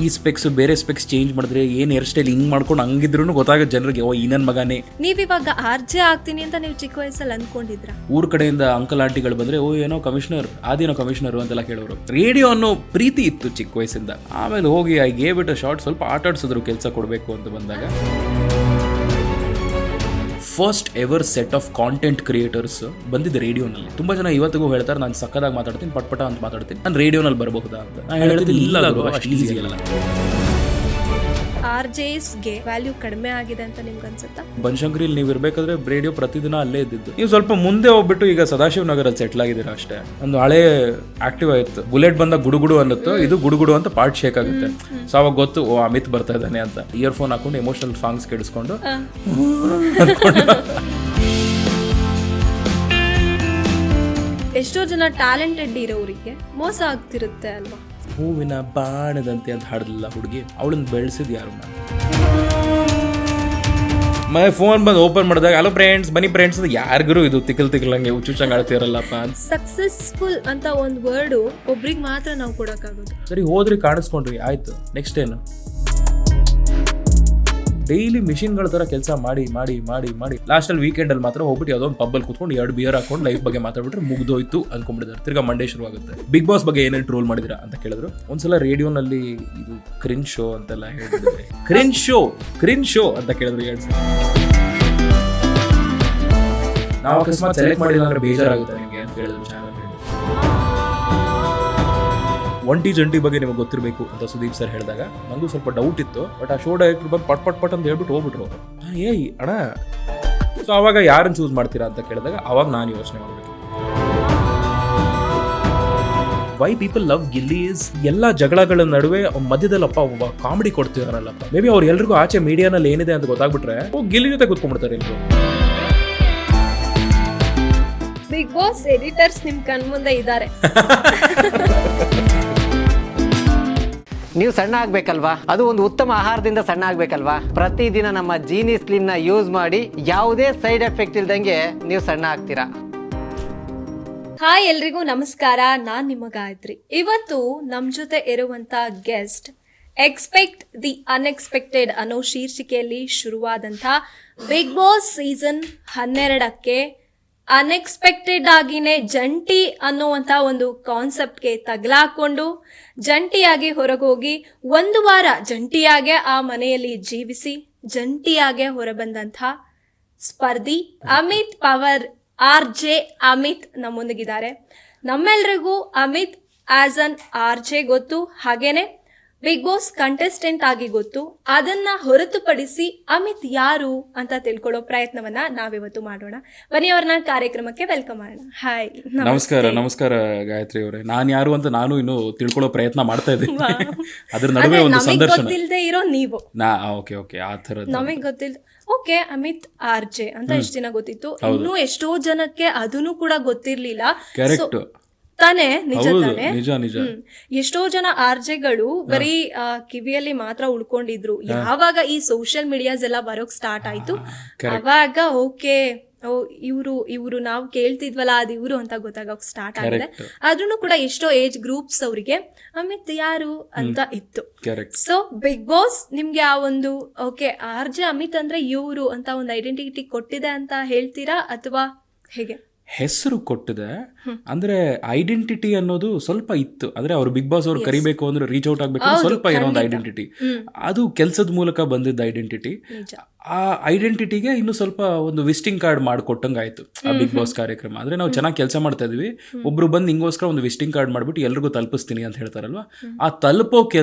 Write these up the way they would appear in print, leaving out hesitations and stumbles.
ಈ ಸ್ಪೆಕ್ಸ್ ಬೇರೆ specs change ಮಾಡಿದ್ರೆ ಏನ್ ಹೇರ್ ಸ್ಟೈಲ್ ಹಿಂಗ್ ಮಾಡ್ಕೊಂಡು ಹಂಗಿದ್ರು ಗೊತ್ತಾಗುತ್ತೆ ಜನರಿಗೆ, ಓ ಈ ನನ್ ಮಗನೇ. ನೀವಿವಾಗ ಆರ್ಜೆ ಆಗ್ತೀನಿ ಅಂತ ನೀವು ಚಿಕ್ಕ ವಯಸ್ಸಲ್ಲಿ ಅನ್ಕೊಂಡಿದ್ರ? ಊರ್ ಕಡೆಯಿಂದ ಅಂಕಲ್ ಆಂಟಿಗಳು ಬಂದ್ರೆ ಓ ಏನೋ ಕಮಿಷನರ್ ಆದೇನೋ ಕಮಿಷನರ್ ಅಂತೆಲ್ಲ ಕೇಳೋರು. ರೇಡಿಯೋ ಅನ್ನೋ ಪ್ರೀತಿ ಇತ್ತು ಚಿಕ್ಕ ವಯಸ್ಸಿಂದ. ಆಮೇಲೆ ಹೋಗಿ I gave it a short, ಸ್ವಲ್ಪ ಆಟ ಆಡ್ಸಿದ್ರು ಕೆಲಸ ಕೊಡಬೇಕು ಅಂತ ಬಂದಾಗ. First ever set of content creators ಬಂದಿದ್ದೆ ರೇಡಿಯೋನಲ್ಲಿ. ತುಂಬಾ ಜನ ಇವತ್ತಿಗೂ ಹೇಳ್ತಾರೆ ನಾನು ಸಕ್ಕದಾಗಿ ಮಾತಾಡ್ತೀನಿ, ಪಟ್ಪಟ ಅಂತ ಮಾತಾಡ್ತೀನಿ, ನಾನು ರೇಡಿಯೋನಲ್ಲಿ ಬರಬಹುದಾ ಅಂತ. ನಾನು ಹೇಳ್ತೀನಿ ಇಲ್ಲ, ಅಷ್ಟು ಈಸಿ ಅಲ್ಲ. ಆರ್ಜೆಸ್ಗೆ ವ್ಯಾಲ್ಯೂ ಕಡಿಮೆ ಆಗಿದೆ ಅಂತ ನಿಮ್ಗೆ ಅನ್ಸುತ್ತಾ? ಬನಶಂಕರಿಲಿ ನೀವು ಇರ್ಬೇಕಾದ್ರೆ ರೇಡಿಯೋ ಪ್ರತಿದಿನ ಅಲ್ಲೇ ಇದ್ದಿದ್ದು. ನೀವು ಸ್ವಲ್ಪ ಮುಂದೆ ಹೋಗ್ಬಿಟ್ಟು ಈಗ ಸದಾಶಿವ ನಗರಲ್ಲಿ ಸೆಟ್ಲ್ ಆಗಿದ್ದೀರಾ ಅಷ್ಟೇ. ಒಂದು ಹಳೆ ಆಕ್ಟಿವ್ ಆಯ್ತು, ಬುಲೆಟ್ ಬಂದಾಗ ಗುಡುಗುಡು ಅನ್ನುತ್ತೋ, ಇದು ಗುಡುಗುಡು ಅಂತ ಪಾರ್ಟ್ ಶೇಕ್ ಆಗುತ್ತೆ. ಸೊ ಅವಾಗ ಗೊತ್ತು ಓ ಅಮಿತ್ ಬರ್ತಾ ಇದ್ದಾನೆ ಅಂತ. ಇಯರ್ಫೋನ್ ಹಾಕೊಂಡು ಎಮೋಷನಲ್ ಸಾಂಗ್ಸ್ ಕೇಳಿಸ್ಕೊಂಡು ಎಷ್ಟೋ ಜನ ಟ್ಯಾಲೆಂಟೆಡ್ ಇರೋರಿಗೆ ಮೋಸ ಆಗ್ತಿರುತ್ತೆ ಅಲ್ವಾ? ಹೂವಿನ ಬಾಣದಂತೆ ಅಂತ ಹಾಡಲಿಲ್ಲ ಹುಡುಗಿ, ಅವಳನ್ನ ಬೆಳೆಸಿದ್ ಯಾರು? ಮೈ ಫೋನ್ ಬಂದು ಓಪನ್ ಮಾಡಿದಾಗ ಹಲೋ ಫ್ರೆಂಡ್ಸ್ ಬನ್ನಿ ಫ್ರೆಂಡ್ಸ್ ಅಂತ ಯಾರಿಗೂ ಇದು ತಿಕ್ಕಲಂಗೆ ಹುಚ್ಚುಚ್ಚಂಗೆ ಆಡ್ತಿರಲ್ಲಪ್ಪ. ಸಕ್ಸಸ್ಫುಲ್ ಅಂತ ಒಂದು ವರ್ಡ್ ಒಬ್ರಿಗೆ ಮಾತ್ರ ನಾವು ಕೊಡಕ್ಕಾಗೋದು. ಸರಿ ಹೋದ್ರಿ ಕಾಣಿಸ್ಕೊಂಡ್ರಿ ಆಯ್ತು, ನೆಕ್ಸ್ಟ್ ಏನು? ಡೈಲಿ ಮಿಷಿನ್ಗಳ ತರ ಕೆಲಸ ಮಾಡಿ ಮಾಡಿ ಮಾಡಿ ಮಾಡಿ ಲಾಸ್ಟ್ ಅಲ್ಲಿ ವೀಕೆಂಡ್ ಅಲ್ಲಿ ಮಾತ್ರ ಹೋಗ್ಬಿಟ್ಟು ಯಾವ್ದೋ ಒಂದು ಪಬ್ಬಲ್ಲಿ ಕೂತ್ಕೊಂಡು 2 ಬಿಯರ್ ಹಾಕೊಂಡು ಲೈಫ್ ಬಗ್ಗೆ ಮಾತಾಡ್ಬಿಟ್ರೆ ಮುಗ್ದೋಯ್ತು ಅನ್ಕೊಂಡ್ಬಿಟ್ಟಿದ್ದಾರೆ. ತಿರ್ಗಾ ಮಂಡೇ ಶುರು ಆಗುತ್ತೆ. ಬಿಗ್ ಬಾಸ್ ಬಗ್ಗೆ ಏನೇನು ಟ್ರೋಲ್ ಮಾಡಿದಿರಾ ಅಂತ ಕೇಳಿದ್ರು. ಒಂದ್ಸಲ ರೇಡಿಯೋನಲ್ಲಿ ಇದು ಕ್ರಿನ್ ಶೋ ಅಂತೆಲ್ಲ ಹೇಳಿದ್ರೆ, ಕ್ರಿನ್ ಶೋ ಅಂತ ಕೇಳಿದ್ರು 2 ಸಲ. ನಾವು ಅಕಸ್ಮಾತ್ ಸೆಲೆಕ್ಟ್ ಮಾಡಿಲ್ಲ ಅಂದ್ರೆ ಬೇಜಾರಾಗುತ್ತೆ ನಿಮಗೆ ಅಂತ ಹೇಳಿದ್ರು ಚಾನಲ್. ಒಂಟಿ ಜಂಟಿ ಬಗ್ಗೆ ನಿಮಗೆ ಗೊತ್ತಿರಬೇಕು ಅಂತ ಸುದೀಪ್ ಸರ್ ಹೇಳಿದಾಗ ನಂಗೂ ಸ್ವಲ್ಪ ಡೌಟ್ ಇತ್ತು. ಬಟ್ ಆ ಶೋ ಡೈರೆಕ್ಟರ್ ಬಂದು ಪಟ್ ಅಂತ ಹೇಳ್ಬಿಟ್ಟು ಹೋಗ್ಬಿಟ್ರು. ಏಯ್ ಅಣ್ಣ, ಸೊ ಅವಾಗ ಯಾರನ್ನು ಚೂಸ್ ಮಾಡ್ತೀರಾ ಅಂತ ಕೇಳಿದಾಗ ಅವಾಗ ನಾನು ಯೋಚನೆ ಮಾಡಬೇಕು. Why people love Gilli is ಎಲ್ಲ ಜಗಳಗಳ ನಡುವೆ ಮಧ್ಯದಲ್ಲಪ್ಪ ಒಬ್ಬ ಕಾಮಿಡಿ ಕೊಡ್ತಿದಾರಲ್ಲಪ್ಪ. ಮೇ ಬಿ ಅವ್ರು ಎಲ್ರಿಗೂ ಆಚೆ ಮೀಡಿಯಾನಲ್ಲಿ ಏನಿದೆ ಅಂತ ಗೊತ್ತಾಗ್ಬಿಟ್ರೆ ಗಿಲ್ಲಿ ಜೊತೆ ಕೂತ್ಕೊಂಡ್ಬಿಡ್ತಾರೆ ಎಲ್ರು. ಬಿಗ್ ಬಾಸ್ ಎಡಿಟರ್ಸ್ ನಿಮ್ ಕಣ್ಮುಂದೆ ಇದ್ದಾರೆ. ನೀವು ಸಣ್ಣ ಆಗ್ಬೇಕಲ್ವಾ? ಅದು ಒಂದು ಉತ್ತಮ ಆಹಾರದಿಂದ ಸಣ್ಣ ಆಗ್ಬೇಕಲ್ವಾ? ಪ್ರತಿದಿನ ನಮ್ಮ ಜೀನಿ ಸ್ಲಿಮ್ ನ ಯೂಸ್ ಮಾಡಿ ಯಾವುದೇ ಸೈಡ್ ಎಫೆಕ್ಟ್ ಇಲ್ದಂಗೆ ನೀವು ಸಣ್ಣ ಆಗ್ತೀರಾ. ಹಾಯ್ ಎಲ್ರಿಗೂ ನಮಸ್ಕಾರ, ನಾನ್ ನಿಮ್ಮ ಗಾಯತ್ರಿ. ಇವತ್ತು ನಮ್ ಜೊತೆ ಇರುವಂತ ಗೆಸ್ಟ್ ಎಕ್ಸ್ಪೆಕ್ಟ್ ದಿ ಅನ್ಎಕ್ಸ್ಪೆಕ್ಟೆಡ್ ಅನ್ನೋ ಶೀರ್ಷಿಕೆಯಲ್ಲಿ ಶುರುವಾದಂತ ಬಿಗ್ ಬಾಸ್ ಸೀಸನ್ 12ಕ್ಕೆ ಅನ್ಎಕ್ಸ್ಪೆಕ್ಟೆಡ್ ಆಗಿನೇ ಜಂಟಿ ಅನ್ನುವಂಥ ಒಂದು ಕಾನ್ಸೆಪ್ಟ್ಗೆ ತಗಲಾಕೊಂಡು ಜಂಟಿಯಾಗಿ ಹೊರಗೋಗಿ 1 ವಾರ ಜಂಟಿಯಾಗೆ ಆ ಮನೆಯಲ್ಲಿ ಜೀವಿಸಿ ಜಂಟಿಯಾಗೆ ಹೊರಬಂದಂಥ ಸ್ಪರ್ಧಿ ಅಮಿತ್ ಪವರ್ ಆರ್ಜೆ ಅಮಿತ್ ನಮ್ಮೊಂದಿಗಿದ್ದಾರೆ. ನಮ್ಮೆಲ್ರಿಗೂ ಅಮಿತ್ ಆಸ್ ಅನ್ ಆರ್ಜೆ ಗೊತ್ತು, ಹಾಗೇನೆ ಬಿಗ್ ಬಾಸ್ ಕಂಟೆಸ್ಟೆಂಟ್ ಆಗಿ ಗೊತ್ತು. ಅದನ್ನ ಹೊರತುಪಡಿಸಿ ಅಮಿತ್ ಯಾರು ಅಂತ ತಿಳ್ಕೊಳ್ಳೋ ಪ್ರಯತ್ನವನ್ನ ನಾವಿವತ್ತು ಮಾಡೋಣ. ಬನ್ನಿ ಅವ್ರನ್ನ ಕಾರ್ಯಕ್ರಮಕ್ಕೆ ವೆಲ್ಕಮ್ ಮಾಡೋಣ. ಹಾಯ್, ನಮಸ್ಕಾರ ಗಾಯತ್ರಿ ಅವರೇ. ನಾನು ಯಾರು ಅಂತ ನಾನು ಇನ್ನು ತಿಳ್ಕೊಳ್ಳೋ ಪ್ರಯತ್ನ ಮಾಡ್ತಾ ಇದ್ದೀನಿ. ಅದ್ರ ನಡುವೆ ಒಂದು ಸಂದರ್ಶನ ಗೊತ್ತಿಲ್ಲದೆ ಇರೋ ನೀವು. ಓಕೆ ಆ ತರ ನಮಗ್ ಗೊತ್ತಿಲ್ಲ. ಓಕೆ, ಅಮಿತ್ ಆರ್ಜೆ ಅಂತ ಎಷ್ಟು ದಿನ ಗೊತ್ತಿತ್ತು, ಇನ್ನೂ ಎಷ್ಟೋ ಜನಕ್ಕೆ ಅದನ್ನು ಕೂಡ ಗೊತ್ತಿರ್ಲಿಲ್ಲ. ಕರೆಕ್ಟ್ ತಾನೇ? ನಿಜ ತಾನೆ? ನಿಜ. ಎಷ್ಟೋ ಜನ ಆರ್ಜೆಗಳು ಬರೀ ಕಿವಿಯಲ್ಲಿ ಮಾತ್ರ ಉಳ್ಕೊಂಡಿದ್ರು. ಯಾವಾಗ ಈ ಸೋಷಿಯಲ್ ಮೀಡಿಯಾಸ್ ಎಲ್ಲ ಬರೋಕ್ ಸ್ಟಾರ್ಟ್ ಆಯ್ತು, ಅವಾಗ ಓಕೆ ಇವ್ರು ನಾವು ಕೇಳ್ತಿದ್ವಲ್ಲ ಅದು ಇವ್ರು ಅಂತ ಗೊತ್ತಾಗೋಕ್ ಸ್ಟಾರ್ಟ್ ಆಗಿದೆ. ಆದ್ರೂ ಕೂಡ ಎಷ್ಟೋ ಏಜ್ ಗ್ರೂಪ್ಸ್ ಅವರಿಗೆ ಅಮಿತ್ ಯಾರು ಅಂತ ಇತ್ತು. ಸೊ ಬಿಗ್ ಬಾಸ್ ನಿಮ್ಗೆ ಆ ಒಂದು ಓಕೆ ಆರ್ಜೆ ಅಮಿತ್ ಅಂದ್ರೆ ಇವ್ರು ಅಂತ ಒಂದು ಐಡೆಂಟಿಟಿ ಕೊಟ್ಟಿದೆ ಅಂತ ಹೇಳ್ತೀರಾ ಅಥವಾ ಹೇಗೆ? ಹೆಸರು ಕೊಟ್ಟಿದೆ ಅಂದ್ರೆ ಐಡೆಂಟಿಟಿ ಅನ್ನೋದು ಸ್ವಲ್ಪ ಇತ್ತು. ಅಂದ್ರೆ ಅವ್ರು ಬಿಗ್ ಬಾಸ್ ಅವ್ರು ಕರಿಬೇಕು ಅಂದ್ರೆ ರೀಚ್ ಔಟ್ ಆಗ್ಬೇಕು ಸ್ವಲ್ಪ ಏನೋ ಒಂದು ಐಡೆಂಟಿಟಿ, ಅದು ಕೆಲ್ಸದ ಮೂಲಕ ಬಂದಿದ್ದ ಐಡೆಂಟಿಟಿ. ಆ ಐಡೆಂಟಿಟಿಗೆ ಇನ್ನು ಸ್ವಲ್ಪ ಒಂದು ವಿಸಿಟಿಂಗ್ ಕಾರ್ಡ್ ಮಾಡಿಕೊಟ್ಟಂಗೆ ಆಯ್ತು ಆ ಬಿಗ್ ಬಾಸ್ ಕಾರ್ಯಕ್ರಮ. ಅಂದ್ರೆ ನಾವು ಚೆನ್ನಾಗಿ ಕೆಲಸ ಮಾಡ್ತಾ ಇದೀವಿ, ಒಬ್ರು ಬಂದು ಹಿಂಗೋಸ್ಕರ ಒಂದು ವಿಸಿಟಿಂಗ್ ಕಾರ್ಡ್ ಮಾಡ್ಬಿಟ್ಟು ಎಲ್ರಿಗೂ ತಲುಪಿಸ್ತೀನಿ ಅಂತ ಹೇಳ್ತಾರಲ್ವಾ, ಆ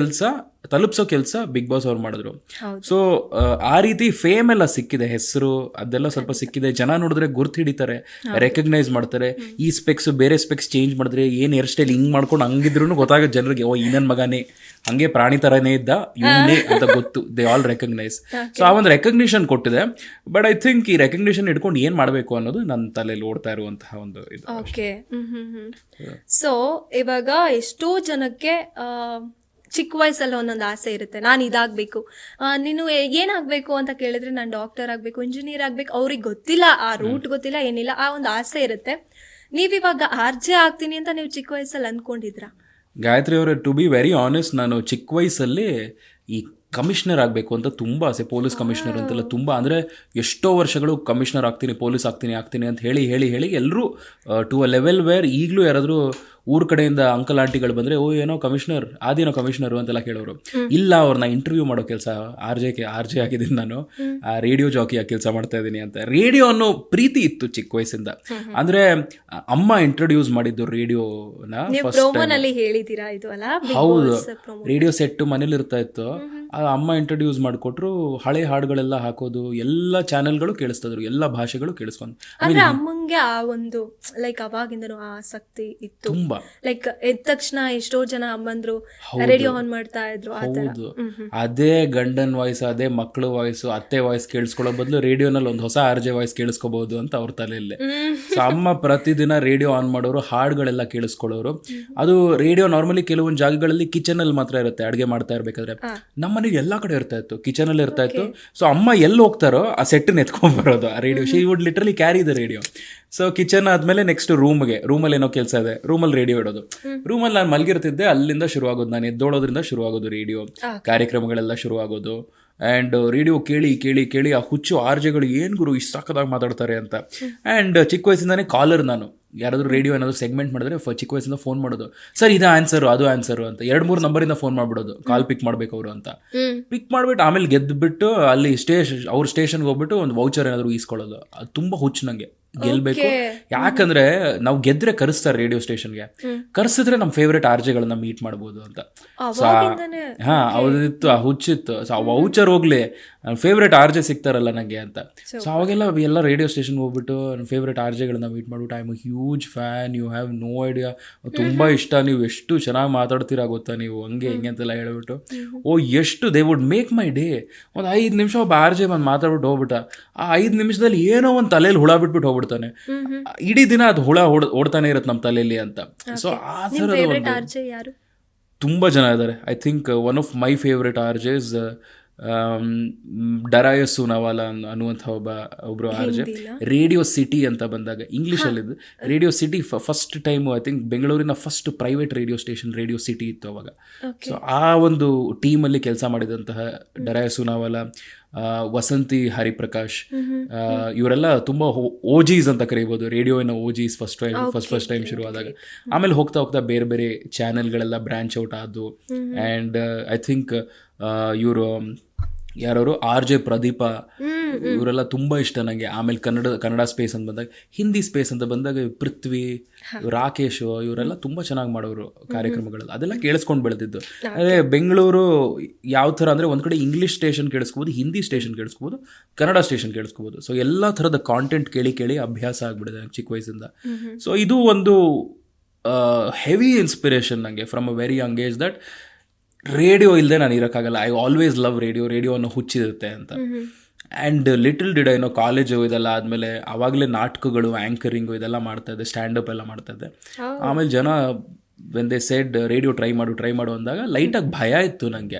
ತಲುಪಿಸೋ ಕೆಲಸ ಬಿಗ್ ಬಾಸ್ ಅವ್ರು ಮಾಡಿದ್ರು. ಸೊ ಆ ರೀತಿ ಫೇಮ್ ಎಲ್ಲ ಸಿಕ್ಕಿದೆ, ಹೆಸರು ಅದೆಲ್ಲ ಸ್ವಲ್ಪ ಸಿಕ್ಕಿದೆ. ಜನ ನೋಡಿದ್ರೆ ಗುರ್ತು ಹಿಡಿತಾರೆ, ರೆಕಗ್ನೈಸ್ ಮಾಡ್ತಾರೆ. ಈ ಸ್ಪೆಕ್ಸ್ ಬೇರೆ ಸ್ಪೆಕ್ಸ್ ಚೇಂಜ್ ಮಾಡಿದ್ರೆ ಏನ್ ಹೇರ್ ಸ್ಟೈಲ್ ಹಿಂಗ್ ಮಾಡ್ಕೊಂಡು ಹಂಗಿದ್ರು ಗೊತ್ತಾಗುತ್ತೆ ಜನರಿಗೆ, ಓ ಈ ನನ್ ಮಗನೇ ಹಂಗೆ ಪ್ರಾಣಿ ತರನೇ ಇದ್ದ ಇವನೇ ಅಂತ ಗೊತ್ತು. They all recognise. ಸೊ ಆ ಒಂದು ರೆಕಗ್ನಿಷನ್ ಕೊಟ್ಟಿದೆ. ಬಟ್ ಐ ಥಿಂಕ್ ಈ ರೆಕಗ್ನಿಷನ್ ಇಟ್ಕೊಂಡು ಏನ್ ಮಾಡ್ಬೇಕು ಅನ್ನೋದು ನನ್ನ ತಲೆಯಲ್ಲಿ ಓಡ್ತಾ ಇರುವಂತಹ ಒಂದು ಇದು. ಓಕೆ, ಸೊ ಇವಾಗ ಎಷ್ಟೋ ಜನಕ್ಕೆ ಚಿಕ್ಕ ವಯಸ್ಸಲ್ಲಿ ಒಂದೊಂದು ಆಸೆ ಇರುತ್ತೆ, ನಾನು ಇದಾಗಬೇಕು. ನೀನು ಏನಾಗಬೇಕು ಅಂತ ಕೇಳಿದ್ರೆ ನಾನು ಡಾಕ್ಟರ್ ಆಗಬೇಕು, ಇಂಜಿನಿಯರ್ ಆಗಬೇಕು. ಅವ್ರಿಗೆ ಗೊತ್ತಿಲ್ಲ, ಆ ರೂಟ್ ಗೊತ್ತಿಲ್ಲ, ಏನಿಲ್ಲ, ಆ ಒಂದು ಆಸೆ ಇರುತ್ತೆ. ನೀವಿವಾಗ ಆರ್ಜೆ ಆಗ್ತೀನಿ ಅಂತ ನೀವು ಚಿಕ್ಕ ವಯಸ್ಸಲ್ಲಿ ಅನ್ಕೊಂಡಿದ್ರಾ? ಗಾಯತ್ರಿ ಅವರೇ, ಟು ಬಿ ವೆರಿ ಆನೆಸ್ಟ್, ನಾನು ಚಿಕ್ಕ ವಯಸ್ಸಲ್ಲಿ ಈ ಕಮಿಷನರ್ ಆಗಬೇಕು ಅಂತ ತುಂಬ ಆಸೆ. ಪೊಲೀಸ್ ಕಮಿಷನರ್ ಅಂತೆಲ್ಲ ತುಂಬ, ಅಂದರೆ ಎಷ್ಟೋ ವರ್ಷಗಳು ಕಮಿಷನರ್ ಆಗ್ತೀನಿ, ಪೊಲೀಸ್ ಆಗ್ತೀನಿ ಅಂತ ಹೇಳಿ ಎಲ್ಲರೂ ಟು ಅ ಲೆವೆಲ್ ವೇರ್ ಈಗಲೂ ಯಾರಾದರೂ ಊರ ಕಡೆಯಿಂದ ಅಂಕಲ್ ಆಂಟಿಗಳು ಬಂದರೆ, ಓ ಏನೋ ಕಮಿಷನರ್ ಆದೇನೋ ಕಮಿಷನರು ಅಂತೆಲ್ಲ ಕೇಳೋರು. ಇಲ್ಲ, ಅವ್ರನ್ನ ಇಂಟರ್ವ್ಯೂ ಮಾಡೋ ಕೆಲಸ, ಆರ್ ಜೆ ಆಗಿದ್ದೀನಿ ನಾನು, ರೇಡಿಯೋ ಜಾಕಿಯಾಗಿ ಕೆಲಸ ಮಾಡ್ತಾ ಇದ್ದೀನಿ ಅಂತ. ರೇಡಿಯೋ ಅನ್ನೋ ಪ್ರೀತಿ ಇತ್ತು ಚಿಕ್ಕ ವಯಸ್ಸಿಂದ. ಅಂದರೆ ಅಮ್ಮ ಇಂಟ್ರೊಡ್ಯೂಸ್ ಮಾಡಿದ್ದು ರೇಡಿಯೋನ ಫಸ್ಟ್ ಟೈಮ್. ಹೇಳಿದ್ದೀರಾ ಇದು ಅಲ್ಲ? ಹೌದು, ರೇಡಿಯೋ ಸೆಟ್ ಮನೇಲಿ ಇರ್ತಾ ಇತ್ತು. ಅಮ್ಮ ಇಂಟ್ರೊಡ್ಯೂಸ್ ಮಾಡಿಕೊಟ್ರು. ಹಳೆ ಹಾಡುಗಳೆಲ್ಲ ಹಾಕೋದು, ಎಲ್ಲ ಚಾನೆಲ್ಗಳು ಕೇಳಿಸ್ತಿದ್ರು, ಎಲ್ಲ ಭಾಷೆಗಳು ಕೇಳಿಸ್ಕೊಂಡು. ಅಂದ್ರೆ ಅಮ್ಮಂಗೆ ಆ ಒಂದು ಲೈಕ್ ಅವಾಗಿಂದನೂ ಆಸಕ್ತಿ ಇತ್ತು ತುಂಬಾ. ಲೈಕ್ ಎದ್ದ ತಕ್ಷಣ ಎಷ್ಟೋ ಜನ ಅಮ್ಮಂದ್ರು ರೇಡಿಯೋ ಆನ್ ಮಾಡ್ತಾ ಇದ್ರು. ಹೌದು, ಅದೇ ಗಂಡನ್ ವಾಯ್ಸ್, ಅದೇ ಮಕ್ಕಳು ವಾಯ್ಸ್, ಅತ್ತೆ ವಾಯ್ಸ್ ಕೇಳಿಸ್ಕೊಳ್ಳೋ ಬದಲು ರೇಡಿಯೋನಲ್ಲಿ ಒಂದು ಹೊಸ RJ ವಾಯ್ಸ್ ಕೇಳಿಸ್ಕೋಬಹುದು ಅಂತ ಅವ್ರ ತಲೆಯಲ್ಲಿ. ಸೊ ಅಮ್ಮ ಪ್ರತಿದಿನ ರೇಡಿಯೋ ಆನ್ ಮಾಡೋರು, ಹಾಡುಗಳೆಲ್ಲ ಕೇಳಿಸ್ಕೊಳ್ಳೋರು. ಅದು ರೇಡಿಯೋ ನಾರ್ಮಲಿ ಕೆಲವೊಂದು ಜಾಗಗಳಲ್ಲಿ ಕಿಚನ್ ಅಲ್ಲಿ ಮಾತ್ರ ಇರುತ್ತೆ, ಅಡುಗೆ ಮಾಡ್ತಾ ಇರ್ಬೇಕಾದ್ರೆ. ನಮ್ಮ ಮನೇಲಿ ಎಲ್ಲಾ ಕಡೆ ಇರ್ತಾ ಇತ್ತು, ಕಿಚನ್ ಅಲ್ಲಿ ಇರ್ತಾ ಇತ್ತು. ಸೊ ಅಮ್ಮ ಎಲ್ಲಿ ಹೋಗ್ತಾರೋ ಆ ಸೆಟ್ ಎತ್ಕೊಂಡ್ ಬರೋದು, ಆ radio. She would literally carry the radio. So kitchen ಆದ್ಮೇಲೆ ನೆಕ್ಸ್ಟ್ ರೂಮಲ್ಲಿ ಏನೋ ಕೆಲಸ ಇದೆ, ರೂಮಲ್ಲಿ ರೇಡಿಯೋ ಇಡೋದು. ರೂಮಲ್ಲಿ ನಾನು ಮಲಗಿರ್ತಿದ್ದೆ, ಅಲ್ಲಿಂದ ಶುರುವಾಗೋದು, ನಾನು ಎದ್ದೋಳೋದ್ರಿಂದ ಶುರುವಾಗೋದು ರೇಡಿಯೋ ಕಾರ್ಯಕ್ರಮಗಳೆಲ್ಲ ಶುರುವಾಗೋದು. ಆ್ಯಂಡ್ ರೇಡಿಯೋ ಕೇಳಿ ಆ ಹುಚ್ಚು RJಗಳು ಏನು ಗುರು ಇಷ್ಟು ಸಾಕದಾಗಿ ಮಾತಾಡ್ತಾರೆ ಅಂತ. ಆ್ಯಂಡ್ ಚಿಕ್ಕ ವಯಸ್ಸಿಂದಾನೇ ಕಾಲರ್ ನಾನು. ಯಾರಾದರೂ ರೇಡಿಯೋ ಏನಾದರೂ ಸೆಗ್ಮೆಂಟ್ ಮಾಡಿದ್ರೆ ಚಿಕ್ಕ ವಯಸ್ಸಿಂದ ಫೋನ್ ಮಾಡೋದು, ಸರ್ ಇದು ಆನ್ಸರು ಅದು ಆನ್ಸರು ಅಂತ 2-3 ನಂಬರಿಂದ ಫೋನ್ ಮಾಡ್ಬಿಡೋದು, ಕಾಲ್ ಪಿಕ್ ಮಾಡ್ಬೇಕು ಅವರು ಅಂತ. ಪಿಕ್ ಮಾಡಿಬಿಟ್ಟು ಆಮೇಲೆ ಗೆದ್ದುಬಿಟ್ಟು ಅಲ್ಲಿ ಅವ್ರ ಸ್ಟೇಷನ್ಗೆ ಹೋಗ್ಬಿಟ್ಟು ಒಂದು ವೌಚರ್ ಏನಾದರೂ ಈಸ್ಕೊಳ್ಳೋದು. ಅದು ತುಂಬ ಹುಚ್ಚು ನನಗೆ, ಗೆಲ್ಬೇಕು. ಯಾಕಂದ್ರೆ ನಾವು ಗೆದ್ರೆ ಕರೆಸ್ತಾರೆ ರೇಡಿಯೋ ಸ್ಟೇಷನ್ಗೆ, ಕರೆಸಿದ್ರೆ ನಮ್ಮ ಫೇವ್ರೆಟ್ RJಗಳನ್ನ ಮೀಟ್ ಮಾಡ್ಬೋದು ಅಂತ. ಅವ್ರದಿತ್ತು, ಆ ಹುಚ್ಚಿತ್ತು. ಸೊ ಆ ವೌಚರ್ ಹೋಗ್ಲಿ, ನನ್ನ ಫೇವ್ರೆಟ್ RJ ಸಿಗ್ತಾರಲ್ಲ ನನಗೆ ಅಂತ. ಸೊ ಅವಾಗೆಲ್ಲ ಎಲ್ಲ ರೇಡಿಯೋ ಸ್ಟೇಷನ್ಗೆ ಹೋಗ್ಬಿಟ್ಟು ನನ್ನ ಫೇವ್ರೆಟ್ RJಗಳನ್ನ ಮೀಟ್ ಮಾಡ್ಬಿಟ್ಟು, I am a huge fan, you have no idea, ತುಂಬ ಇಷ್ಟ, ನೀವು ಎಷ್ಟು ಚೆನ್ನಾಗಿ ಮಾತಾಡ್ತೀರಾ ಗೊತ್ತಾ ನೀವು, ಹಂಗೆ ಹಿಂಗೆ ಅಂತೆಲ್ಲ ಹೇಳ್ಬಿಟ್ಟು, ಎಷ್ಟು they would make my day. ಒಂದು 5 ನಿಮಿಷ ಒಬ್ಬ RJ ಬಂದು ಮಾತಾಡ್ಬಿಟ್ಟು ಹೋಗ್ಬಿಟ್ಟ, ಆ 5 ನಿಮಿಷದಲ್ಲಿ ಏನೋ ಒಂದು ತಲೆಯಲ್ಲಿ ಹುಳ ಬಿಟ್ಬಿಟ್ಟು ಹೋಗ್ಬಿಡ್ತಾನೆ. ಇಡೀ ದಿನ ಅದು ಹುಳ ಓಡ್ತಾನೆ ಇರುತ್ತೆ ನಮ್ಮ ತಲೆಯಲ್ಲಿ ಅಂತ. ಸೊ ಆ ಥರದ ತುಂಬ ಜನ ಇದ್ದಾರೆ. I think one of my favourite RJs ಡರಾಯ ಸೂನಾವಾಲಾ ಅನ್ನುವಂಥ ಒಬ್ಬರು RJ. ರೇಡಿಯೋ ಸಿಟಿ ಅಂತ ಬಂದಾಗ ಇಂಗ್ಲೀಷಲ್ಲಿದ್ದು radio city first time I think ಬೆಂಗಳೂರಿನ first private radio station radio city ಇತ್ತು ಅವಾಗ. ಸೊ ಆ ಒಂದು ಟೀಮಲ್ಲಿ ಕೆಲಸ ಮಾಡಿದಂತಹ ಡರಾಯ ಸೂನಾವಾಲಾ, ವಸಂತಿ ಹರಿಪ್ರಕಾಶ್, ಇವರೆಲ್ಲ ತುಂಬ OGs ಅಂತ ಕರೀಬೋದು, ರೇಡಿಯೋನ OGs ಫಸ್ಟ್ ಟೈಮ್ ಶುರು ಆದಾಗ. ಆಮೇಲೆ ಹೋಗ್ತಾ ಬೇರೆ ಬೇರೆ ಚಾನೆಲ್ಗಳೆಲ್ಲ ಬ್ರಾಂಚ್ ಔಟ್ ಆದವು. ಆ್ಯಂಡ್ ಐ ಥಿಂಕ್ ಇವರು ಯಾರು RJ ಪ್ರದೀಪ, ಇವರೆಲ್ಲ ತುಂಬ ಇಷ್ಟ ನನಗೆ. ಆಮೇಲೆ ಕನ್ನಡ ಸ್ಪೇಸ್ ಅಂತ ಬಂದಾಗ, ಹಿಂದಿ ಸ್ಪೇಸ್ ಅಂತ ಬಂದಾಗ ಪೃಥ್ವಿ, ರಾಕೇಶ್, ಇವರೆಲ್ಲ ತುಂಬ ಚೆನ್ನಾಗಿ ಮಾಡೋರು ಕಾರ್ಯಕ್ರಮಗಳಲ್ಲಿ. ಅದೆಲ್ಲ ಕೇಳಿಸ್ಕೊಂಡು ಬೆಳೆದಿದ್ದು. ಅದೇ ಬೆಂಗಳೂರು ಯಾವ ಥರ ಅಂದರೆ, ಒಂದು ಕಡೆ ಇಂಗ್ಲೀಷ್ ಸ್ಟೇಷನ್ ಕೇಳಿಸ್ಕೋಬೋದು, ಹಿಂದಿ ಸ್ಟೇಷನ್ ಕೇಳಿಸ್ಕೋಬೋದು, ಕನ್ನಡ ಸ್ಟೇಷನ್ ಕೇಳಿಸ್ಕೋಬೋದು. ಸೊ ಎಲ್ಲ ಥರದ ಕಾಂಟೆಂಟ್ ಕೇಳಿ ಅಭ್ಯಾಸ ಆಗಿಬಿಡಿದೆ ಚಿಕ್ಕ ವಯಸ್ಸಿಂದ. ಸೊ ಇದು ಒಂದು ಹೆವಿ ಇನ್ಸ್ಪಿರೇಷನ್ ನನಗೆ from a very Young age, that radio ಇಲ್ಲದೆ ನಾನು ಇರೋಕ್ಕಾಗಲ್ಲ. ಐ ಆಲ್ವೇಸ್ ಲವ್ ರೇಡಿಯೋವನ್ನು ಹುಚ್ಚಿರುತ್ತೆ ಅಂತ. ಆ್ಯಂಡ್ ಲಿಟಲ್ ಡಿಡ್ ಏನೋ ಕಾಲೇಜು ಇದೆಲ್ಲ ಆದಮೇಲೆ ಆವಾಗಲೇ ನಾಟಕಗಳು, ಆ್ಯಂಕರಿಂಗು ಇದೆಲ್ಲ ಮಾಡ್ತಾ ಇದ್ದೆ, ಸ್ಟ್ಯಾಂಡಪ್ ಎಲ್ಲ ಮಾಡ್ತಾ ಇದ್ದೆ. ಆಮೇಲೆ ಜನ when they said radio try ಮಾಡು ಅಂದಾಗ ಲೈಟಾಗಿ ಭಯ ಇತ್ತು ನನಗೆ.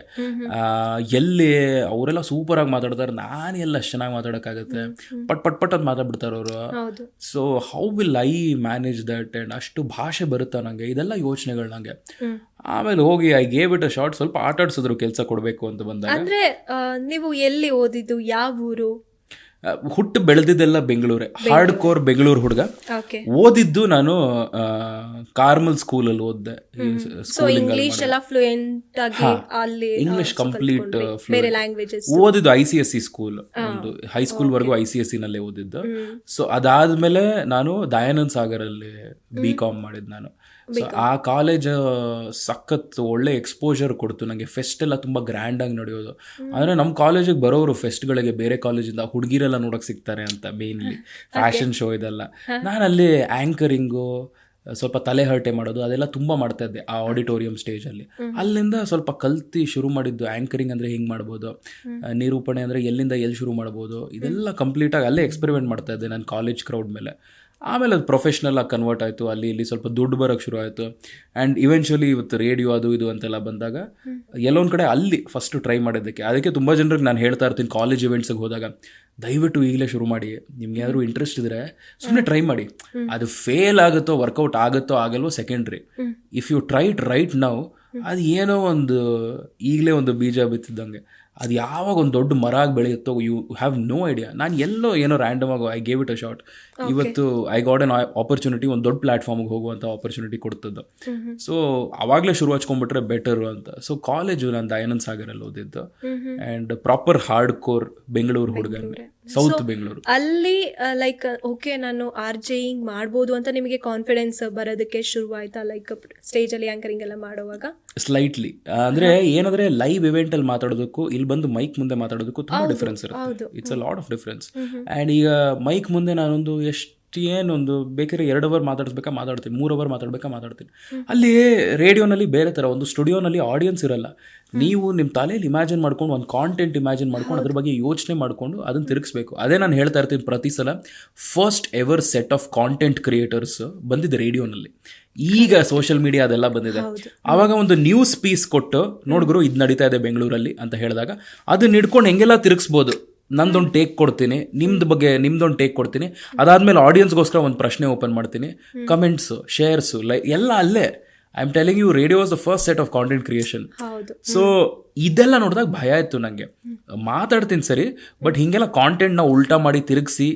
ಎಲ್ಲಿ ಅವರೆಲ್ಲ ಸೂಪರಾಗಿ ಮಾತಾಡ್ತಾರೆ, ನಾನು ಎಲ್ಲ ಅಷ್ಟು ಚೆನ್ನಾಗಿ ಮಾತಾಡೋಕ್ಕಾಗುತ್ತೆ, ಪಟ್ ಅಂತ ಮಾತಾಡ್ಬಿಡ್ತಾರೆ ಅವರು. So how will I manage that? And ಅಷ್ಟು ಭಾಷೆ ಬರುತ್ತಾ ನನಗೆ? ಇದೆಲ್ಲ ಯೋಚನೆಗಳು ನನಗೆ. ಆಮೇಲೆ ಹೋಗಿ I gave it a short. ಸ್ವಲ್ಪ ಆಟ ಆಡ್ಸಿದ್ರು ಕೆಲಸ ಕೊಡಬೇಕು ಅಂತ ಬಂದಾಗ. ಅಂದ್ರೆ ನೀವು ಎಲ್ಲಿ ಓದಿದ್ದು, ಯಾವ ಊರು? ಹುಟ್ಟು ಬೆಳೆದಿದ್ದೆಲ್ಲ ಬೆಂಗಳೂರೇ, ಹಾರ್ಡ್ ಕೋರ್ ಬೆಂಗಳೂರು ಹುಡುಗ. ಓದಿದ್ದು ನಾನು ಕಾರ್ಮಲ್ ಸ್ಕೂಲಲ್ಲಿ ಓದಿದೆ. ಇಂಗ್ಲಿಷ್ ಕಂಪ್ಲೀಟ್ ಓದಿದ್ದು ICSE ಸ್ಕೂಲ್, ಒಂದು ಹೈಸ್ಕೂಲ್ ವರೆಗೂ ICSE ನಲ್ಲೇ ಓದಿದ್ದು. ಸೊ ಅದಾದ್ಮೇಲೆ ನಾನು ದಯಾನಂದ್ ಸಾಗರಲ್ಲಿ BCom ಮಾಡಿದ್ದು ನಾನು. ಸೊ ಆ ಕಾಲೇಜ್ ಸಖತ್ ಒಳ್ಳೆ ಎಕ್ಸ್ಪೋಜರ್ ಕೊಡ್ತು ನನಗೆ. ಫೆಸ್ಟ್ ಎಲ್ಲ ತುಂಬ ಗ್ರ್ಯಾಂಡಾಗಿ ನಡೆಯೋದು. ಅಂದರೆ ನಮ್ಮ ಕಾಲೇಜಿಗೆ ಬರೋರು ಫೆಸ್ಟ್ಗಳಿಗೆ ಬೇರೆ ಕಾಲೇಜಿಂದ ಹುಡುಗಿರೆಲ್ಲ ನೋಡೋಕೆ ಸಿಗ್ತಾರೆ ಅಂತ, ಮೇನ್ಲಿ ಫ್ಯಾಷನ್ ಶೋ ಇದೆಲ್ಲ. ನಾನಲ್ಲಿ ಆ್ಯಂಕರಿಂಗು, ಸ್ವಲ್ಪ ತಲೆ ಹರಟೆ ಮಾಡೋದು ಅದೆಲ್ಲ ತುಂಬ ಮಾಡ್ತಾ ಇದ್ದೆ ಆ ಆಡಿಟೋರಿಯಂ ಸ್ಟೇಜಲ್ಲಿ. ಅಲ್ಲಿಂದ ಸ್ವಲ್ಪ ಕಲ್ತು ಶುರು ಮಾಡಿದ್ದು. ಆ್ಯಂಕರಿಂಗ್ ಅಂದರೆ ಹಿಂಗೆ ಮಾಡ್ಬೋದು, ನಿರೂಪಣೆ ಅಂದರೆ ಎಲ್ಲಿಂದ ಎಲ್ಲಿ ಶುರು ಮಾಡ್ಬೋದು, ಇದೆಲ್ಲ ಕಂಪ್ಲೀಟಾಗಿ ಅಲ್ಲೇ ಎಕ್ಸ್ಪೆರಿಮೆಂಟ್ ಮಾಡ್ತಾ ಇದ್ದೆ ನಾನು ಕಾಲೇಜ್ ಕ್ರೌಡ್ ಮೇಲೆ. ಆಮೇಲೆ ಅದು ಪ್ರೊಫೆಷ್ನಲ್ ಆಗಿ ಕನ್ವರ್ಟ್ ಆಯಿತು, ಅಲ್ಲಿ ಇಲ್ಲಿ ಸ್ವಲ್ಪ ದುಡ್ಡು ಬರೋಕ್ಕೆ ಶುರು ಆಯಿತು. ಆ್ಯಂಡ್ ಇವೆನ್ಚುಲಿ ಇವತ್ತು ರೇಡಿಯೋ ಅದು ಇದು ಅಂತೆಲ್ಲ ಬಂದಾಗ ಎಲ್ಲೊಂದು ಕಡೆ ಅಲ್ಲಿ ಫಸ್ಟ್ ಟ್ರೈ ಮಾಡೋದಕ್ಕೆ. ಅದಕ್ಕೆ ತುಂಬ ಜನರಿಗೆ ನಾನು ಹೇಳ್ತಾ ಇರ್ತೀನಿ ಕಾಲೇಜ್ ಇವೆಂಟ್ಸಿಗೆ ಹೋದಾಗ, ದಯವಿಟ್ಟು ಈಗಲೇ ಶುರು ಮಾಡಿ, ನಿಮ್ಗೆ ಯಾರು ಇಂಟ್ರೆಸ್ಟ್ ಇದ್ದರೆ ಸುಮ್ಮನೆ ಟ್ರೈ ಮಾಡಿ. ಅದು ಫೇಲ್ ಆಗುತ್ತೋ ವರ್ಕೌಟ್ ಆಗುತ್ತೋ ಆಗಲ್ವೋ ಸೆಕೆಂಡ್ರಿ. ಇಫ್ ಯು ಟ್ರೈಟ್ ರೈಟ್ ನಾವು, ಅದು ಏನೋ ಒಂದು ಈಗಲೇ ಒಂದು ಬೀಜ ಬಿತ್ತಿದ್ದಂಗೆ ಅದು ಯಾವಾಗ ಒಂದು ದೊಡ್ಡ ಮರ ಆಗಿ ಬೆಳೆಯುತ್ತೋ ಯು ಹ್ಯಾವ್ ನೋ ಐಡಿಯಾ. ನಾನು ಎಲ್ಲೋ ಏನೋ ರ್ಯಾಂಡಮ್ ಆಗಿ I gave it a shot. ಇವತ್ತು ಐ ಗಾಟ್ ಎನ್ ಆಪರ್ಚುನಿಟಿ, ಒಂದು ದೊಡ್ಡ ಪ್ಲಾಟ್ಫಾರ್ಮ್ಗೆ ಹೋಗುವಂಥ ಆಪರ್ಚುನಿಟಿ ಕೊಡ್ತದ್ದು. ಸೊ ಅವಾಗಲೇ ಶುರು ಹಚ್ಕೊಂಡ್ಬಿಟ್ರೆ ಬೆಟರು ಅಂತ. ಸೊ ಕಾಲೇಜು ನಾನು ದಯಾನಂದ್ ಸಾಗರಲ್ಲಿ ಓದಿದ್ದು, and proper hard core Bengaluru ಹುಡುಗ, ಸೌತ್ ಬೆಂಗಳೂರು. ಅಲ್ಲಿ ಲೈಕ್ ಓಕೆ ನಾನು RJing ಮಾಡ್ಬೋದು ಅಂತ ನಿಮಗೆ ಕಾನ್ಫಿಡೆನ್ಸ್ ಬರೋದಕ್ಕೆ ಶುರುವಾಯ್ತಾ, ಲೈಕ್ ಸ್ಟೇಜಲ್ಲಿ ಆಂಕರಿಂಗ್ ಎಲ್ಲ ಮಾಡುವಾಗ? ಸ್ಲೈಟ್ಲಿ ಅಂದರೆ ಏನಂದರೆ ಲೈವ್ ಇವೆಂಟಲ್ಲಿ ಮಾತಾಡೋದಕ್ಕೂ ಇಲ್ಲಿ ಬಂದು ಮೈಕ್ ಮುಂದೆ ಮಾತಾಡೋದಕ್ಕೂ ತುಂಬ ಡಿಫ್ರೆನ್ಸ್ ಇರುತ್ತೆ. It's a lot of difference. And ಈಗ ಮೈಕ್ ಮುಂದೆ ನಾನೊಂದು ಏನೊಂದು ಬೇಕಾದ್ರೆ 2 ಅವರ್ ಮಾತಾಡಿಸ್ಬೇಕಾ ಮಾತಾಡ್ತೀನಿ, 3 ಅವರ್ ಮಾತಾಡ್ತೀನಿ. ಅಲ್ಲಿ ರೇಡಿಯೋನಲ್ಲಿ ಬೇರೆ ಥರ, ಒಂದು ಸ್ಟುಡಿಯೋನಲ್ಲಿ ಆಡಿಯನ್ಸ್ ಇರಲ್ಲ. ನೀವು ನಿಮ್ಮ ತಲೆಯಲ್ಲಿ ಇಮ್ಯಾಜಿನ್ ಮಾಡ್ಕೊಂಡು ಒಂದು ಕಾಂಟೆಂಟ್ ಇಮ್ಯಾಜಿನ್ ಮಾಡ್ಕೊಂಡು ಅದ್ರ ಬಗ್ಗೆ ಯೋಚನೆ ಮಾಡಿಕೊಂಡು ಅದನ್ನು ತಿರುಗಿಸ್ಬೇಕು. ಅದೇ ನಾನು ಹೇಳ್ತಾ ಇರ್ತೀನಿ ಪ್ರತಿ ಸಲ, first ever set of content creators ಬಂದಿದೆ ರೇಡಿಯೋನಲ್ಲಿ. ಈಗ ಸೋಷಿಯಲ್ ಮೀಡಿಯಾ ಅದೆಲ್ಲ ಬಂದಿದೆ. ಆವಾಗ ಒಂದು ನ್ಯೂಸ್ ಪೀಸ್ ಕೊಟ್ಟು ನೋಡ್ಗುರು ಇದು ನಡೀತಾ ಇದೆ ಬೆಂಗಳೂರಲ್ಲಿ ಅಂತ ಹೇಳಿದಾಗ ಅದನ್ನ ಹಿಡ್ಕೊಂಡು ಹೆಂಗೆಲ್ಲ ತಿರುಗಿಸ್ಬೋದು. ನಂದೊಂದು ಟೇಕ್ ಕೊಡ್ತೀನಿ, ನಿಮ್ದೊಂದು ಟೇಕ್ ಕೊಡ್ತೀನಿ, ಅದಾದಮೇಲೆ ಆಡಿಯನ್ಸ್ಗೋಸ್ಕರ ಒಂದು ಪ್ರಶ್ನೆ ಓಪನ್ ಮಾಡ್ತೀನಿ, ಕಮೆಂಟ್ಸು, ಶೇರ್ಸು, ಎಲ್ಲ ಅಲ್ಲೇ. I am telling you, radio was the first set of content creation. So ಇದೆಲ್ಲ ನೋಡಿದಾಗ ಭಯ ಇತ್ತು ನನಗೆ. ಮಾತಾಡ್ತೀನಿ ಸರಿ, ಬಟ್ ಹಿಂಗೆಲ್ಲ ಕಾಂಟೆಂಟ್ನ ಉಲ್ಟಾ ಮಾಡಿ ತಿರುಗಿಸಿ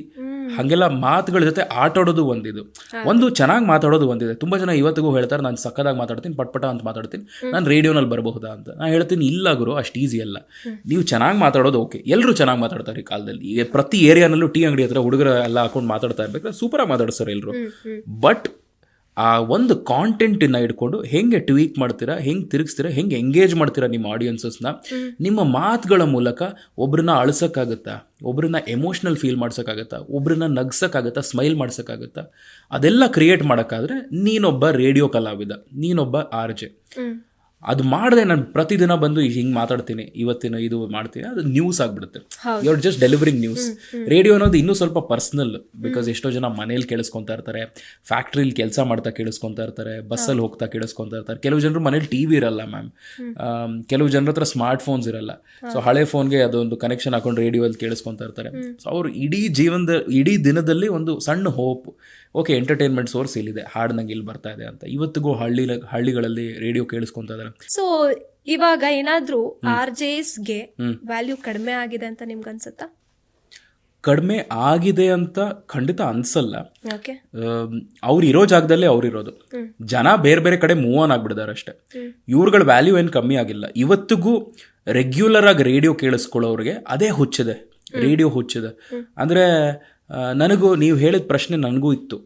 ಹಾಗೆಲ್ಲ ಮಾತುಗಳ ಜೊತೆ ಆಟಾಡೋದು ಒಂದಿದು, ಒಂದು ಚೆನ್ನಾಗಿ ಮಾತಾಡೋದು ಒಂದಿದೆ. ತುಂಬ ಜನ ಇವತ್ತಿಗೂ ಹೇಳ್ತಾರೆ ನಾನು ಸಕ್ಕದಾಗಿ ಮಾತಾಡ್ತೀನಿ, ಪಟ್ಪಟ ಅಂತ ಮಾತಾಡ್ತೀನಿ, ನಾನು ರೇಡಿಯೋನಲ್ಲಿ ಬರಬಹುದಾ ಅಂತ. ನಾನು ಹೇಳ್ತೀನಿ ಇಲ್ಲ ಗುರು, ಅಷ್ಟು ಈಸಿ ಅಲ್ಲ. ನೀವು ಚೆನ್ನಾಗಿ ಮಾತಾಡೋದು ಓಕೆ, ಎಲ್ಲರೂ ಚೆನ್ನಾಗಿ ಮಾತಾಡ್ತಾರೆ ಈ ಕಾಲದಲ್ಲಿ. ಈಗ ಪ್ರತಿ ಏರಿಯಾನಲ್ಲೂ ಟೀ ಅಂಗಡಿ ಹತ್ರ ಹುಡುಗರ ಎಲ್ಲ ಹಾಕೊಂಡು ಮಾತಾಡ್ತಾ ಇರ್ಬೇಕಾದ್ರೆ ಸೂಪರಾಗಿ ಮಾತಾಡ್ತಾರೆ ಎಲ್ಲರೂ. ಬಟ್ ಆ ಒಂದು ಕಾಂಟೆಂಟನ್ನು ಇಟ್ಕೊಂಡು ಹೆಂಗೆ ಟ್ವೀಕ್ ಮಾಡ್ತೀರಾ, ಹೆಂಗೆ ತಿರುಗಿಸ್ತೀರಾ, ಹೆಂಗೆ ಎಂಗೇಜ್ ಮಾಡ್ತೀರಾ ನಿಮ್ಮ ಆಡಿಯನ್ಸಸ್ನ, ನಿಮ್ಮ ಮಾತುಗಳ ಮೂಲಕ ಒಬ್ರನ್ನ ಅಳಿಸೋಕ್ಕಾಗುತ್ತಾ, ಒಬ್ರನ್ನ ಎಮೋಷ್ನಲ್ ಫೀಲ್ ಮಾಡ್ಸೋಕ್ಕಾಗತ್ತಾ, ಒಬ್ರನ್ನ ನಗ್ಸೋಕ್ಕಾಗತ್ತಾ, ಸ್ಮೈಲ್ ಮಾಡ್ಸೋಕ್ಕಾಗತ್ತಾ, ಅದೆಲ್ಲ ಕ್ರಿಯೇಟ್ ಮಾಡೋಕ್ಕಾದ್ರೆ ನೀನೊಬ್ಬ ರೇಡಿಯೋ ಕಲಾವಿದ, ನೀನೊಬ್ಬ RJ. ಅದು ಮಾಡಿದೆ ನಾನು ಪ್ರತಿದಿನ ಬಂದು ಹಿಂಗೆ ಮಾತಾಡ್ತೀನಿ, ಇವತ್ತಿನ ಇದು ಮಾಡ್ತೀನಿ, ಅದು ನ್ಯೂಸ್ ಆಗಿಬಿಡುತ್ತೆ. You are just delivering news. Radio ಅನ್ನೋದು ಇನ್ನೂ ಸ್ವಲ್ಪ ಪರ್ಸ್ನಲ್, ಬಿಕಾಸ್ ಎಷ್ಟೋ ಜನ ಮನೇಲಿ ಕೇಳಿಸ್ಕೊತಾ ಇರ್ತಾರೆ, ಫ್ಯಾಕ್ಟ್ರಿಲಿ ಕೆಲಸ ಮಾಡ್ತಾ ಕೇಳಿಸ್ಕೊತಾ ಇರ್ತಾರೆ, ಬಸ್ಸಲ್ಲಿ ಹೋಗ್ತಾ ಕೇಳಿಸ್ಕೊತಾ ಇರ್ತಾರೆ. ಕೆಲವು ಜನರು ಮನೇಲಿ TV ಇರಲ್ಲ ಮ್ಯಾಮ್, ಕೆಲವು ಜನರ ಹತ್ರ ಸ್ಮಾರ್ಟ್ ಫೋನ್ಸ್ ಇರಲ್ಲ. ಸೊ ಹಳೆ ಫೋನ್ಗೆ ಅದೊಂದು ಕನೆಕ್ಷನ್ ಹಾಕೊಂಡು ರೇಡಿಯೋಲ್ಲಿ ಕೇಳಿಸ್ಕೊತಾ ಇರ್ತಾರೆ. ಸೊ ಅವ್ರು ಇಡೀ ದಿನದಲ್ಲಿ ಒಂದು ಸಣ್ಣ ಹೋಪ್, ಓಕೆ ಎಂಟರ್ಟೈನ್ಮೆಂಟ್ ಸೋರ್ಸ್ ಇಲ್ಲಿದೆ, ಹಾಡು ನಂಗೆ ಇಲ್ಲಿ ಬರ್ತಾ ಇದೆ ಅಂತ. ಇವತ್ತಿಗೂ ಹಳ್ಳಿಗಳಲ್ಲಿ ರೇಡಿಯೋ ಕೇಳಿಸ್ಕೊತಾ ಇದ್ದಾರೆ. ಸೊ ಇವಾಗ ಏನಾದ್ರೂ RJsಗೆ ವ್ಯಾಲ್ಯೂ ಕಡಿಮೆ ಆಗಿದೆ ಅಂತ ನಿಮ್ಗೆ ಅನ್ಸುತ್ತಾ? ಕಡಿಮೆ ಆಗಿದೆ ಅಂತ ಖಂಡಿತ ಅನ್ಸಲ್ಲ. ಓಕೆ, ಅವ್ರು ಇರೋ ಜಾಗದಲ್ಲೇ ಅವ್ರಿರೋದು. ಜನ ಬೇರೆ ಬೇರೆ ಕಡೆ ಮೂವ್ ಆನ್ ಆಗ್ಬಿಡಿದಾರೆ ಅಷ್ಟೇ. ಇವ್ರುಗಳ ವ್ಯಾಲ್ಯೂ ಏನು ಕಮ್ಮಿ ಆಗಿಲ್ಲ. ಇವತ್ತಿಗೂ ರೆಗ್ಯುಲರ್ ಆಗಿ ರೇಡಿಯೋ ಕೇಳಿಸ್ಕೊಳ್ಳೋರಿಗೆ ಅದೇ ಹುಚ್ಚಿದೆ, ರೇಡಿಯೋ ಹುಚ್ಚಿದೆ. ಅಂದರೆ ನನಗೂ ನೀವು ಹೇಳಿದ ಪ್ರಶ್ನೆ ನನಗೂ ಇತ್ತು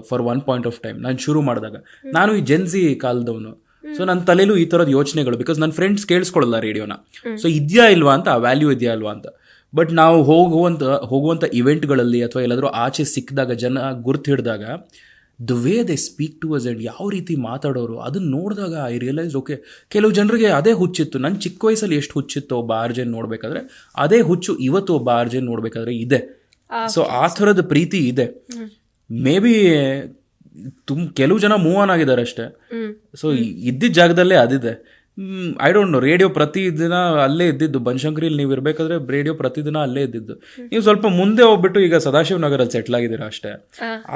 for one point of time. ನಾನು ಶುರು ಮಾಡಿದಾಗ ನಾನು ಈ ಜೆನ್ಸಿ ಕಾಲದವನು. ಸೊ ನನ್ನ ತಲೆಯಲ್ಲೂ ಈ ಥರದ ಯೋಚನೆಗಳು, ಬಿಕಾಸ್ ನನ್ನ ಫ್ರೆಂಡ್ಸ್ ಕೇಳಿಸ್ಕೊಳ್ಳಲ್ಲ ರೇಡಿಯೋನ. ಸೊ ಇದೆಯಾ ಇಲ್ವಾ ಅಂತ, ಆ ವ್ಯಾಲ್ಯೂ ಇದೆಯಾ ಅಲ್ವಾ ಅಂತ. ಬಟ್ ನಾವು ಹೋಗುವಂಥ ಇವೆಂಟ್ಗಳಲ್ಲಿ ಅಥವಾ ಎಲ್ಲಾದರೂ ಆಚೆ ಸಿಕ್ಕಿದಾಗ, ಜನ ಗುರ್ತು ಹಿಡಿದಾಗ, the way they speak to us and ಯಾವ ರೀತಿ ಮಾತಾಡೋರು ಅದನ್ನು ನೋಡಿದಾಗ ಐ ರಿಯಲೈಸ್ ಓಕೆ, ಕೆಲವು ಜನರಿಗೆ ಅದೇ ಹುಚ್ಚಿತ್ತು. ನನ್ನ ಚಿಕ್ಕ ವಯಸ್ಸಲ್ಲಿ ಎಷ್ಟು ಹುಚ್ಚಿತ್ತು ಒಬ್ಬ RJ ನೋಡಬೇಕಾದ್ರೆ, ಅದೇ ಹುಚ್ಚು ಇವತ್ತು ಒಬ್ಬ RJ ನೋಡಬೇಕಾದ್ರೆ ಇದೆ. ಸೊ ಆ ಥರದ ಪ್ರೀತಿ ಇದೆ. ಮೇ ಬಿ ಕೆಲವು ಜನ ಮೂವ್ ಆನ್ ಆಗಿದ್ದಾರೆ ಅಷ್ಟೇ. ಸೊ ಇದ್ದಿದ್ದ ಜಾಗದಲ್ಲೇ ಅದಿದೆ. ಐ ಡೋಂಟ್ ನೋ, ರೇಡಿಯೋ ಪ್ರತಿದಿನ ಅಲ್ಲೇ ಇದ್ದಿದ್ದು. ಬನಶಂಕರಿಲಿ ನೀವು ಇರಬೇಕಾದ್ರೆ ರೇಡಿಯೋ ಪ್ರತಿದಿನ ಅಲ್ಲೇ ಇದ್ದಿದ್ದು. ನೀವು ಸ್ವಲ್ಪ ಮುಂದೆ ಹೋಗ್ಬಿಟ್ಟು ಈಗ ಸದಾಶಿವ ನಗರಲ್ಲಿ ಸೆಟ್ಲ್ ಆಗಿದ್ದೀರಾ ಅಷ್ಟೇ.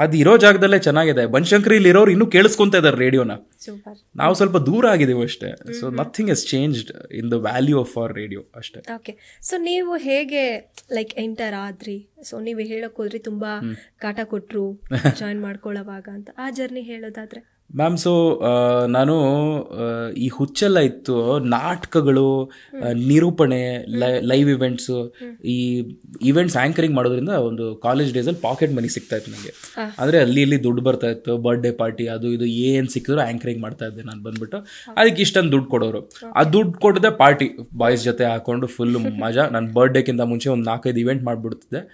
ಅದು ಇರೋ ಜಾಗದಲ್ಲೇ ಚೆನ್ನಾಗಿದೆ. ಬನಶಂಕರಿಲಿ ಇರೋರು ಇನ್ನೂ ಕೇಳಿಸ್ಕೊಂತ ಇದ್ದಾರೆ ರೇಡಿಯೋನ. ನಾವು ಸ್ವಲ್ಪ ದೂರ ಆಗಿದ್ದೀವಿ ಅಷ್ಟೇ. So nothing has changed in the value of our radio ಅಷ್ಟೇ. ಓಕೆ, ಸೊ ನೀವು ಹೇಗೆ ಲೈಕ್ ಎಂಟರ್ ಆದ್ರಿ? ಸೊ ನೀವು ಹೇಳಕ್ ಹೋದ್ರಿ ತುಂಬಾ ಕಾಟ ಕೊಟ್ರು ಜಾಯಿನ್ ಮಾಡ್ಕೊಳ್ಳೋವಾಗ ಅಂತ, ಆ ಜರ್ನಿ ಹೇಳೋದಾದ್ರೆ? ಮ್ಯಾಮ್, ಸೊ ನಾನು ಈ ಹುಚ್ಚೆಲ್ಲ ಇತ್ತು, ನಾಟಕಗಳು, ನಿರೂಪಣೆ, ಲೈವ್ ಇವೆಂಟ್ಸು, ಈ ಇವೆಂಟ್ಸ್ ಆ್ಯಂಕರಿಂಗ್ ಮಾಡೋದ್ರಿಂದ ಒಂದು ಕಾಲೇಜ್ ಡೇಸಲ್ಲಿ ಪಾಕೆಟ್ ಮನಿ ಸಿಗ್ತಾ ಇತ್ತು ನನಗೆ. ಅಂದರೆ ಅಲ್ಲಿ ಇಲ್ಲಿ ದುಡ್ಡು ಬರ್ತಾ ಇತ್ತು, ಬರ್ಡೇ ಪಾರ್ಟಿ ಅದು ಇದು ಏನು ಸಿಕ್ಕಿದ್ರು ಆ್ಯಂಕರಿಂಗ್ ಮಾಡ್ತಾ ಇದ್ದೆ ನಾನು ಬಂದ್ಬಿಟ್ಟು. ಅದಕ್ಕೆ ಇಷ್ಟೊಂದು ದುಡ್ಡು ಕೊಡೋರು. ಆ ದುಡ್ಡು ಕೊಡದೆ ಪಾರ್ಟಿ ಬಾಯ್ಸ್ ಜೊತೆ ಹಾಕೊಂಡು ಫುಲ್ ಮಜಾ. ನಾನು ಬರ್ಡೇಕ್ಕಿಂತ ಮುಂಚೆ ಒಂದು 4-5 ಇವೆಂಟ್ ಮಾಡಿಬಿಡ್ತಿದ್ದೆ.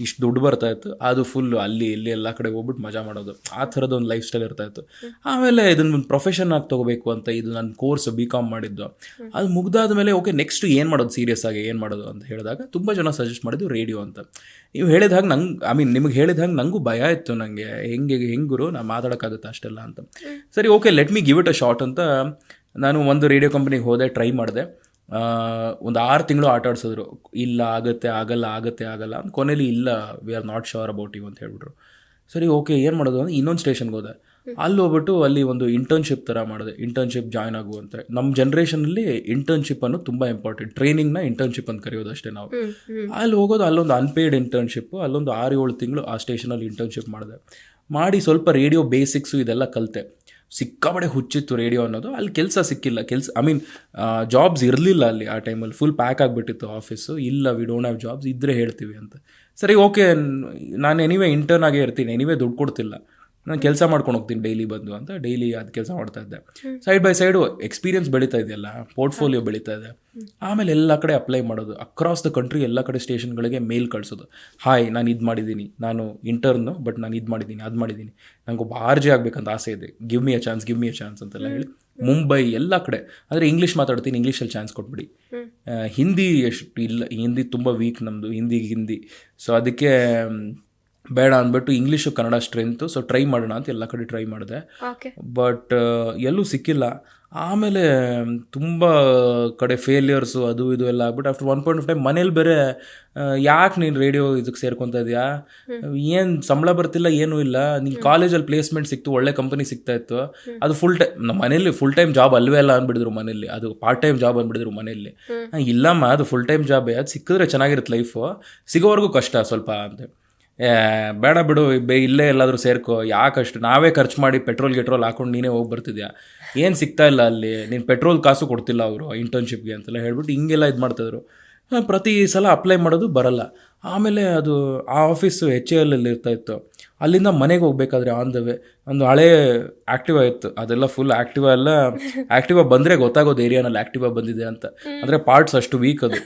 ಇಷ್ಟು ದುಡ್ಡು ಬರ್ತಾ ಇತ್ತು, ಅದು ಫುಲ್ ಅಲ್ಲಿ ಇಲ್ಲಿ ಎಲ್ಲ ಕಡೆ ಹೋಗ್ಬಿಟ್ಟು ಮಜಾ ಮಾಡೋದು. ಆ ಥರದ ಒಂದು ಲೈಫ್ ಸ್ಟೈಲ್ ಇರ್ತಾ ಇತ್ತು. ಆಮೇಲೆ ಇದನ್ನ ಪ್ರೊಫೆಷನ್ ಆಗಿ ತೊಗೋಬೇಕು ಅಂತ ಇದು ನನ್ನ ಕೋರ್ಸ್ BCom ಮಾಡಿದ್ದು. ಅದು ಮುಗ್ದಾದ ಮೇಲೆ ಓಕೆ ನೆಕ್ಸ್ಟ್ ಏನು ಮಾಡೋದು ಸೀರಿಯಸ್ ಆಗಿ ಏನು ಮಾಡೋದು ಅಂತ ಹೇಳಿದಾಗ ತುಂಬ ಜನ ಸಜೆಸ್ಟ್ ಮಾಡಿದ್ದು ರೇಡಿಯೋ ಅಂತ. ನೀವು ಹೇಳಿದ ಹಾಗೆ ನಂಗೆ ನಿಮಗೆ ಹೇಳಿದ ಹಾಗೆ ನನಗೂ ಭಯ ಇತ್ತು, ನನಗೆ ಹೆಂಗೆ ಗುರು ನಾನು ಮಾತಾಡೋಕ್ಕಾಗುತ್ತೆ ಅಷ್ಟೆಲ್ಲ ಅಂತ. ಸರಿ okay let me give it a shot ಅಂತ ನಾನು ಒಂದು ರೇಡಿಯೋ ಕಂಪ್ನಿಗೆ ಹೋದೆ, ಟ್ರೈ ಮಾಡಿದೆ. ಒಂದು 6 ತಿಂಗಳು ಆಟ ಆಡಿಸಿದ್ರು. ಇಲ್ಲ ಆಗಲ್ಲ ಅಂತ ಕೊನೆಯಲ್ಲಿ ಇಲ್ಲ we are not sure about you ಅಂತ ಹೇಳ್ಬಿಟ್ರು. ಸರಿ ಓಕೆ ಏನು ಮಾಡೋದು ಅಂದರೆ ಇನ್ನೊಂದು ಸ್ಟೇಷನ್ಗೆ ಹೋದೆ. ಅಲ್ಲಿ ಹೋಗ್ಬಿಟ್ಟು ಅಲ್ಲಿ ಒಂದು ಇಂಟರ್ನ್ಶಿಪ್ ಥರ ಮಾಡಿದೆ, ಇಂಟರ್ನ್ಶಿಪ್ ಜಾಯ್ನ್ ಆಗುವಂತ. ನಮ್ಮ ಜನ್ರೇಷನಲ್ಲಿ ಇಂಟರ್ನ್ಶಿಪ್ ಅನ್ನೋದು ತುಂಬ ಇಂಪಾರ್ಟೆಂಟ್, ಟ್ರೈನಿಂಗ್ನ ಇಂಟರ್ನ್ಶಿಪ್ ಅಂತ ಕರೆಯೋದು ಅಷ್ಟೇ ನಾವು. ಅಲ್ಲಿ ಹೋಗೋದು, ಅಲ್ಲೊಂದು ಅನ್ಪೇಯ್ಡ್ ಇಂಟರ್ನ್ಶಿಪ್, ಅಲ್ಲೊಂದು 6-7 ತಿಂಗಳು ಆ ಸ್ಟೇಷನಲ್ಲಿ ಇಂಟರ್ನ್ಶಿಪ್ ಮಾಡಿ ಸ್ವಲ್ಪ ರೇಡಿಯೋ ಬೇಸಿಕ್ಸು ಇದೆಲ್ಲ ಕಲಿತೆ. ಸಿಕ್ಕಾಬಡೆ ಹುಚ್ಚಿತ್ತು ರೇಡಿಯೋ ಅನ್ನೋದು. ಅಲ್ಲಿ ಕೆಲಸ ಸಿಕ್ಕಿಲ್ಲ, ಜಾಬ್ಸ್ ಇರಲಿಲ್ಲ ಅಲ್ಲಿ ಆ ಟೈಮಲ್ಲಿ. ಫುಲ್ ಪ್ಯಾಕ್ ಆಗಿಬಿಟ್ಟಿತ್ತು ಆಫೀಸು. ಇಲ್ಲ ವಿ ಡೋಂಟ್ ಹ್ಯಾವ್ ಜಾಬ್ಸ್, ಇದ್ದರೆ ಹೇಳ್ತೀವಿ ಅಂತ. ಸರಿ ಓಕೆ ನಾನು ಎನಿವೇ ಇಂಟರ್ನ್ ಆಗೇ ಇರ್ತೀನಿ, ಎನಿವೇ ದುಡ್ಡು ಕೊಡ್ತಿಲ್ಲ, ನಾನು ಕೆಲಸ ಮಾಡ್ಕೊಂಡು ಹೋಗ್ತೀನಿ ಡೈಲಿ ಬಂದು ಅಂತ ಡೈಲಿ ಅದು ಕೆಲಸ ಮಾಡ್ತಾ ಇದ್ದೆ. ಸೈಡ್ ಬೈ ಸೈಡು ಎಕ್ಸ್ಪೀರಿಯನ್ಸ್ ಬೆಳೀತಾ ಇದೆಯಲ್ಲ, ಪೋರ್ಟ್ಫೋಲಿಯೋ ಬೆಳೀತಾ ಇದೆ. ಆಮೇಲೆ ಎಲ್ಲ ಕಡೆ ಅಪ್ಲೈ ಮಾಡೋದು, ಅಕ್ರಾಸ್ ದ ಕಂಟ್ರಿ ಎಲ್ಲ ಕಡೆ ಸ್ಟೇಷನ್ಗಳಿಗೆ ಮೇಲ್ ಕಳಿಸೋದು. ಹಾಯ್ ನಾನು ಇದು ಮಾಡಿದ್ದೀನಿ, ನಾನು ಇಂಟರ್ನು, ಬಟ್ ನಾನು ಇದು ಮಾಡಿದ್ದೀನಿ ಅದು ಮಾಡಿದ್ದೀನಿ, ನನಗೊಬ್ಬ RJ ಆಗಬೇಕಂತ ಆಸೆ ಇದೆ, ಗಿವ್ ಮಿ ಅ ಚಾನ್ಸ್ ಅಂತೆಲ್ಲ ಹೇಳಿ ಮುಂಬೈ ಎಲ್ಲ ಕಡೆ. ಅಂದರೆ ಇಂಗ್ಲೀಷ್ ಮಾತಾಡ್ತೀನಿ, ಇಂಗ್ಲೀಷಲ್ಲಿ ಚಾನ್ಸ್ ಕೊಟ್ಬಿಡಿ. ಹಿಂದಿ ಎಷ್ಟು ಇಲ್ಲ, ಹಿಂದಿ ತುಂಬ ವೀಕ್ ನಮ್ಮದು, ಹಿಂದಿ. ಸೊ ಅದಕ್ಕೆ ಬೇಡ ಅಂದ್ಬಿಟ್ಟು English Kannada strength, so try ಮಾಡೋಣ ಅಂತ ಎಲ್ಲ ಕಡೆ ಟ್ರೈ ಮಾಡಿದೆ. ಬಟ್ ಎಲ್ಲೂ ಸಿಕ್ಕಿಲ್ಲ. ಆಮೇಲೆ ತುಂಬ ಕಡೆ ಫೇಲಿಯರ್ಸು ಅದು ಇದು ಎಲ್ಲ ಆಗ್ಬಿಟ್ಟು ಆಫ್ಟರ್ 1 ಪಾಯಿಂಟ್ ಆಫ್ ಟೈಮ್ ಮನೇಲಿ ಬೇರೆ ಯಾಕೆ ನೀನು ರೇಡಿಯೋ ಇದಕ್ಕೆ ಸೇರ್ಕೊತಾ ಇದೆಯಾ, ಏನು ಸಂಬಳ ಬರ್ತಿಲ್ಲ ಏನೂ ಇಲ್ಲ, ನೀನು ಕಾಲೇಜಲ್ಲಿ ಪ್ಲೇಸ್ಮೆಂಟ್ ಸಿಕ್ತು, ಒಳ್ಳೆ ಕಂಪನಿ ಸಿಗ್ತಾ ಇತ್ತು, ಅದು ನಮ್ಮ ಮನೇಲಿ ಫುಲ್ ಟೈಮ್ ಜಾಬ್ ಅಲ್ವೇ ಅಲ್ಲ ಅಂದ್ಬಿಡಿದ್ರು ಮನೇಲಿ, ಅದು ಪಾರ್ಟ್ ಟೈಮ್ ಜಾಬ್ ಅಂದ್ಬಿಡಿದ್ರು ಮನೇಲಿ. ಇಲ್ಲಮ್ಮ ಅದು ಫುಲ್ ಟೈಮ್ ಜಾಬೇ, ಅದು ಸಿಕ್ಕಿದ್ರೆ ಚೆನ್ನಾಗಿರುತ್ತೆ ಲೈಫು, ಸಿಗೋವರೆಗೂ ಕಷ್ಟ ಸ್ವಲ್ಪ ಅಂತ. ಬೇಡ ಬಿಡು, ಇಲ್ಲೇ ಎಲ್ಲಾದರೂ ಸೇರ್ಕೋ, ಯಾಕಷ್ಟು ನಾವೇ ಖರ್ಚು ಮಾಡಿ ಪೆಟ್ರೋಲ್ ಹಾಕೊಂಡು ನೀನೇ ಹೋಗಿ ಬರ್ತಿದ್ಯಾ, ಏನು ಸಿಗ್ತಾ ಇಲ್ಲ ಅಲ್ಲಿ, ನೀನು ಪೆಟ್ರೋಲ್ ಕಾಸು ಕೊಡ್ತಿಲ್ಲ ಅವರು ಇಂಟರ್ನ್ಶಿಪ್ಗೆ ಅಂತೆಲ್ಲ ಹೇಳ್ಬಿಟ್ಟು ಹಿಂಗೆಲ್ಲ ಇದು ಮಾಡ್ತಾಯಿದ್ರು. ಪ್ರತಿ ಸಲ ಅಪ್ಲೈ ಮಾಡೋದು ಬರಲ್ಲ. ಆಮೇಲೆ ಅದು ಆ ಆಫೀಸು HAL ಇರ್ತಾಯಿತ್ತು. ಅಲ್ಲಿಂದ ಮನೆಗೆ ಹೋಗ್ಬೇಕಾದ್ರೆ ಆನ್ ದ ವೇ ಒಂದು ಹಳೇ ಆ್ಯಕ್ಟಿವಾ ಇತ್ತು, ಅದೆಲ್ಲ ಫುಲ್ ಆ್ಯಕ್ಟಿವಾ ಬಂದರೆ ಗೊತ್ತಾಗೋದು ಏರಿಯಾನಲ್ಲಿ ಆ್ಯಕ್ಟಿವಾ ಬಂದಿದೆ ಅಂತ. ಅಂದರೆ ಪಾರ್ಟ್ಸ್ ಅಷ್ಟು ವೀಕ್, ಅದು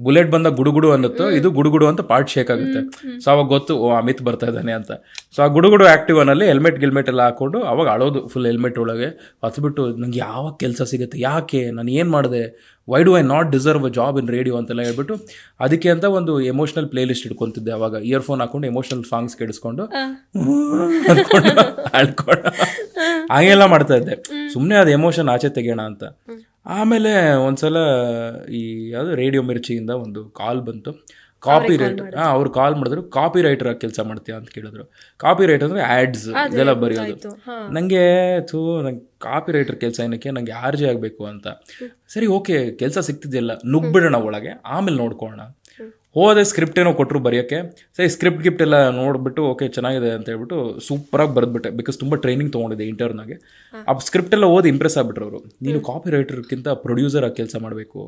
ಬುಲೆಟ್ ಬಂದಾಗ ಗುಡುಗುಡು ಅನ್ನುತ್ತೋ, ಇದು ಗುಡುಗುಡು ಅಂತ ಪಾರ್ಟ್ ಶೇಕ್ ಆಗುತ್ತೆ. ಸೊ ಅವಾಗ ಗೊತ್ತು ಅಮಿತ್ ಬರ್ತಾ ಇದ್ದಾನೆ ಅಂತ. ಸೊ ಆ ಗುಡುಗುಡು ಆ್ಯಕ್ಟಿವಾನಲ್ಲಿ ಹೆಲ್ಮೆಟ್ ಎಲ್ಲ ಹಾಕ್ಕೊಂಡು ಅವಾಗ ಅಳೋದು ಫುಲ್ ಹೆಲ್ಮೆಟ್ ಒಳಗೆ ಹತ್ಬಿಟ್ಟು, ನಂಗೆ ಯಾವಾಗ ಕೆಲಸ ಸಿಗುತ್ತೆ, ಯಾಕೆ ನಾನು ಏನು ಮಾಡಿದೆ, why do I not deserve a job in radio ಅಂತೆಲ್ಲ ಹೇಳ್ಬಿಟ್ಟು ಅದಕ್ಕೆ ಅಂತ ಒಂದು ಎಮೋಷ್ನಲ್ ಪ್ಲೇ ಲಿಸ್ಟ್ ಇಟ್ಕೊತಿದ್ದೆ. ಅವಾಗ ಇಯರ್ಫೋನ್ ಹಾಕೊಂಡು ಎಮೋಷ್ನಲ್ ಸಾಂಗ್ಸ್ ಕೇಳಿಸ್ಕೊಂಡು ಅಳ್ಕೊಂಡು ಹಾಗೆಲ್ಲ ಮಾಡ್ತಾ ಇದ್ದೆ, ಸುಮ್ಮನೆ ಅದು ಎಮೋಷನ್ ಆಚೆ ತೆಗೆಯೋಣ ಅಂತ. ಆಮೇಲೆ ಒಂದ್ಸಲ ಈ ಯಾವುದು ರೇಡಿಯೋ ಮಿರ್ಚಿಯಿಂದ ಒಂದು ಕಾಲ್ ಬಂತು, ಕಾಪಿ ರೈಟರ್. ಅವ್ರು ಕಾಲ್ ಮಾಡಿದ್ರು, ಕಾಪಿ ರೈಟರ್ ಆಗಿ ಕೆಲಸ ಮಾಡ್ತೀಯಾ ಅಂತ ಕೇಳಿದ್ರು. ಕಾಪಿ ರೈಟರ್ ಅಂದರೆ ಆ್ಯಡ್ಸ್ ಇದೆಲ್ಲ ಬರೆಯೋದು. ನನಗೆ ನಂಗೆ ಕಾಪಿ ರೈಟರ್ ಕೆಲಸ ಏನಕ್ಕೆ, ನನಗೆ RJ ಆಗಬೇಕು ಅಂತ. ಸರಿ ಓಕೆ ಕೆಲಸ ಸಿಗ್ತಿದೆಯಲ್ಲ, ನುಗ್ಬಿಡೋಣ ಒಳಗೆ, ಆಮೇಲೆ ನೋಡ್ಕೊಳ್ಳೋಣ. ಹೋದೆ, ಸ್ಕ್ರಿಪ್ಟ್ ಏನೋ ಕೊಟ್ಟರು ಬರೆಯೋಕ್ಕೆ. ಸರಿ ಸ್ಕ್ರಿಪ್ಟ್ ಎಲ್ಲ ನೋಡಿಬಿಟ್ಟು ಓಕೆ ಚೆನ್ನಾಗಿದೆ ಅಂತ ಹೇಳ್ಬಿಟ್ಟು ಸೂಪರಾಗಿ ಬರೆದ್ಬಿಟ್ಟೆ, ಬಿಕಾಸ್ ತುಂಬ ಟ್ರೈನಿಂಗ್ ತೊಗೊಂಡಿದ್ದೆ ಇಂಟರ್ನಾಗೆ. ಆ ಸ್ಕ್ರಿಪ್ಟ್ ಎಲ್ಲ ಓದಿ ಇಂಪ್ರೆಸ್ ಆಗಿಬಿಟ್ರು ಅವರು. ನೀನು ಕಾಪಿ ರೈಟರ್ಗಿಂತ ಪ್ರೊಡ್ಯೂಸರ್ ಆಗಿ ಕೆಲಸ ಮಾಡಬೇಕು,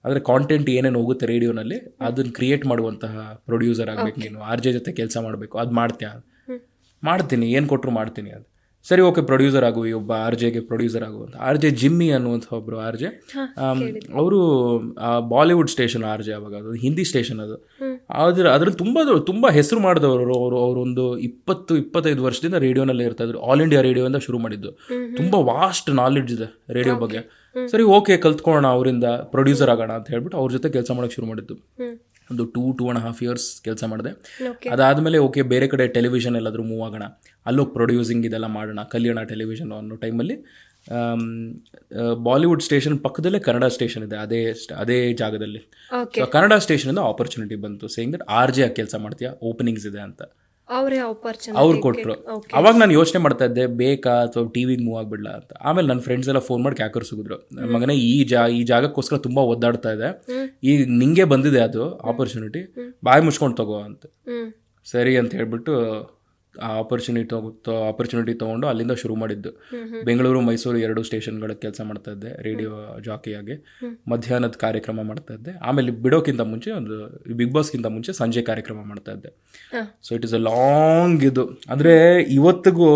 ಅಂದರೆ ಕಾಂಟೆಂಟ್ ಏನೇನು ಹೋಗುತ್ತೆ ರೇಡಿಯೋನಲ್ಲಿ ಅದನ್ನು ಕ್ರಿಯೇಟ್ ಮಾಡುವಂತಹ ಪ್ರೊಡ್ಯೂಸರ್ ಆಗಬೇಕು ನೀನು, RJ ಜೊತೆ ಕೆಲಸ ಮಾಡಬೇಕು. ಅದು ಮಾಡ್ತೀನಿ, ಏನು ಕೊಟ್ಟರು ಮಾಡ್ತೀನಿ ಅದು. ಸರಿ ಓಕೆ ಪ್ರೊಡ್ಯೂಸರ್ ಆಗು, ಒಬ್ಬ RJಗೆ ಪ್ರೊಡ್ಯೂಸರ್ ಆಗುವಂತ. RJ ಜಿಮ್ಮಿ ಅನ್ನುವಂಥ ಒಬ್ಬರು RJ, ಅವರು ಬಾಲಿವುಡ್ ಸ್ಟೇಷನ್ RJ, ಅವಾಗ ಅದು ಹಿಂದಿ ಸ್ಟೇಷನ್ ಅದು. ಅದ್ರಲ್ಲಿ ತುಂಬ ಹೆಸರು ಮಾಡಿದವರು ಅವರೊಂದು 20-25 ವರ್ಷದಿಂದ ರೇಡಿಯೋನಲ್ಲೇ ಇರ್ತಾಯಿದ್ರು. ಆಲ್ ಇಂಡಿಯಾ ರೇಡಿಯೋಯಿಂದ ಶುರು ಮಾಡಿದ್ದು, ತುಂಬ ವಾಸ್ಟ್ ನಾಲೆಡ್ಜ್ ಇದೆ ರೇಡಿಯೋ ಬಗ್ಗೆ. ಸರಿ ಓಕೆ ಕಲ್ತ್ಕೊಳ್ಳೋಣ, ಅವರಿಂದ ಪ್ರೊಡ್ಯೂಸರ್ ಆಗೋಣ ಅಂತ ಹೇಳ್ಬಿಟ್ಟು ಅವ್ರ ಜೊತೆ ಕೆಲಸ ಮಾಡೋಕ್ಕೆ ಶುರು ಮಾಡಿದ್ದು. ಒಂದು 2.5 years ಕೆಲಸ ಮಾಡಿದೆ. ಅದಾದಮೇಲೆ ಓಕೆ ಬೇರೆ ಕಡೆ ಟೆಲಿವಿಷನ್ ಎಲ್ಲಾದರೂ ಮೂವ್ ಆಗೋಣ, ಅಲ್ಲೋಗಿ ಪ್ರೊಡ್ಯೂಸಿಂಗ್ ಇದೆಲ್ಲ ಮಾಡೋಣ, ಕಲಿಯೋಣ ಟೆಲಿವಿಷನ್ ಅನ್ನೋ ಟೈಮಲ್ಲಿ ಬಾಲಿವುಡ್ ಸ್ಟೇಷನ್ ಪಕ್ಕದಲ್ಲೇ ಕನ್ನಡ ಸ್ಟೇಷನ್ ಇದೆ, ಅದೇ ಜಾಗದಲ್ಲಿ. ಸೊ ಕನ್ನಡ ಸ್ಟೇಷನಿಂದ ಆಪರ್ಚುನಿಟಿ ಬಂತು, ಸೇಯಿಂಗ್ ದಟ್ RJ ಆಗಿ ಕೆಲಸ ಮಾಡ್ತೀಯಾ, ಓಪನಿಂಗ್ಸ್ ಇದೆ ಅಂತ ಅವ್ರು ಕೊಟ್ಟರು. ಅವಾಗ ನಾನು ಯೋಚನೆ ಮಾಡ್ತಾ ಇದ್ದೆ, ಬೇಕಾ ಅಥವಾ ಟಿವಿಗೆ ಮೂವ್ ಆಗಿಬಿಡ್ಲಾ ಅಂತ. ಆಮೇಲೆ ನನ್ನ ಫ್ರೆಂಡ್ಸ್ ಎಲ್ಲ ಫೋನ್ ಮಾಡಿ ಕ್ಯಾಕರ್ಸಿದ್ರು, ಮಗನೇ ಈ ಜಾಗಕ್ಕೋಸ್ಕರ ತುಂಬ ಒದ್ದಾಡ್ತಾ ಇದೆ, ಈಗ ನಿಂಗೆ ಬಂದಿದೆ ಅದು ಆಪರ್ಚುನಿಟಿ, ಬಾಯಿ ಮುಚ್ಕೊಂಡು ತಗೋ ಅಂತ. ಸರಿ ಅಂತ ಹೇಳ್ಬಿಟ್ಟು ಆ ಆಪರ್ಚುನಿಟಿ ತೊಗೊಂಡು ಅಲ್ಲಿಂದ ಶುರು ಮಾಡಿದ್ದು. ಬೆಂಗಳೂರು ಮೈಸೂರು 2 ಸ್ಟೇಷನ್ಗಳಿಗೆ ಕೆಲಸ ಮಾಡ್ತಾ ಇದ್ದೆ ರೇಡಿಯೋ ಜಾಕಿಯಾಗಿ. ಮಧ್ಯಾಹ್ನದ ಕಾರ್ಯಕ್ರಮ ಮಾಡ್ತಾ ಇದ್ದೆ. ಆಮೇಲೆ ಬಿಡೋಕ್ಕಿಂತ ಮುಂಚೆ ಒಂದು ಬಿಗ್ ಬಾಸ್ಗಿಂತ ಮುಂಚೆ ಸಂಜೆ ಕಾರ್ಯಕ್ರಮ ಮಾಡ್ತಾ ಇದ್ದೆ. So it is a long ಇದು. ಅಂದರೆ ಇವತ್ತಿಗೂ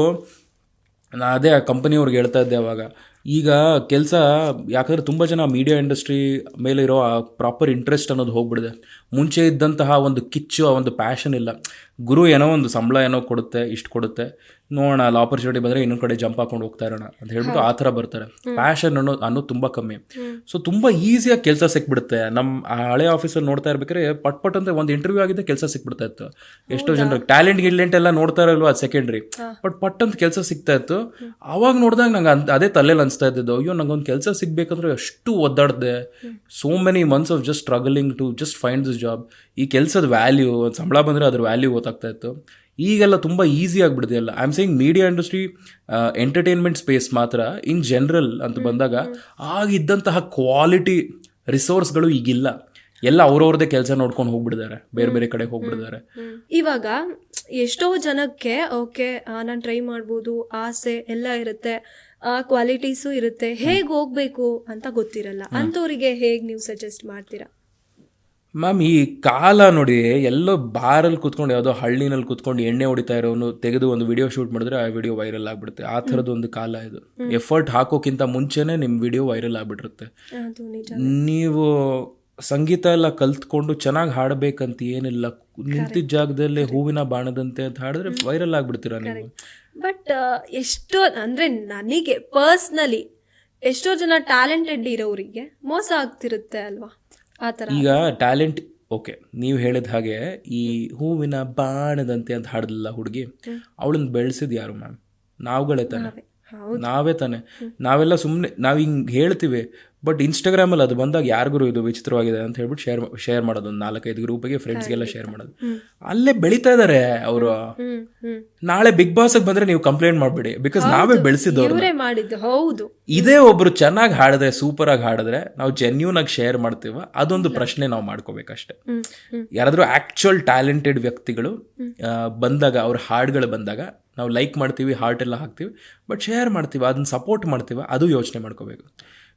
ನಾನು ಅದೇ ಆ ಕಂಪನಿಯವ್ರಿಗೆ ಹೇಳ್ತಾ ಇದ್ದೆ ಅವಾಗ, ಈಗ ಕೆಲಸ ಯಾಕಂದರೆ ತುಂಬ ಜನ ಮೀಡಿಯಾ ಇಂಡಸ್ಟ್ರಿ ಮೇಲೆ ಇರೋ ಆ ಪ್ರಾಪರ್ ಇಂಟ್ರೆಸ್ಟ್ ಅನ್ನೋದು ಹೋಗ್ಬಿಡಿದೆ. ಮುಂಚೆ ಇದ್ದಂತಹ ಒಂದು ಕಿಚ್ಚು, ಆ ಒಂದು ಪ್ಯಾಷನ್ ಇಲ್ಲ. ಗುರು ಏನೋ ಒಂದು ಸಂಬಳ ಏನೋ ಕೊಡುತ್ತೆ, ಇಷ್ಟು ಕೊಡುತ್ತೆ, ನೋಡೋಣ ಅಲ್ಲಿ ಆಪರ್ಚುನಿಟಿ ಬಂದರೆ ಇನ್ನೊಂದು ಕಡೆ ಜಂಪ್ ಹಾಕೊಂಡು ಹೋಗ್ತಾ ಇರೋಣ ಅಂತ ಹೇಳ್ಬಿಟ್ಟು ಆ ಥರ ಬರ್ತಾರೆ. ಪ್ಯಾಷನ್ ಅನ್ನೋದು ತುಂಬ ಕಮ್ಮಿ. ಸೊ ತುಂಬ ಈಸಿಯಾಗಿ ಕೆಲಸ ಸಿಕ್ಬಿಡುತ್ತೆ. ನಮ್ಮ ಹಳೆ ಆಫೀಸಲ್ಲಿ ನೋಡ್ತಾ ಇರ್ಬೇಕಾದ್ರೆ ಪಟ್ ಅಂತ ಒಂದು ಇಂಟರ್ವ್ಯೂ ಆಗಿದ್ದೆ ಕೆಲಸ ಸಿಕ್ಬಿಡ್ತಾ ಇತ್ತು. ಎಷ್ಟೋ ಜನರಿಗೆ ಟ್ಯಾಲೆಂಟ್ ಎಲ್ಲ ನೋಡ್ತಾ ಇರಲ್ವ, ಅದು ಸೆಕೆಂಡ್ರಿ. ಪಟ್ ಅಂತ ಕೆಲಸ ಸಿಗ್ತಾ ಇತ್ತು. ಅವಾಗ ನೋಡಿದಾಗ ನಂಗೆ ಅದೇ ತಲೆಯಲ್ಲಿ ಅನಿಸ್ತಾ ಇದ್ದಿದ್ದು, ಅಯ್ಯೋ ನಂಗೊಂದು ಕೆಲಸ ಸಿಗ್ಬೇಕಂದ್ರೆ ಎಷ್ಟು ಒದ್ದಾಡ್ದೆ, so many months of just struggling to just find this job. ಈ ಕೆಲಸದ ವ್ಯಾಲ್ಯೂ, ಸಂಬಳ ಬಂದರೆ ಅದ್ರ ವ್ಯಾಲ್ಯೂ ಗೊತ್ತಾಗ್ತಾ ಇತ್ತು. ಈಗೆಲ್ಲ ತುಂಬ ಈಸಿ ಆಗಿಬಿಡ್ದೆ ಎಲ್ಲ. I am saying media industry, entertainment space ಮಾತ್ರ ಇನ್ ಜನರಲ್ ಅಂತ ಬಂದಾಗ ಆಗಿದ್ದಂತಹ ಕ್ವಾಲಿಟಿ ರಿಸೋರ್ಸ್ಗಳು ಈಗಿಲ್ಲ. ಎಲ್ಲ ಅವ್ರವ್ರದೇ ಕೆಲಸ ನೋಡ್ಕೊಂಡು ಹೋಗ್ಬಿಟ್ಟಿದ್ದಾರೆ, ಬೇರೆ ಬೇರೆ ಕಡೆ ಹೋಗ್ಬಿಟ್ಟಿದ್ದಾರೆ. ಇವಾಗ ಎಷ್ಟೋ ಜನಕ್ಕೆ ಓಕೆ ನಾನು ಟ್ರೈ ಮಾಡ್ಬೋದು, ಆಸೆ ಎಲ್ಲ ಇರುತ್ತೆ, ಕ್ವಾಲಿಟೀಸು ಇರುತ್ತೆ, ಹೇಗೆ ಹೋಗ್ಬೇಕು ಅಂತ ಗೊತ್ತಿರಲ್ಲ. ಅಂಥವ್ರಿಗೆ ಹೇಗೆ ನೀವು ಸಜೆಸ್ಟ್ ಮಾಡ್ತೀರಾ? ಮ್ಯಾಮ್, ಈ ಕಾಲ ನೋಡಿ, ಎಲ್ಲೋ ಬಾರಲ್ಲಿ ಕೂತ್ಕೊಂಡು ಯಾವುದೋ ಹಳ್ಳಿನಲ್ಲಿ ಕೂತ್ಕೊಂಡು ಎಣ್ಣೆ ಹೊಡಿತಾ ಇರೋನು ತೆಗೆದು ಒಂದು ವಿಡಿಯೋ ಶೂಟ್ ಮಾಡಿದ್ರೆ ಆ ವಿಡಿಯೋ ವೈರಲ್ ಆಗಿಬಿಡುತ್ತೆ. ಆ ಥರದ್ದು ಒಂದು ಕಾಲ ಇದು. ಎಫರ್ಟ್ ಹಾಕೋಕ್ಕಿಂತ ಮುಂಚೆನೇ ನಿಮ್ಮ ವಿಡಿಯೋ ವೈರಲ್ ಆಗಿಬಿಟ್ಟಿರುತ್ತೆ. ನೀವು ಸಂಗೀತ ಎಲ್ಲ ಕಲ್ತ್ಕೊಂಡು ಚೆನ್ನಾಗಿ ಹಾಡಬೇಕಂತ ಏನಿಲ್ಲ, ನಿಂತಿದ್ದ ಜಾಗದಲ್ಲೇ ಹೂವಿನ ಬಾಣದಂತೆ ಅಂತ ಹಾಡಿದ್ರೆ ವೈರಲ್ ಆಗ್ಬಿಡ್ತೀರಾ ನೀವು. ಬಟ್ ಎಷ್ಟೋ ಅಂದರೆ ನನಗೆ ಪರ್ಸ್ನಲಿ ಎಷ್ಟೋ ಜನ ಟ್ಯಾಲೆಂಟೆಡ್ ಇರೋರಿಗೆ ಮೋಸ ಆಗ್ತಿರುತ್ತೆ ಅಲ್ವಾ, ಆ ಥರ. ಈಗ ಟ್ಯಾಲೆಂಟ್ ಓಕೆ, ನೀವು ಹೇಳಿದ ಹಾಗೆ ಈ ಹೂವಿನ ಬಾಣದಂತೆ ಅಂತ ಹಾಡಿದ್ಲ ಹುಡುಗಿ, ಅವಳನ್ನ ಬೆಳೆಸಿದ್ ಯಾರು ಮ್ಯಾಮ್? ನಾವುಗಳೇ ತಾನೆ, ನಾವೇ ತಾನೆ. ನಾವೆಲ್ಲ ಸುಮ್ಮನೆ ನಾವು ಹಿಂಗೆ ಹೇಳ್ತೀವಿ, ಬಟ್ ಇನ್ಸ್ಟಾಗ್ರಾಮಲ್ಲಿ ಅದು ಬಂದಾಗ ಯಾರಿಗೂ ಇದು ವಿಚಿತ್ರವಾಗಿದೆ ಅಂತ ಹೇಳ್ಬಿಟ್ಟು ಶೇರ್ ಮಾಡೋದು, ಒಂದು 4-5 ಗ್ರೂಪಿಗೆ ಫ್ರೆಂಡ್ಸ್ಗೆಲ್ಲ ಶೇರ್ ಮಾಡೋದು. ಅಲ್ಲೇ ಬೆಳೀತಾ ಇದ್ದಾರೆ ಅವರು. ನಾಳೆ ಬಿಗ್ ಬಾಸ್ಗೆ ಬಂದ್ರೆ ನೀವು ಕಂಪ್ಲೇಂಟ್ ಮಾಡಬೇಡಿ, ಬಿಕಾಸ್ ನಾವೇ ಬೆಳೆಸಿದವ್ರು. ಹೌದು, ಇದೇ ಒಬ್ರು ಚೆನ್ನಾಗಿ ಹಾಡಿದ್ರೆ, ಸೂಪರ್ ಆಗಿ ಹಾಡಿದ್ರೆ ನಾವು ಜೆನ್ಯೂನ್ ಆಗಿ ಶೇರ್ ಮಾಡ್ತೀವ, ಅದೊಂದು ಪ್ರಶ್ನೆ ನಾವು ಮಾಡ್ಕೋಬೇಕಷ್ಟೆ. ಯಾರಾದ್ರೂ ಆಕ್ಚುಯಲ್ ಟ್ಯಾಲೆಂಟೆಡ್ ವ್ಯಕ್ತಿಗಳು ಬಂದಾಗ, ಅವ್ರ ಹಾಡುಗಳು ಬಂದಾಗ ನಾವು ಲೈಕ್ ಮಾಡ್ತೀವಿ, ಹಾರ್ಟ್ ಎಲ್ಲ ಹಾಕ್ತೀವಿ, ಬಟ್ ಶೇರ್ ಮಾಡ್ತೀವಿ, ಅದನ್ನ ಸಪೋರ್ಟ್ ಮಾಡ್ತೀವಿ, ಅದು ಯೋಚನೆ ಮಾಡ್ಕೋಬೇಕು.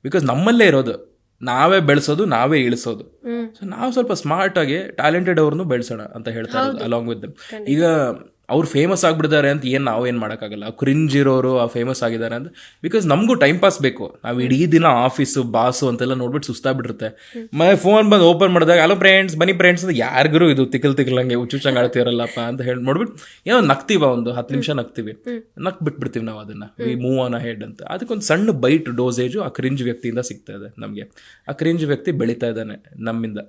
ಬಿಕಾಸ್ ನಮ್ಮಲ್ಲೇ ಇರೋದು, ನಾವೇ ಬೆಳೆಸೋದು, ನಾವೇ ಇಳಿಸೋದು. ಸೊ ನಾವು ಸ್ವಲ್ಪ ಸ್ಮಾರ್ಟ್ ಆಗಿ ಟ್ಯಾಲೆಂಟೆಡ್ ಅವ್ರನ್ನು ಬೆಳೆಸೋಣ ಅಂತ ಹೇಳ್ತಾ ಇರೋದು, ಅಲಾಂಗ್ ವಿತ್ ದಮ್. ಈಗ ಅವ್ರು ಫೇಮಸ್ ಆಗ್ಬಿಟ್ಟಿದ್ದಾರೆ ಅಂತ ನಾವೇನು ಮಾಡೋಕ್ಕಾಗಲ್ಲ. ಕ್ರಿಂಜ್ ಇರೋರು ಫೇಮಸ್ ಆಗಿದ್ದಾರೆ ಅಂತ, ಬಿಕಾಸ್ ನಮಗೂ ಟೈಮ್ ಪಾಸ್ ಬೇಕು. ನಾವು ಇಡೀ ದಿನ ಆಫೀಸು, ಬಾಸು ಅಂತೆಲ್ಲ ನೋಡ್ಬಿಟ್ಟು ಸುಸ್ತಾಗ್ಬಿಟ್ಟಿರುತ್ತೆ. ಫೋನ್ ಬಂದು ಓಪನ್ ಮಾಡಿದಾಗ ಹಲೋ ಫ್ರೆಂಡ್ಸ್, ಬನ್ನಿ ಫ್ರೆಂಡ್ಸ್ ಅಂತ ಯಾರಿಗೂ ಇದು ತಿಕ್ಕಲಂಗೆ ಹುಚ್ಚುಚ್ಚಂಗೆ ಆಡ್ತಿರಲ್ಲಪ್ಪ ಅಂತ ಹೇಳಿ ನೋಡ್ಬಿಟ್ಟು ಏನೋ ನಗ್ತೀವ, ಒಂದು 10 ನಿಮಿಷ ನಗ್ತೀವಿ, ಬಿಟ್ಬಿಡ್ತೀವಿ ನಾವು ಅದನ್ನು. ವಿ ಮೂವ್ ಆನ್ ಹೆಡ್ ಅಂತ. ಅದಕ್ಕೊಂದು ಸಣ್ಣ ಬೈಟ್ ಡೋಸೇಜು ಆ ಕ್ರಿಂಜ್ ವ್ಯಕ್ತಿಯಿಂದ ಸಿಗ್ತಾ ಇದೆ ನಮಗೆ. ಆ ಕ್ರಿಂಜ್ ವ್ಯಕ್ತಿ ಬೆಳೀತಾ ಇದ್ದಾನೆ ನಮ್ಮಿಂದ.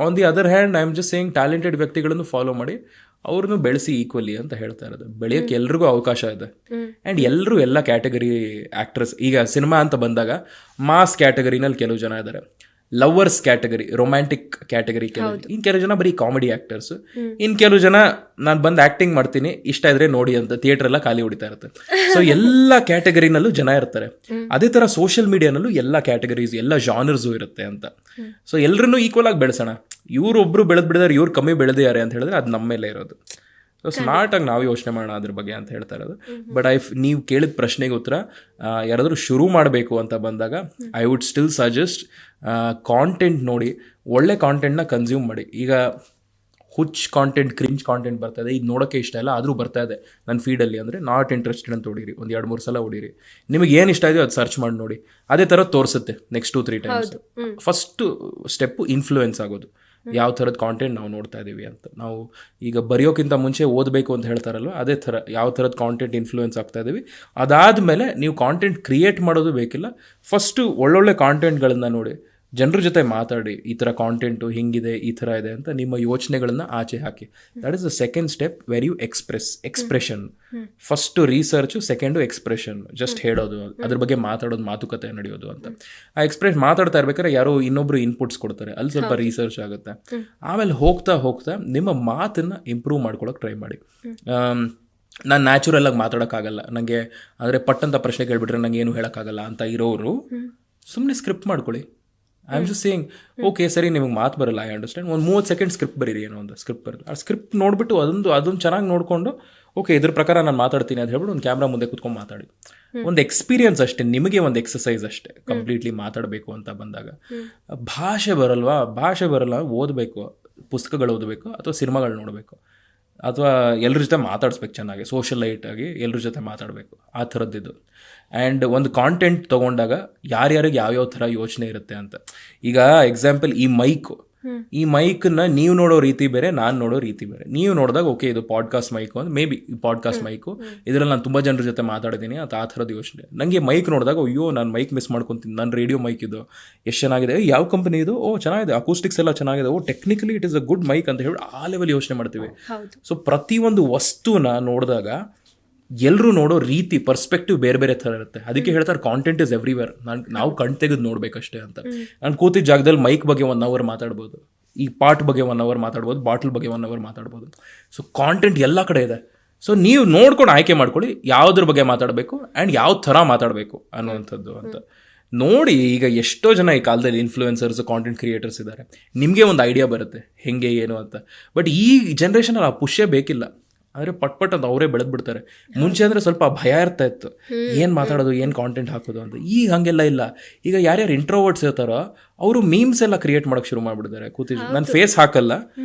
On the other hand, I am just saying talented ವ್ಯಕ್ತಿಗಳನ್ನು ಫಾಲೋ ಮಾಡಿ ಅವ್ರನ್ನು ಬೆಳೆಸಿ ಈಕ್ವಲಿ ಅಂತ ಹೇಳ್ತಾ ಇರೋದು. ಬೆಳೆಯೋಕ್ಕೆ ಎಲ್ರಿಗೂ ಅವಕಾಶ ಇದೆ. ಆ್ಯಂಡ್ ಎಲ್ಲರೂ ಎಲ್ಲ ಕ್ಯಾಟಗರಿ ಆ್ಯಕ್ಟ್ರಸ್. ಈಗ ಸಿನಿಮಾ ಅಂತ ಬಂದಾಗ ಮಾಸ್ ಕ್ಯಾಟಗರಿನಲ್ಲಿ ಕೆಲವು ಜನ ಇದ್ದಾರೆ, ಲವರ್ಸ್ ಕ್ಯಾಟಗರಿ, ರೊಮ್ಯಾಂಟಿಕ್ ಕ್ಯಾಟಗರಿ ಕೆಲವು ಜನ ಬರೀ ಕಾಮಿಡಿ ಆ್ಯಕ್ಟರ್ಸ್, ಇನ್ನು ಕೆಲವು ಜನ ನಾನು ಬಂದು ಆ್ಯಕ್ಟಿಂಗ್ ಮಾಡ್ತೀನಿ, ಇಷ್ಟ ಇದ್ರೆ ನೋಡಿ ಅಂತ ಥಿಯೇಟರ್ ಎಲ್ಲ ಖಾಲಿ ಹೊಡಿತಾ ಇರುತ್ತೆ. ಸೊ ಎಲ್ಲ ಕ್ಯಾಟಗರಿನಲ್ಲೂ ಜನ ಇರ್ತಾರೆ. ಅದೇ ಥರ ಸೋಷಿಯಲ್ ಮೀಡಿಯಾನಲ್ಲೂ ಎಲ್ಲ ಕ್ಯಾಟಗರೀಸ್, ಎಲ್ಲ ಜಾನರ್ಸು ಇರುತ್ತೆ ಅಂತ. ಸೊ ಎಲ್ಲರನ್ನೂ ಈಕ್ವಲ್ ಆಗಿ ಬೆಳೆಸೋಣ. ಇವ್ರೊಬ್ರು ಬೆಳೆದು ಬಿಡಿದಾರೆ, ಇವ್ರು ಕಮ್ಮಿ ಬೆಳೆದಿದ್ದಾರೆ ಅಂತ ಹೇಳಿದ್ರೆ ಅದು ನಮ್ಮ ಮೇಲೆ ಇರೋದು. ಸೊ ಸ್ಮಾರ್ಟಾಗಿ ನಾವು ಯೋಚನೆ ಮಾಡೋಣ ಅದ್ರ ಬಗ್ಗೆ ಅಂತ ಹೇಳ್ತಾ ಇರೋದು. ಬಟ್ ನೀವು ಕೇಳಿದ ಪ್ರಶ್ನೆಗೆ ಉತ್ತರ, ಯಾರಾದರೂ ಶುರು ಮಾಡಬೇಕು ಅಂತ ಬಂದಾಗ I would still suggest content ನೋಡಿ, ಒಳ್ಳೆ ಕಾಂಟೆಂಟ್ನ ಕನ್ಸ್ಯೂಮ್ ಮಾಡಿ. ಈಗ ಹುಚ್ ಕಾಂಟೆಂಟ್, ಕ್ರಿಂಜ್ ಕಾಂಟೆಂಟ್ ಬರ್ತಾ ಇದೆ, ಇದು ನೋಡೋಕ್ಕೆ ಇಷ್ಟ ಇಲ್ಲ, ಆದರೂ ಬರ್ತಾ ಇದೆ ನನ್ನ ಫೀಡಲ್ಲಿ ಅಂದರೆ ನಾಟ್ ಇಂಟ್ರೆಸ್ಟೆಡ್ ಅಂತ ಹೊಡೀರಿ, ಒಂದು 2-3 ಸಲ ಹೊಡೀರಿ. ನಿಮಗೆ ಏನು ಇಷ್ಟ ಇದೆಯೋ ಅದು ಸರ್ಚ್ ಮಾಡಿ ನೋಡಿ, ಅದೇ ಥರ ತೋರಿಸುತ್ತೆ next 2-3 times. First step influence ಆಗೋದು, ಯಾವ ಥರದ ಕಾಂಟೆಂಟ್ ನಾವು ನೋಡ್ತಾ ಇದ್ದೀವಿ ಅಂತ. ನಾವು ಈಗ ಬರೆಯೋಕ್ಕಿಂತ ಮುಂಚೆ ಓದಬೇಕು ಅಂತ ಹೇಳ್ತಾರಲ್ವ, ಅದೇ ಥರ ಯಾವ ಥರದ ಕಾಂಟೆಂಟ್ ಇನ್ಫ್ಲೂಯೆನ್ಸ್ ಆಗ್ತಾ ಇದ್ದೀವಿ. ಅದಾದಮೇಲೆ ನೀವು ಕಾಂಟೆಂಟ್ ಕ್ರಿಯೇಟ್ ಮಾಡೋದು ಬೇಕಿಲ್ಲ, ಫಸ್ಟು ಒಳ್ಳೊಳ್ಳೆ ಕಾಂಟೆಂಟ್ಗಳನ್ನು ನೋಡಿ, ಜನರ ಜೊತೆ ಮಾತಾಡಿ, ಈ ಥರ ಕಾಂಟೆಂಟು ಹಿಂಗಿದೆ, ಈ ಥರ ಇದೆ ಅಂತ ನಿಮ್ಮ ಯೋಚನೆಗಳನ್ನು ಆಚೆ ಹಾಕಿ. That is the second step where you expression. First research, second expression, just ಹೇಳೋದು, ಅದ್ರ ಬಗ್ಗೆ ಮಾತಾಡೋದು, ಮಾತುಕತೆ ನಡೆಯೋದು ಅಂತ. ಆ ಮಾತಾಡ್ತಾ ಇರ್ಬೇಕಾದ್ರೆ ಯಾರೋ ಇನ್ನೊಬ್ರು ಇನ್ಪುಟ್ಸ್ ಕೊಡ್ತಾರೆ, ಅಲ್ಲಿ ಸ್ವಲ್ಪ ರಿಸರ್ಚ್ ಆಗುತ್ತೆ. ಆಮೇಲೆ ಹೋಗ್ತಾ ಹೋಗ್ತಾ ನಿಮ್ಮ ಮಾತನ್ನು ಇಂಪ್ರೂವ್ ಮಾಡ್ಕೊಳಕ್ಕೆ ಟ್ರೈ ಮಾಡಿ. ನಾನು ನ್ಯಾಚುರಲಾಗಿ ಮಾತಾಡೋಕ್ಕಾಗಲ್ಲ ನನಗೆ, ಅಂದರೆ ಪಟ್ಟಂತ ಪ್ರಶ್ನೆ ಕೇಳಿಬಿಟ್ರೆ ನಂಗೆ ಏನು ಹೇಳೋಕ್ಕಾಗಲ್ಲ ಅಂತ ಇರೋರು ಸುಮ್ಮನೆ ಸ್ಕ್ರಿಪ್ಟ್ ಮಾಡ್ಕೊಳ್ಳಿ. I am just saying okay ಸರಿ, ನಿಮಗೆ ಮಾತು ಬರಲ್ಲ, ಐ ಅಂಡರ್ಸ್ಟ್ಯಾಂಡ್, ಒಂದು 30 ಸೆಕೆಂಡ್ ಸ್ಕ್ರಿಪ್ಟ್ ಬರೀರಿ, ಏನೋ ಒಂದು ಸ್ಕ್ರಿಪ್ಟ್ ಬರೋದು. ಆ ಸ್ಕ್ರಿಪ್ಟ್ ನೋಡಿಬಿಟ್ಟು ಅದೊಂದು ಚೆನ್ನಾಗಿ ನೋಡಿಕೊಂಡು ಓಕೆ ಇದ್ರ ಪ್ರಕಾರ ನಾನು ಮಾತಾಡ್ತೀನಿ ಅಂತ ಹೇಳ್ಬಿಟ್ಟು ಒಂದು ಕ್ಯಾಮ್ರಾ ಮುಂದೆ ಕೂತ್ಕೊಂಡು ಮಾತಾಡಿ. ಒಂದು ಎಕ್ಸ್ಪೀರಿಯನ್ಸ್ ಅಷ್ಟೇ, ನಿಮಗೆ ಒಂದು ಎಕ್ಸಸೈಸ್ ಅಷ್ಟೇ. ಕಂಪ್ಲೀಟ್ಲಿ ಮಾತಾಡಬೇಕು ಅಂತ ಬಂದಾಗ ಭಾಷೆ ಬರಲ್ಲ, ಓದಬೇಕು, ಪುಸ್ತಕಗಳು ಓದಬೇಕು ಅಥವಾ ಸಿನಿಮಾಗಳು ನೋಡಬೇಕು, ಅಥವಾ ಎಲ್ಲರ ಜೊತೆ ಮಾತಾಡಿಸ್ಬೇಕು, ಚೆನ್ನಾಗಿ ಸೋಷಲೈಟಾಗಿ ಎಲ್ಲರ ಜೊತೆ ಮಾತಾಡಬೇಕು, ಆ ಥರದ್ದಿದ್ದು. ಆ್ಯಂಡ್ ಒಂದು ಕಾಂಟೆಂಟ್ ತೊಗೊಂಡಾಗ ಯಾರ್ಯಾರಿಗೆ ಯಾವ್ಯಾವ ಥರ ಯೋಚನೆ ಇರುತ್ತೆ ಅಂತ. ಈಗ ಎಕ್ಸಾಂಪಲ್ ಈ ಮೈಕು, ಈ ಮೈಕ್ನ ನೀವು ನೋಡೋ ರೀತಿ ಬೇರೆ, ನಾನು ನೋಡೋ ರೀತಿ ಬೇರೆ. ನೀವು ನೋಡಿದಾಗ ಓಕೆ ಇದು ಪಾಡ್ಕಾಸ್ಟ್ ಮೈಕು ಅಂತ, ಮೇ ಬಿ ಪಾಡ್ಕಾಸ್ಟ್ ಮೈಕು, ಇದರಲ್ಲಿ ನಾನು ತುಂಬ ಜನರ ಜೊತೆ ಮಾತಾಡಿದ್ದೀನಿ ಅಂತ ಆ ಥರದ ಯೋಚನೆ. ನನಗೆ ಮೈಕ್ ನೋಡಿದಾಗ ಅಯ್ಯೋ ನಾನು ಮೈಕ್ ಮಿಸ್ ಮಾಡ್ಕೊತೀನಿ, ನನ್ನ ರೇಡಿಯೋ ಮೈಕ್ ಇದು ಎಷ್ಟು ಚೆನ್ನಾಗಿದೆ, ಯಾವ ಕಂಪನಿ ಇದು, ಓ ಚೆನ್ನಾಗಿದೆ, ಅಕೂಸ್ಟಿಕ್ಸ್ ಎಲ್ಲ ಚೆನ್ನಾಗಿದೆ, oh technically it is a good mic ಅಂತ ಹೇಳಿ ಆ ಲೆವೆಲ್ ಯೋಚನೆ ಮಾಡ್ತೀವಿ. ಸೊ ಪ್ರತಿಯೊಂದು ವಸ್ತುನ ನೋಡಿದಾಗ ಎಲ್ಲರೂ ನೋಡೋ ರೀತಿ, ಪರ್ಸ್ಪೆಕ್ಟಿವ್ ಬೇರೆ ಬೇರೆ ಥರ ಇರುತ್ತೆ. ಅದಕ್ಕೆ ಹೇಳ್ತಾರೆ ಕಾಂಟೆಂಟ್ ಇಸ್ ಎವ್ರಿವೇರ್. ನಾವು ಕಣ್ ತೆಗೆದು ನೋಡ್ಬೇಕಷ್ಟೇ ಅಂತ. ನಾನು ಕೂತಿದ್ದ ಜಾಗದಲ್ಲಿ ಮೈಕ್ ಬಗ್ಗೆ 1 hour ಮಾತಾಡ್ಬೋದು, ಈ ಪಾಟ್ ಬಗ್ಗೆ 1 hour ಮಾತಾಡ್ಬೋದು, ಬಾಟಲ್ ಬಗ್ಗೆ 1 hour ಮಾತಾಡ್ಬೋದು. ಸೊ ಕಾಂಟೆಂಟ್ ಎಲ್ಲ ಕಡೆ ಇದೆ. ಸೊ ನೀವು ನೋಡ್ಕೊಂಡು ಆಯ್ಕೆ ಮಾಡ್ಕೊಳ್ಳಿ ಯಾವುದ್ರ ಬಗ್ಗೆ ಮಾತಾಡಬೇಕು ಆ್ಯಂಡ್ ಯಾವ ಥರ ಮಾತಾಡಬೇಕು ಅನ್ನುವಂಥದ್ದು ಅಂತ ನೋಡಿ. ಈಗ ಎಷ್ಟೋ ಜನ ಈ ಕಾಲದಲ್ಲಿ ಇನ್ಫ್ಲೂಯೆನ್ಸರ್ಸ್, ಕಾಂಟೆಂಟ್ ಕ್ರಿಯೇಟರ್ಸ್ ಇದ್ದಾರೆ. ನಿಮಗೆ ಒಂದು ಐಡಿಯಾ ಬರುತ್ತೆ ಹೆಂಗೆ ಏನು ಅಂತ. ಬಟ್ ಈ ಜನ್ರೇಷನಲ್ಲಿ ಆ ಪುಷ್ಯೇ ಬೇಕಿಲ್ಲ. ಆದರೆ ಪಟ್ ಅಂತ ಅವರೇ ಬೆಳೆದ್ಬಿಡ್ತಾರೆ. ಮುಂಚೆ ಅಂದರೆ ಸ್ವಲ್ಪ ಭಯ ಇರ್ತಾ ಇತ್ತು, ಏನು ಮಾತಾಡೋದು, ಏನು ಕಾಂಟೆಂಟ್ ಹಾಕೋದು ಅಂತ. ಈಗ ಹಾಗೆಲ್ಲ ಇಲ್ಲ. ಈಗ ಯಾರ್ಯಾರು ಇಂಟ್ರೋವರ್ಟ್ಸ್ ಇರ್ತಾರೋ ಅವರು ಮೀಮ್ಸ್ ಎಲ್ಲ ಕ್ರಿಯೇಟ್ ಮಾಡೋಕ್ಕೆ ಶುರು ಮಾಡಿಬಿಡ್ತಾರೆ. ಕೂತಿದ್ದು ನಾನು ಫೇಸ್ ಹಾಕಲ್ಲ,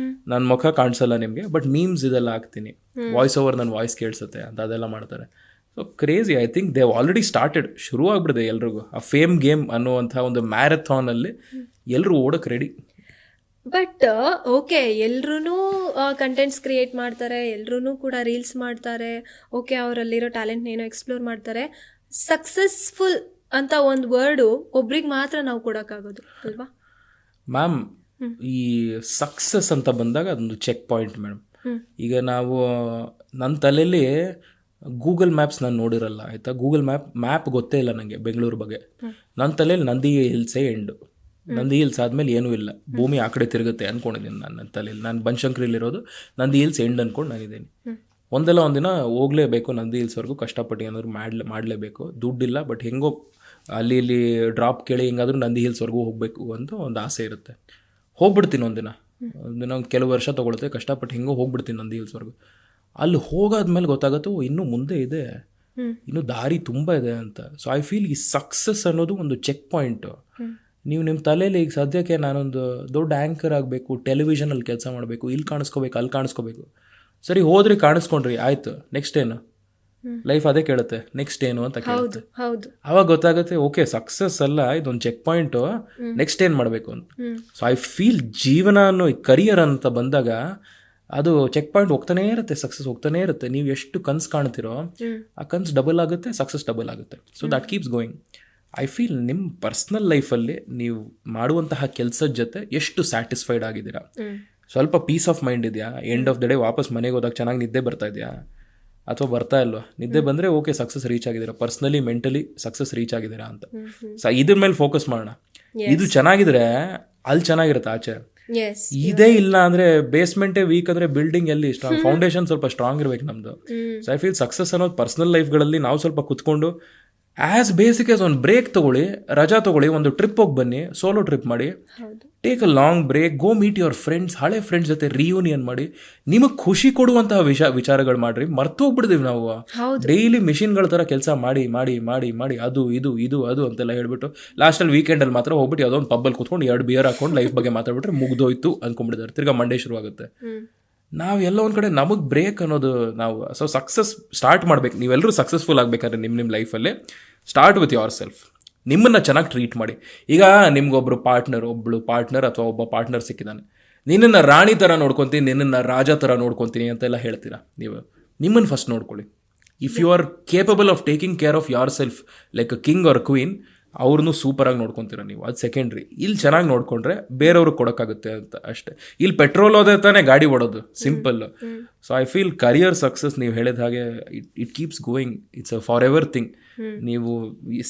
ನನ್ನ ಮುಖ ಕಾಣಿಸಲ್ಲ ನಿಮಗೆ, ಬಟ್ ಮೀಮ್ಸ್ ಇದೆಲ್ಲ ಹಾಕ್ತೀನಿ, ವಾಯ್ಸ್ ಓವರ್ ನನ್ನ ವಾಯ್ಸ್ ಕೇಳಿಸುತ್ತೆ ಅಂತ ಅದೆಲ್ಲ ಮಾಡ್ತಾರೆ. So crazy. I think they already started, ಶುರು ಆಗ್ಬಿಡಿದೆ ಎಲ್ರಿಗೂ ಆ ಫೇಮ್ ಗೇಮ್ ಅನ್ನುವಂಥ ಒಂದು ಮ್ಯಾರಥಾನಲ್ಲಿ ಎಲ್ಲರೂ ಓಡೋಕ್ಕೆ ರೆಡಿ. ಬಟ್ ಓಕೆ, ಎಲ್ರೂ ಕಂಟೆಂಟ್ಸ್ ಕ್ರಿಯೇಟ್ ಮಾಡ್ತಾರೆ, ಎಲ್ರೂ ಕೂಡ ರೀಲ್ಸ್ ಮಾಡ್ತಾರೆ, ಓಕೆ ಅವರಲ್ಲಿರೋ ಟ್ಯಾಲೆಂಟ್ನೇನೋ ಎಕ್ಸ್ಪ್ಲೋರ್ ಮಾಡ್ತಾರೆ. ಸಕ್ಸಸ್ಫುಲ್ ಅಂತ ಒಂದು ವರ್ಡು ಒಬ್ರಿಗೆ ಮಾತ್ರ ನಾವು ಕೊಡೋಕ್ಕಾಗೋದು ಅಲ್ವಾ ಮ್ಯಾಮ್? ಈ ಸಕ್ಸಸ್ ಅಂತ ಬಂದಾಗ ಅದೊಂದು ಚೆಕ್ ಪಾಯಿಂಟ್ ಮೇಡಮ್. ಈಗ ನಾವು ನನ್ನ ತಲೆಯಲ್ಲಿ ಗೂಗಲ್ ಮ್ಯಾಪ್ಸ್ ನಾನು ನೋಡಿರಲ್ಲ ಆಯಿತಾ. ಗೂಗಲ್ ಮ್ಯಾಪ್ ಗೊತ್ತೇ ಇಲ್ಲ ನನಗೆ ಬೆಂಗಳೂರು ಬಗ್ಗೆ. ನನ್ನ ತಲೆಯಲ್ಲಿ ನಂದಿ ಹಿಲ್ಸೇ ಎಂಡು. ನಂದಿ ಹಿಲ್ಸ್ ಆದಮೇಲೆ ಏನೂ ಇಲ್ಲ, ಭೂಮಿ ಆ ಕಡೆ ತಿರುಗುತ್ತೆ ಅಂದ್ಕೊಂಡಿದ್ದೀನಿ ನಾನು ನನ್ನ ತಲೆಯಲ್ಲಿ. ನಾನು ಬನಶಂಕರಿಲಿರೋದು, ನಂದಿ ಹಿಲ್ಸ್ ಎಂಡ್ ಅಂದ್ಕೊಂಡು ನಾನಿದ್ದೀನಿ. ಒಂದಿನ ಹೋಗಲೇಬೇಕು ನಂದಿ ಹಿಲ್ಸ್ವರೆಗೂ, ಕಷ್ಟಪಟ್ಟು ಏನಾದ್ರು ಮಾಡಲೇಬೇಕು. ದುಡ್ಡಿಲ್ಲ, ಬಟ್ ಹೆಂಗೋ ಅಲ್ಲಿ ಇಲ್ಲಿ ಡ್ರಾಪ್ ಕೇಳಿ ಹೆಂಗಾದ್ರೂ ನಂದಿ ಹಿಲ್ಸ್ವರೆಗೂ ಹೋಗಬೇಕು ಅಂತ ಒಂದು ಆಸೆ ಇರುತ್ತೆ. ಹೋಗ್ಬಿಡ್ತೀನಿ ಒಂದಿನ ಕೆಲವು ವರ್ಷ ತೊಗೊಳುತ್ತೆ, ಕಷ್ಟಪಟ್ಟು ಹೆಂಗೋ ಹೋಗ್ಬಿಡ್ತೀನಿ ನಂದಿ ಹಿಲ್ಸ್ವರೆಗೂ. ಅಲ್ಲಿ ಹೋಗಾದ್ಮೇಲೆ ಗೊತ್ತಾಗುತ್ತೆ ಇನ್ನೂ ಮುಂದೆ ಇದೆ, ಇನ್ನೂ ದಾರಿ ತುಂಬ ಇದೆ ಅಂತ. ಸೊ ಐ ಫೀಲ್ ಈ ಸಕ್ಸಸ್ ಅನ್ನೋದು ಒಂದು ಚೆಕ್ ಪಾಯಿಂಟು. ನೀವು ನಿಮ್ಮ ತಲೆಯಲ್ಲಿ ಈಗ ಸದ್ಯಕ್ಕೆ ನಾನೊಂದು ದೊಡ್ಡ ಆ್ಯಂಕರ್ ಆಗಬೇಕು, ಟೆಲಿವಿಷನಲ್ಲಿ ಕೆಲಸ ಮಾಡಬೇಕು, ಇಲ್ಲಿ ಕಾಣಿಸ್ಕೋಬೇಕು, ಅಲ್ಲಿ ಕಾಣಿಸ್ಕೋಬೇಕು. ಸರಿ ಹೋದ್ರಿ, ಕಾಣಿಸ್ಕೊಂಡ್ರಿ, ಆಯಿತು, ನೆಕ್ಸ್ಟ್ ಏನು? ಲೈಫ್ ಅದೇ ಕೇಳುತ್ತೆ, ನೆಕ್ಸ್ಟ್ ಏನು ಅಂತ ಕೇಳುತ್ತೆ. ಅವಾಗ ಗೊತ್ತಾಗುತ್ತೆ ಓಕೆ ಸಕ್ಸಸ್ ಅಲ್ಲ, ಇದೊಂದು ಚೆಕ್ ಪಾಯಿಂಟು, ನೆಕ್ಸ್ಟ್ ಏನು ಮಾಡಬೇಕು ಅಂತ. ಸೊ ಐ ಫೀಲ್ ಜೀವನ ಅನ್ನೋ ಕರಿಯರ್ ಅಂತ ಬಂದಾಗ ಅದು ಚೆಕ್ ಪಾಯಿಂಟ್ ಹೋಗ್ತಾನೇ ಇರುತ್ತೆ, ಸಕ್ಸಸ್ ಹೋಗ್ತಾನೇ ಇರುತ್ತೆ. ನೀವು ಎಷ್ಟು ಕನ್ಸು ಕಾಣ್ತಿರೋ ಆ ಕನ್ಸು ಡಬಲ್ ಆಗುತ್ತೆ, ಸಕ್ಸಸ್ ಡಬಲ್ ಆಗುತ್ತೆ. So that keeps going. I feel ನಿಮ್ಮ ಪರ್ಸ್ನಲ್ ಲೈಫಲ್ಲಿ ನೀವು ಮಾಡುವಂತಹ ಕೆಲಸದ ಜೊತೆ ಎಷ್ಟು ಸ್ಯಾಟಿಸ್ಫೈಡ್ ಆಗಿದ್ದೀರಾ, ಸ್ವಲ್ಪ ಪೀಸ್ ಆಫ್ ಮೈಂಡ್ ಇದೆಯಾ, ಎಂಡ್ ಆಫ್ ದ ಡೇ ವಾಪಸ್ ಮನೆಗೆ ಹೋದಾಗ ಚೆನ್ನಾಗಿ ನಿದ್ದೆ ಬರ್ತಾ ಇದೆಯಾ ಅಥವಾ ಬರ್ತಾ ಇಲ್ವಾ? ನಿದ್ದೆ ಬಂದರೆ ಓಕೆ ಸಕ್ಸಸ್ ರೀಚ್ ಆಗಿದ್ದೀರಾ, ಪರ್ಸ್ನಲಿ ಮೆಂಟಲಿ ಸಕ್ಸಸ್ ರೀಚ್ ಆಗಿದ್ದೀರಾ ಅಂತ. ಸೊ ಇದ್ರ ಮೇಲೆ ಫೋಕಸ್ ಮಾಡೋಣ. ಇದು ಚೆನ್ನಾಗಿದ್ರೆ ಅಲ್ಲಿ ಚೆನ್ನಾಗಿರುತ್ತೆ ಆಚೆ. ಇದೇ ಇಲ್ಲ ಅಂದ್ರೆ ಬೇಸ್ಮೆಂಟೇ ವೀಕ್ ಅಂದ್ರೆ ಬಿಲ್ಡಿಂಗ್ ಎಲ್ಲಿ ಸ್ಟ್ರಾಂಗ್? ಫೌಂಡೇಶನ್ ಸ್ವಲ್ಪ ಸ್ಟ್ರಾಂಗ್ ಇರ್ಬೇಕು ನಮ್ದು. ಸೊ ಐ ಫೀಲ್ ಸಕ್ಸಸ್ ಅನ್ನೋದು ಪರ್ಸನಲ್ ಲೈಫ್ಗಳಲ್ಲಿ ನಾವು ಸ್ವಲ್ಪ ಕುತ್ಕೊಂಡು ಆಸ್ ಬೇಸಿಕ್ ಆಸ್ ಒಂದು ಬ್ರೇಕ್ ತಗೊಳ್ಳಿ, ರಜಾ ತಗೊಳ್ಳಿ, ಒಂದು ಟ್ರಿಪ್ ಹೋಗಿ ಬನ್ನಿ, ಸೋಲೋ ಟ್ರಿಪ್ ಮಾಡಿ, take a long break, go meet your friends, ಹಳೆ ಫ್ರೆಂಡ್ಸ್ ಜೊತೆ ರಿಯೂನಿಯನ್ ಮಾಡಿ, ನಿಮಗೆ ಖುಷಿ ಕೊಡುವಂತಹ ವಿಚಾರಗಳು ಮಾಡ್ರಿ. ಮರ್ತೋಗ್ಬಿಡ್ತೀವಿ ನಾವು ಡೈಲಿ ಮಿಷಿನ್ಗಳ ಥರ ಕೆಲಸ ಮಾಡಿ ಮಾಡಿ ಮಾಡಿ ಮಾಡಿ ಅದು ಇದು ಇದು ಅದು ಅಂತೆಲ್ಲ ಹೇಳ್ಬಿಟ್ಟು ಲಾಸ್ಟಲ್ಲಿ ವೀಕೆಂಡಲ್ಲಿ ಮಾತ್ರ ಹೋಗ್ಬಿಟ್ಟು ಯಾವುದೋ ಒಂದು ಪಬ್ಬಲ್ಲಿ ಕೂತ್ಕೊಂಡು 2 ಬಿಯರ್ ಹಾಕೊಂಡು ಲೈಫ್ ಬಗ್ಗೆ ಮಾತಾಡ್ಬಿಟ್ರೆ ಮುಗ್ದೋಯ್ತು ಅಂದ್ಕೊಂಡ್ಬಿಟ್ಟಿದ್ದಾರೆ. ತಿರ್ಗಾ ಮಂಡೇ ಶುರು ಆಗುತ್ತೆ. ನಾವೆಲ್ಲ ಒಂದು ಕಡೆ ನಮಗೆ ಬ್ರೇಕ್ ಅನ್ನೋದು ನಾವು. ಸೊ ಸಕ್ಸಸ್ ಸ್ಟಾರ್ಟ್ ಮಾಡ್ಬೇಕು. ನೀವೆಲ್ಲರೂ ಸಕ್ಸಸ್ಫುಲ್ ಆಗಬೇಕಾದ್ರೆ ನಿಮ್ಮ ಲೈಫಲ್ಲಿ ಸ್ಟಾರ್ಟ್ ವಿತ್ ಯುವರ್ ಸೆಲ್ಫ್. ನಿಮ್ಮನ್ನು ಚೆನ್ನಾಗಿ ಟ್ರೀಟ್ ಮಾಡಿ. ಈಗ ನಿಮ್ಗೊಬ್ಬರು ಒಬ್ಬಳು ಪಾರ್ಟ್ನರ್ ಅಥವಾ ಒಬ್ಬ ಪಾರ್ಟ್ನರ್ ಸಿಕ್ಕಿದ್ದಾನೆ, ನಿನ್ನನ್ನು ರಾಣಿ ಥರ ನೋಡ್ಕೊತೀನಿ, ನಿನ್ನನ್ನು ರಾಜ ಥರ ನೋಡ್ಕೊತೀನಿ ಅಂತೆಲ್ಲ ಹೇಳ್ತೀರಾ. ನೀವು ನಿಮ್ಮನ್ನು ಫಸ್ಟ್ ನೋಡ್ಕೊಳ್ಳಿ. If you are capable of taking care of yourself like a king or queen, ಅವ್ರನ್ನೂ ಸೂಪರಾಗಿ ನೋಡ್ಕೊತೀರ ನೀವು, ಅದು ಸೆಕೆಂಡ್ರಿ. ಇಲ್ಲಿ ಚೆನ್ನಾಗಿ ನೋಡ್ಕೊಂಡ್ರೆ ಬೇರೆಯವ್ರಿಗೆ ಕೊಡೋಕ್ಕಾಗುತ್ತೆ ಅಂತ ಅಷ್ಟೇ. ಇಲ್ಲಿ ಪೆಟ್ರೋಲ್ ಹೋದ್ರೆ ತಾನೇ ಗಾಡಿ ಓಡೋದು, simple. So I feel career success ನೀವು ಹೇಳಿದ ಹಾಗೆ it keeps going, it's a for ever thing. ನೀವು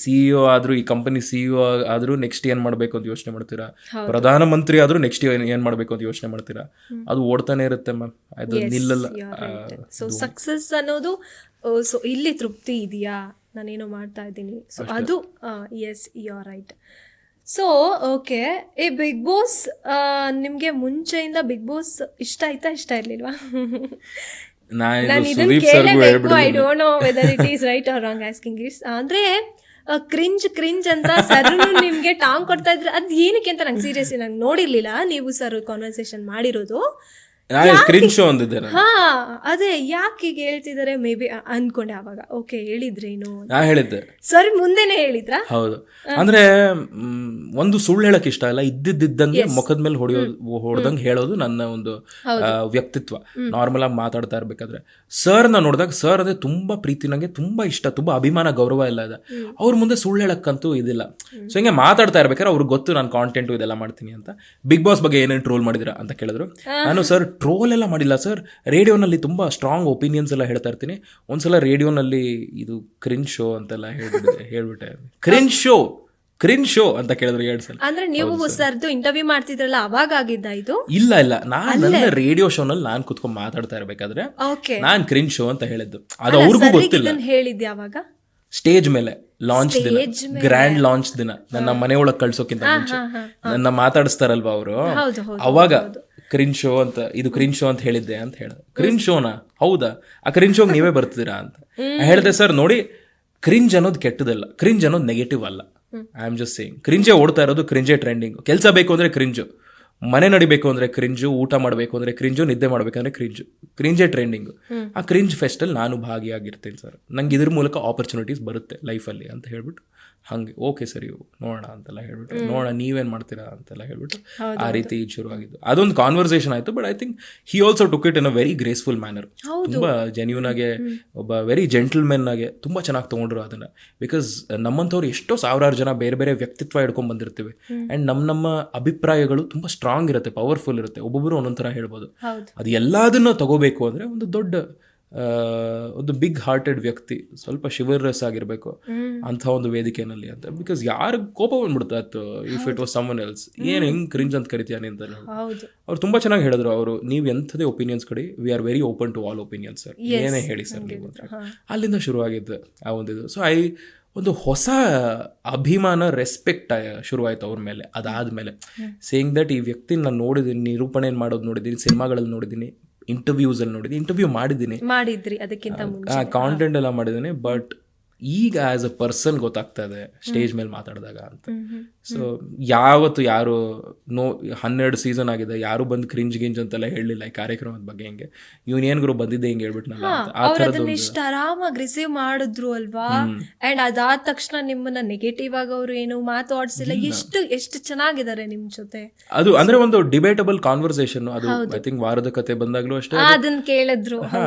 CEO ಆದರೂ, ಈ ಕಂಪನಿ CEO ಆದರೂ ನೆಕ್ಸ್ಟ್ ಏನು ಮಾಡಬೇಕು ಅಂತ ಯೋಚನೆ ಮಾಡ್ತೀರಾ, ಪ್ರಧಾನಮಂತ್ರಿ ಆದರೂ ನೆಕ್ಸ್ಟ್ ಏನು ಮಾಡಬೇಕು ಅಂತ ಯೋಚನೆ ಮಾಡ್ತೀರಾ. ಅದು ಓಡ್ತಾನೆ ಇರುತ್ತೆ ಮ್ಯಾಮ್, ಅದು ನಿಲ್ಲಲ್ಲ. ಸೊ ಸಕ್ಸಸ್ ಅನ್ನೋದು, ಸೊ ಇಲ್ಲಿ ತೃಪ್ತಿ ಇದೆಯಾ, ನಾನೇನೋ ಮಾಡ್ತಾ ಇದ್ದೀನಿ, ಸೊ ಅದು yes you are right. So okay, ಈ ಬಿಗ್ ಬಾಸ್ ನಿಮಗೆ ಮುಂಚೆಯಿಂದ ಬಿಗ್ ಬಾಸ್ ಇಷ್ಟ ಆಯ್ತಾ, ಇಷ್ಟ ಇರಲಿಲ್ವಾ? ನಾನು ಇದನ್ನು ಕೇಳಲೇಬೇಕು. I don't know whether it is right or wrong asking its. ಅಂದರೆ ಕ್ರಿಂಜ್ ಅಂತ ಸರ್ ನಿಮಗೆ ಟಾಂಗ್ ಕೊಡ್ತಾ ಇದ್ರೆ ಅದು ಏನಕ್ಕೆ ಅಂತ ನಂಗೆ ಸೀರಿಯಸ್ಲಿ ನಂಗೆ ನೋಡಿರಲಿಲ್ಲ. ನೀವು ಸರ್ ಕಾನ್ವರ್ಸೇಷನ್ ಮಾಡಿರೋದು ಕ್ರಿಂಜ್ ಶೋ ಅಂದಿದ್ದೆ ನಾನು. ಹಾ ಅದೇ ಯಾಕೆ ಈಗ ಹೇಳ್ತಿದ್ದಾರೆ ಮೇ ಬಿ ಅನ್ಕೊಂಡೆ ಅವಾಗ. ಓಕೆ ಹೇಳಿದ್ರೇನು ನಾ ಹೇಳಿದ್ದೆ. ಸರಿ ಮುಂದೆನೆ ಹೇಳಿದ್ರಾ? ಹೌದು, ಅಂದ್ರೆ ಒಂದು ಸುಳ್ಳು ಹೇಳಕ್ ಇಷ್ಟ ಇಲ್ಲ, ಇದ್ದಿದ್ದಂಗೆ ಮುಖದ ಮೇಲೆ ಹೊಡೆದಂಗೆ ಹೇಳೋದು ನನ್ನ ಒಂದು ವ್ಯಕ್ತಿತ್ವ. ನಾರ್ಮಲ್ ಆಗಿ ಮಾತಾಡ್ತಾ ಇರ್ಬೇಕಾದ್ರೆ ಸರ್ನ ನೋಡಿದಾಗ ಸರ್ ಅದೇ ತುಂಬಾ ಪ್ರೀತಿ, ನಂಗೆ ತುಂಬಾ ಇಷ್ಟ, ತುಂಬಾ ಅಭಿಮಾನ ಗೌರವ ಎಲ್ಲ ಇದೆ. ಅವ್ರ ಮುಂದೆ ಸುಳ್ಳು ಹೇಳಕ್ಕಂತೂ ಇದಿಲ್ಲ. ಸೊ ಹಿಂಗೆ ಮಾತಾಡ್ತಾ ಇರ್ಬೇಕಾದ್ರೆ ಅವ್ರಿಗೆ ಗೊತ್ತು ನಾನು ಕಾಂಟೆಂಟು ಇದೆಲ್ಲ ಮಾಡ್ತೀನಿ ಅಂತ. ಬಿಗ್ ಬಾಸ್ ಬಗ್ಗೆ ಏನೇನು ಟ್ರೋಲ್ ಮಾಡಿದಿರಾ ಅಂತ ಕೇಳಿದ್ರು. ನಾನು ಸರ್ ಟ್ರೋಲ್ ಎಲ್ಲ ಮಾಡಿಲ್ಲ ಸರ್, ರೇಡಿಯೋನಲ್ಲಿ ತುಂಬಾ ಸ್ಟ್ರಾಂಗ್ ಒಪಿನಿಯನ್ಸ್ ಎಲ್ಲ ಹೇಳ್ತಾ ಇರ್ತೀನಿ. ಒಂದ್ಸಲ ರೇಡಿಯೋನಲ್ಲಿ ಇದು ಕ್ರಿಂಜ್ ಶೋ ಅಂತೆಲ್ಲ ಹೇಳ್ಬಿಟ್ಟೆ. ಕ್ರಿಂಜ್ ಶೋ ಅಂತ ಕೇಳಿದ್ರು 2 ಸಲ. ಅಂದ್ರೆ ನೀವು ಸರ್ದು ಇಂಟರ್ವ್ಯೂ ಮಾಡ್ತಿದ್ರಲ್ಲ ಅವಾಗ ಆಗಿದ್ದ ಇದು? ಇಲ್ಲ ನನ್ನ ರೇಡಿಯೋ ಶೋನಲ್ಲಿ ನಾನು ಕುತ್ಕೊಂಡು ಮಾತಾಡ್ತಾ ಇರ್ಬೇಕಾದ್ರೆ ನಾನ್ ಕ್ರಿಂಜ್ ಶೋ ಅಂತ ಹೇಳಿದ್ದು. ಅದು ಅವ್ರಿಗೂ ಗೊತ್ತಿಲ್ಲ. ಹೇಳಿದ್ದೆ ಅವಾಗ ಸ್ಟೇಜ್ ಮೇಲೆ ಲಾಂಚ್ ದಿನ, ಗ್ರ್ಯಾಂಡ್ ಲಾಂಚ್ ದಿನ, ನನ್ನ ಮನೆ ಒಳಗೆ ಕಳ್ಸೋಕ್ಕಿಂತ ಮುಂಚೆ ನನ್ನ ಮಾತಾಡಿಸ್ತಾರಲ್ವಾ ಅವರು, ಅವಾಗ ಕ್ರಿಂಜ್ ಶೋ ಅಂತ, ಇದು ಕ್ರಿಂಜ್ ಶೋ ಅಂತ ಹೇಳಿದ್ದೆ ಅಂತ ಹೇಳಿದೆ. ಕ್ರಿಂಜ್ ಶೋನಾ? ಹೌದಾ, ಆ ಕ್ರಿಂಜ್ ಶೋಗೆ ನೀವೇ ಬರ್ತೀರಾ ಅಂತ ಹೇಳಿದೆ. ಸರ್ ನೋಡಿ, ಕ್ರಿಂಜ್ ಅನ್ನೋದು ಕೆಟ್ಟದಲ್ಲ, ಕ್ರಿಂಜ್ ಅನ್ನೋದು ನೆಗೆಟಿವ್ ಅಲ್ಲ. ಐ ಆಮ್ ಜಸ್ಟ್ ಸೇಯಿಂಗ್, ಕ್ರಿಂಜೇ ಓಡ್ತಾ ಇರೋದು, ಕ್ರಿಂಜೇ ಟ್ರೆಂಡಿಂಗ್. ಕೆಲಸ ಬೇಕು ಅಂದ್ರೆ ಕ್ರಿಂಜು, ಮನೆ ನಡಿಬೇಕು ಅಂದ್ರೆ ಕ್ರಿಂಜು, ಊಟ ಮಾಡಬೇಕು ಅಂದ್ರೆ ಕ್ರಿಂಜು, ನಿದ್ದೆ ಮಾಡ್ಬೇಕಂದ್ರೆ ಕ್ರಿಂಜೇ ಟ್ರೆಂಡಿಂಗ್. ಆ ಕ್ರಿಂಜ್ ಫೆಸ್ಟಲ್ಲಿ ನಾನು ಭಾಗಿಯಾಗಿರ್ತೀನಿ ಸರ್. ನಂಗೆ ಇದ್ರ ಮೂಲಕ ಆಪರ್ಚುನಿಟೀಸ್ ಬರುತ್ತೆ ಲೈಫಲ್ಲಿ ಅಂತ ಹೇಳ್ಬಿಟ್ಟು ಹಂಗೆ ಓಕೆ ಸರಿ ನೋಡೋಣ ಅಂತೆಲ್ಲ ಹೇಳ್ಬಿಟ್ಟು, ನೋಡೋಣ ನೀವೇನ್ ಮಾಡ್ತೀರಾ ಅಂತೆಲ್ಲ ಹೇಳ್ಬಿಟ್ಟು ಆ ರೀತಿ ಶುರುವಾಗಿದ್ದು. ಅದೊಂದು ಕಾನ್ವರ್ಸೇಷನ್ ಆಯ್ತು. But I think he also took it in a very graceful manner. ತುಂಬಾ ಜೆನ್ಯೂನ್ ಆಗಿ, ಒಬ್ಬ ವೆರಿ ಜೆಂಟಲ್ಮೆನ್ ಆಗಿ ತುಂಬಾ ಚೆನ್ನಾಗಿ ತಗೊಂಡ್ರು ಅದನ್ನ. ಬಿಕಾಸ್ ನಮ್ಮಂಥವ್ರು ಎಷ್ಟೋ ಸಾವಿರಾರು ಜನ ಬೇರೆ ಬೇರೆ ವ್ಯಕ್ತಿತ್ವ ಹಿಡ್ಕೊಂಡ್ ಬಂದಿರ್ತೀವಿ. ಅಂಡ್ ನಮ್ಮ ಅಭಿಪ್ರಾಯಗಳು ತುಂಬಾ ಸ್ಟ್ರಾಂಗ್ ಇರುತ್ತೆ, ಪವರ್ಫುಲ್ ಇರುತ್ತೆ. ಒಬ್ಬೊಬ್ರು ಒಂದೊಂಥರ ಹೇಳ್ಬೋದು. ಅದು ಎಲ್ಲದನ್ನ ತಗೋಬೇಕು ಅಂದ್ರೆ ಒಂದು ಬಿಗ್ ಹಾರ್ಟೆಡ್ ವ್ಯಕ್ತಿ, ಸ್ವಲ್ಪ ಶಿವರಸ್ ಆಗಿರ್ಬೇಕು ಅಂತ ಒಂದು ವೇದಿಕೆನಲ್ಲಿ ಅಂತ. ಬಿಕಾಸ್ ಯಾರು ಕೋಪ ಬಂದ್ಬಿಡುತ್ತೆ ಅದು, if it was someone else, ಏನ್ ಹೆಂಗ್ ಕ್ರಿಂಜ್ ಅಂತ ಕರಿತೀಯ ಅಂತ. ಅವ್ರು ತುಂಬಾ ಚೆನ್ನಾಗಿ ಹೇಳಿದ್ರು. ಅವರು, ನೀವು ಎಂಥದೇ ಒಪಿನಿಯನ್ಸ್ ಕಡೆ, we are very open to all opinions sir, ಏನೇ ಹೇಳಿ ಸರ್ ನೀವು ಅಂತ. ಅಲ್ಲಿಂದ ಶುರುವಾಗಿದ್ದು ಆ ಒಂದಿದು. ಸೊ ಒಂದು ಹೊಸ ಅಭಿಮಾನ, ರೆಸ್ಪೆಕ್ಟ್ ಶುರುವಾಯ್ತು ಅವ್ರ ಮೇಲೆ. ಅದಾದ್ಮೇಲೆ ಸೇಯಿಂಗ್ ದಟ್ ಈ ವ್ಯಕ್ತಿ ನಾನು ನೋಡಿದ್ದೀನಿ, ನಿರೂಪಣೆ ಮಾಡೋದು ನೋಡಿದ್ದೀನಿ, ಸಿನಿಮಾಗಳಲ್ಲಿ ನೋಡಿದ್ದೀನಿ, ಇಂಟರ್ವ್ಯೂಸ್ ಅಲ್ಲಿ ನೋಡಿದ್ದೀನಿ, ಇಂಟರ್ವ್ಯೂ ಮಾಡಿದ್ರಿ ಅದಕ್ಕಿಂತ ಮುಂಚೆ, ಕಾಂಟೆಂಟ್ ಎಲ್ಲ ಮಾಡಿದ್ದೀನಿ. ಬಟ್ ಈಗ ಆಸ್ ಅ ಪರ್ಸನ್ ಗೊತ್ತಾಗ್ತಾ ಇದೆ ಸ್ಟೇಜ್ ಮೇಲೆ ಮಾತಾಡಿದಾಗ ಅಂತ. ಸೊ ಯಾವತ್ತು ಯಾರು 12 ಸೀಸನ್ ಆಗಿದೆ, ಯಾರು ಬಂದು ಕ್ರಿಂಜ್ ಗಿಂಜ್ ಅಂತೆಲ್ಲ ಹೇಳಲಿಲ್ಲ ಈ ಕಾರ್ಯಕ್ರಮದ ಬಗ್ಗೆ. ಹೆಂಗೆ ಇವನ್ ಏನ್ ಗುರು ಬಂದಿದ್ದೆ ಹಿಂಗೆ ಹೇಳ್ಬಿಟ್ನಲ್ಲ ಅಂತ. ಇಷ್ಟ ಆರಾಮಾಗಿ ರಿಸೀವ್ ಮಾಡಿದ್ರು ಅಲ್ವಾ. ಅಂಡ್ ಅದಾದ ತಕ್ಷಣ ನಿಮ್ಮನ್ನ ನೆಗೆಟಿವ್ ಆಗಿ ಅವರು ಏನು ಮಾತಾಡ್ಸಿಲ್ಲ. ಎಷ್ಟು ಚೆನ್ನಾಗಿದ್ದಾರೆ ನಿಮ್ ಜೊತೆ. ಅದು ಅಂದ್ರೆ ಒಂದು ಡಿಬೇಟಬಲ್ ಕಾನ್ವರ್ಸೇಷನ್. ಅದು ಐ ಥಿಂಕ್ ವಾರದ ಕತೆ ಬಂದಾಗ್ಲೂ ಅಷ್ಟೇ ಅದನ್ನ ಕೇಳಿದ್ರು.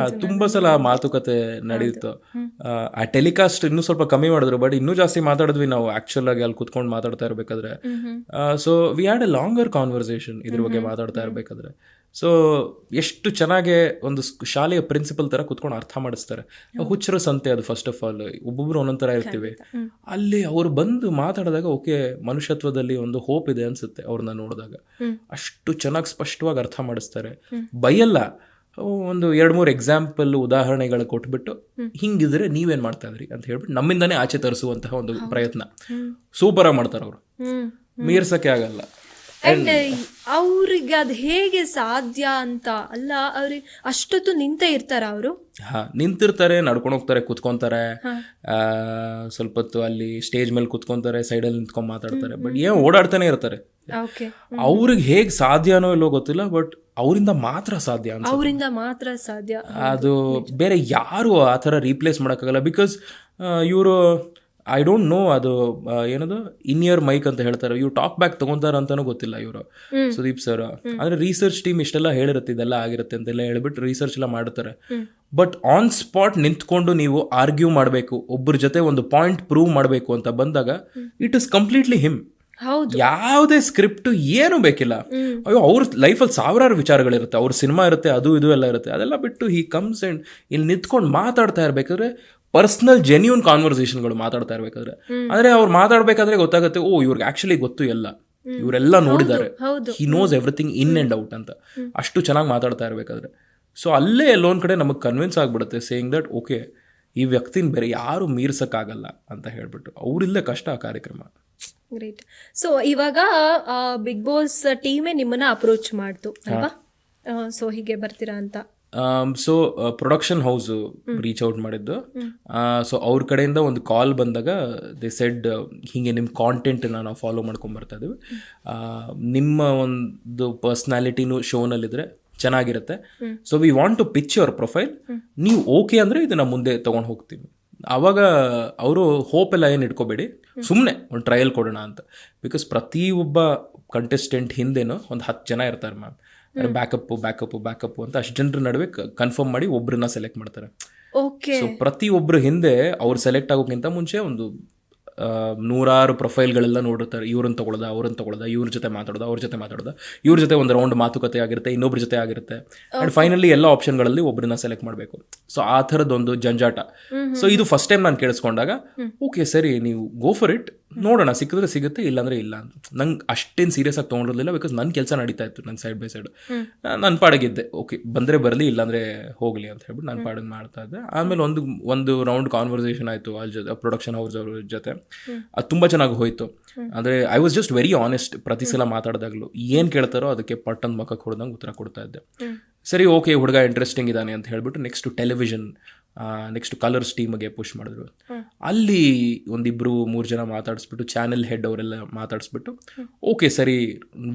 ತುಂಬಾ ಸಲ ಮಾತುಕತೆ ನಡೆಯಿತು. ಆ ಟೆಲಿಕಾಸ್ಟ್ ಇನ್ನೂ ಸ್ವಲ್ಪ ಕಮ್ಮಿ ಮಾಡಿದ್ರು, ಬಟ್ ಇನ್ನೂ ಜಾಸ್ತಿ ಮಾತಾಡಿದ್ವಿ ನಾವು ಆಕ್ಚುಲ್ ಆಗಿ ಅಲ್ಲಿ ಕುತ್ಕೊಂಡು ಮಾತಾಡ್ತಾ ಇರ್ಬೇಕಾದ್ರೆ. So we had A longer conversation ಇದ್ರ ಬಗ್ಗೆ ಮಾತಾಡ್ತಾ ಇರ್ಬೇಕಾದ್ರೆ. ಸೊ ಎಷ್ಟು ಚೆನ್ನಾಗಿ ಒಂದು ಶಾಲೆಯ ಪ್ರಿನ್ಸಿಪಲ್ ತರ ಕುತ್ಕೊಂಡು ಅರ್ಥ ಮಾಡಿಸ್ತಾರೆ. ಹುಚ್ಚರ ಸಂತೆ ಅದು. ಫಸ್ಟ್ ಆಫ್ ಆಲ್ ಒಬ್ಬೊಬ್ರು ಒಂದೊಂದ್ ತರ ಇರ್ತೀವಿ. ಅಲ್ಲಿ ಅವ್ರು ಬಂದು ಮಾತಾಡಿದಾಗ ಓಕೆ, ಮನುಷ್ಯತ್ವದಲ್ಲಿ ಒಂದು ಹೋಪ್ ಇದೆ ಅನ್ಸುತ್ತೆ ಅವ್ರನ್ನ ನೋಡಿದಾಗ. ಅಷ್ಟು ಚೆನ್ನಾಗಿ ಸ್ಪಷ್ಟವಾಗಿ ಅರ್ಥ ಮಾಡಿಸ್ತಾರೆ, ಬೈಯಲ್ಲ. ಒಂದು 2-3 ಎಕ್ಸಾಂಪಲ್ ಉದಾಹರಣೆಗಳು ಕೊಟ್ಬಿಟ್ಟು, ಹಿಂಗಿದ್ರೆ ನೀವೇನ್ ಮಾಡ್ತಾ ಇದ್ರಿ ಅಂತ ಹೇಳ್ಬಿಟ್ಟು ನಮ್ಮಿಂದಾನೇ ಆಚೆ ತರಿಸುವಂತಹ ಒಂದು ಪ್ರಯತ್ನ ಸೂಪರ್ ಆಗಿ ಮಾಡ್ತಾರೆ ಅವರು. ಮೀರ್ಸಕ್ಕೆ ಆಗಲ್ಲ. ಅಂಡ್ ಅವ್ರಿಗೆ ಅದು ಹೇಗೆ ಸಾಧ್ಯ ಅಂತ ಅಲ್ಲ, ಅವ್ರಿಗೆ ಅಷ್ಟೊತ್ತು ನಿಂತೇ ಇರ್ತಾರ ಅವರು. ನಿಂತಿರ್ತಾರೆ, ನಡ್ಕೊಂಡು ಹೋಗ್ತಾರೆ, ಕುತ್ಕೊಂತಾರೆ, ಸ್ವಲ್ಪ ಹೊತ್ತು ಅಲ್ಲಿ ಸ್ಟೇಜ್ ಮೇಲೆ ಕುತ್ಕೊಂತಾರೆ, ಸೈಡಲ್ಲಿ ನಿಂತ್ಕೊಂಡ್ ಮಾತಾಡ್ತಾರೆ. ಬಟ್ ಏನ್ ಓಡಾಡ್ತಾನೆ ಇರ್ತಾರೆ. ಅವ್ರಿಗೆ ಹೇಗ್ ಸಾಧ್ಯನೋ ಇಲ್ಲೋ ಗೊತ್ತಿಲ್ಲ, ಬಟ್ ಅವರಿಂದ ಮಾತ್ರ ಸಾಧ್ಯ. ಅದು ಬೇರೆ ಯಾರು ಆ ಥರ ರೀಪ್ಲೇಸ್ ಮಾಡೋಕ್ಕಾಗಲ್ಲ. ಬಿಕಾಸ್ ಇವರು ಐ ಡೋಂಟ್ ನೋ, ಅದು ಏನದು ಇನ್ ಇಯರ್ ಮೈಕ್ ಅಂತ ಹೇಳ್ತಾರೆ, ಇವ್ರು ಟಾಕ್ ಬ್ಯಾಕ್ ತಗೊಂತಾರ ಅಂತಾನೂ ಗೊತ್ತಿಲ್ಲ ಇವರು, ಸುದೀಪ್ ಸರ್. ಅಂದ್ರೆ ರಿಸರ್ಚ್ ಟೀಮ್ ಇಷ್ಟೆಲ್ಲ ಹೇಳಿರುತ್ತೆ, ಇದೆಲ್ಲ ಆಗಿರುತ್ತೆ ಅಂತೆಲ್ಲ ಹೇಳ್ಬಿಟ್ಟು ರಿಸರ್ಚ್ ಎಲ್ಲ ಮಾಡ್ತಾರೆ. ಬಟ್ ಆನ್ ಸ್ಪಾಟ್ ನಿಂತ್ಕೊಂಡು ನೀವು ಆರ್ಗ್ಯೂ ಮಾಡಬೇಕು, ಒಬ್ಬರ ಜೊತೆ ಒಂದು ಪಾಯಿಂಟ್ ಪ್ರೂವ್ ಮಾಡಬೇಕು ಅಂತ ಬಂದಾಗ ಇಟ್ ಇಸ್ ಕಂಪ್ಲೀಟ್ಲಿ ಹಿಮ್. ಯಾವುದೇ ಸ್ಕ್ರಿಪ್ಟ್ ಏನು ಬೇಕಿಲ್ಲ. ಅಯ್ಯೋ, ಅವ್ರ ಲೈಫಲ್ಲಿ ಸಾವಿರಾರು ವಿಚಾರಗಳಿರುತ್ತೆ, ಅವ್ರ ಸಿನಿಮಾ ಇರುತ್ತೆ, ಅದು ಇದು ಎಲ್ಲ ಇರುತ್ತೆ. ಅದೆಲ್ಲ ಬಿಟ್ಟು ಹಿ ಕಮ್ಸ್ ಅಂಡ್ ಇಲ್ಲಿ ನಿಂತ್ಕೊಂಡು ಮಾತಾಡ್ತಾ ಇರ್ಬೇಕಾದ್ರೆ ಪರ್ಸನಲ್ ಜೆನ್ಯೂನ್ ಕಾನ್ವರ್ಸೇಷನ್ಗಳು ಮಾತಾಡ್ತಾ ಇರ್ಬೇಕಾದ್ರೆ, ಅಂದ್ರೆ ಅವ್ರು ಮಾತಾಡ್ಬೇಕಾದ್ರೆ ಗೊತ್ತಾಗುತ್ತೆ, ಓ ಇವ್ರಿಗೆ ಆಕ್ಚುಲಿ ಗೊತ್ತು ಎಲ್ಲ, ಇವರೆಲ್ಲ ನೋಡಿದ್ದಾರೆ, he knows everything in and out ಅಂತ. ಅಷ್ಟು ಚೆನ್ನಾಗಿ ಮಾತಾಡ್ತಾ ಇರ್ಬೇಕಾದ್ರೆ ಸೊ ಅಲ್ಲೇ ಎಲ್ಲೊಂದ್ ಕಡೆ ನಮಗೆ ಕನ್ವಿನ್ಸ್ ಆಗ್ಬಿಡುತ್ತೆ, ಸೇಯಿಂಗ್ ದಟ್ ಓಕೆ, ಈ ವ್ಯಕ್ತಿನ ಬೇರೆ ಯಾರು ಮೀರ್ಸಕ್ಕಾಗಲ್ಲ ಅಂತ ಹೇಳ್ಬಿಟ್ಟು. ಅವ್ರಿಲ್ಲೇ ಕಷ್ಟ ಆ ಕಾರ್ಯಕ್ರಮ. ಗ್ರೇಟ್. ಸೊ ಇವಾಗ ಬಿಗ್ ಬಾಸ್ ಟೀಮೇ ನಿಮ್ಮನ್ನ ಅಪ್ರೋಚ್ ಮಾಡ್ತು ಅಲ್ವಾ? ಸೊ ಹೀಗೆ ಬರ್ತೀರಾ ಅಂತ. So production house reach out ಮಾಡಿದ್ದು. ಸೊ ಅವ್ರ ಕಡೆಯಿಂದ ಒಂದು ಕಾಲ್ ಬಂದಾಗ ದೇ ಸೆಡ್, ಹೀಗೆ ನಿಮ್ಮ ಕಾಂಟೆಂಟ್ನ ನಾವು ಫಾಲೋ ಮಾಡ್ಕೊಂಡು ಬರ್ತಾ ಇದ್ದೀವಿ, ನಿಮ್ಮ ಒಂದು ಪರ್ಸ್ನಾಲಿಟಿನೂ ಶೋನಲ್ಲಿದ್ರೆ ಚೆನ್ನಾಗಿರುತ್ತೆ. So we want to pitch your profile, ನೀವು ಓಕೆ ಅಂದರೆ ಇದನ್ನ ಮುಂದೆ ತೊಗೊಂಡು ಹೋಗ್ತೀವಿ. ಆವಾಗ ಅವರು ಹೋಪ್ ಎಲ್ಲ ಏನು ಇಟ್ಕೋಬೇಡಿ, ಸುಮ್ಮನೆ ಒಂದು ಟ್ರಯಲ್ ಕೊಡೋಣ ಅಂತ. ಬಿಕಾಸ್ ಪ್ರತಿಯೊಬ್ಬ ಕಂಟೆಸ್ಟೆಂಟ್ ಹಿಂದೆನೂ ಒಂದು 10 ಜನ ಇರ್ತಾರೆ ಮ್ಯಾಮ್. ಬ್ಯಾಕಪ್ಪು ಅಂತ ಅಷ್ಟು ಜನರ ನಡುವೆ ಕನ್ಫರ್ಮ್ ಮಾಡಿ ಒಬ್ಬರನ್ನ ಸೆಲೆಕ್ಟ್ ಮಾಡ್ತಾರೆ. ಸೊ ಪ್ರತಿಯೊಬ್ಬರು ಹಿಂದೆ ಅವ್ರು ಸೆಲೆಕ್ಟ್ ಆಗೋಕ್ಕಿಂತ ಮುಂಚೆ ಒಂದು 100 ಪ್ರೊಫೈಲ್ಗಳೆಲ್ಲ ನೋಡುತ್ತಾರೆ. ಇವ್ರನ್ನ ತಗೊಳ್ಳೋದ, ಅವ್ರನ್ನ ತಗೊಳ್ಳೋದ, ಇವ್ರ ಜೊತೆ ಮಾತಾಡೋದ, ಅವ್ರ ಜೊತೆ ಮಾತಾಡೋದ, ಇವ್ರ ಜೊತೆ ಒಂದು ರೌಂಡ್ ಮಾತುಕತೆ ಆಗಿರುತ್ತೆ, ಇನ್ನೊಬ್ರ ಜೊತೆ ಆಗಿರುತ್ತೆ. ಆ್ಯಂಡ್ ಫೈನಲಿ ಎಲ್ಲ ಆಪ್ಷನ್ಗಳಲ್ಲಿ ಒಬ್ಬರನ್ನ ಸೆಲೆಕ್ಟ್ ಮಾಡಬೇಕು. ಸೊ ಆ ಥರದ್ದೊಂದು ಜಂಜಾಟ. ಸೊ ಇದು ಫಸ್ಟ್ ಟೈಮ್ ನಾನು ಕೇಳಿಸ್ಕೊಂಡಾಗ ಓಕೆ ಸರಿ ನೀವು ಗೋ ಫಾರ್ ಇಟ್, ನೋಡೋಣ, ಸಿಕ್ಕಿದ್ರೆ ಸಿಗುತ್ತೆ, ಇಲ್ಲಾಂದ್ರೆ ಇಲ್ಲ ಅಂತ. ನಂಗೆ ಅಷ್ಟೇನು ಸೀರಿಯಸ್ ಆಗಿ ತೊಗೊಂಡಿರಲಿಲ್ಲ. ಬಿಕಾಸ್ ನನ್ನ ಕೆಲಸ ನಡೀತಾ ಇತ್ತು, ನನ್ನ ಸೈಡ್ ಬೈ ಸೈಡ್ ನನ್ನ ಪಾಡಿಗಿದ್ದೆ. ಓಕೆ ಬಂದರೆ ಬರಲಿ, ಇಲ್ಲಾಂದರೆ ಹೋಗಲಿ ಅಂತ ಹೇಳ್ಬಿಟ್ಟು ನಾನು ಪಾಡಿಗೆ ಮಾಡ್ತಾ ಇದ್ದೆ. ಆಮೇಲೆ ಒಂದು ರೌಂಡ್ ಕಾನ್ವರ್ಸೇಷನ್ ಆಯಿತು ಅಲ್ಲಿ ಜೊತೆ, ಪ್ರೊಡಕ್ಷನ್ ಹೌಸ್ ಅವ್ರ ಜೊತೆ. ಅದು ತುಂಬ ಚೆನ್ನಾಗಿ ಹೋಯಿತು. ಅಂದರೆ I was just very honest. ಪ್ರತಿ ಸಲ ಮಾತಾಡಿದಾಗಲೂ ಏನು ಕೇಳ್ತಾರೋ ಅದಕ್ಕೆ ಪಟ್ಟಂದ ಮಕ್ಕಕ್ಕೆ ಹೊಡೆದಂಗೆ ಉತ್ತರ ಕೊಡ್ತಾ ಇದ್ದೆ. ಸರಿ ಓಕೆ ಹುಡುಗ ಇಂಟ್ರೆಸ್ಟಿಂಗ್ ಇದ್ದಾನೆ ಅಂತ ಹೇಳ್ಬಿಟ್ಟು ನೆಕ್ಸ್ಟ್ ಟೆಲಿವಿಷನ್, ನೆಕ್ಸ್ಟ್ ಕಲರ್ಸ್ ಟೀಮ್ಗೆ ಪುಷ್ ಮಾಡಿದ್ರು. ಅಲ್ಲಿ 1-2-3 ಜನ ಮಾತಾಡಿಸ್ಬಿಟ್ಟು, ಚಾನೆಲ್ ಹೆಡ್ ಅವರೆಲ್ಲ ಮಾತಾಡಿಸ್ಬಿಟ್ಟು ಓಕೆ ಸರಿ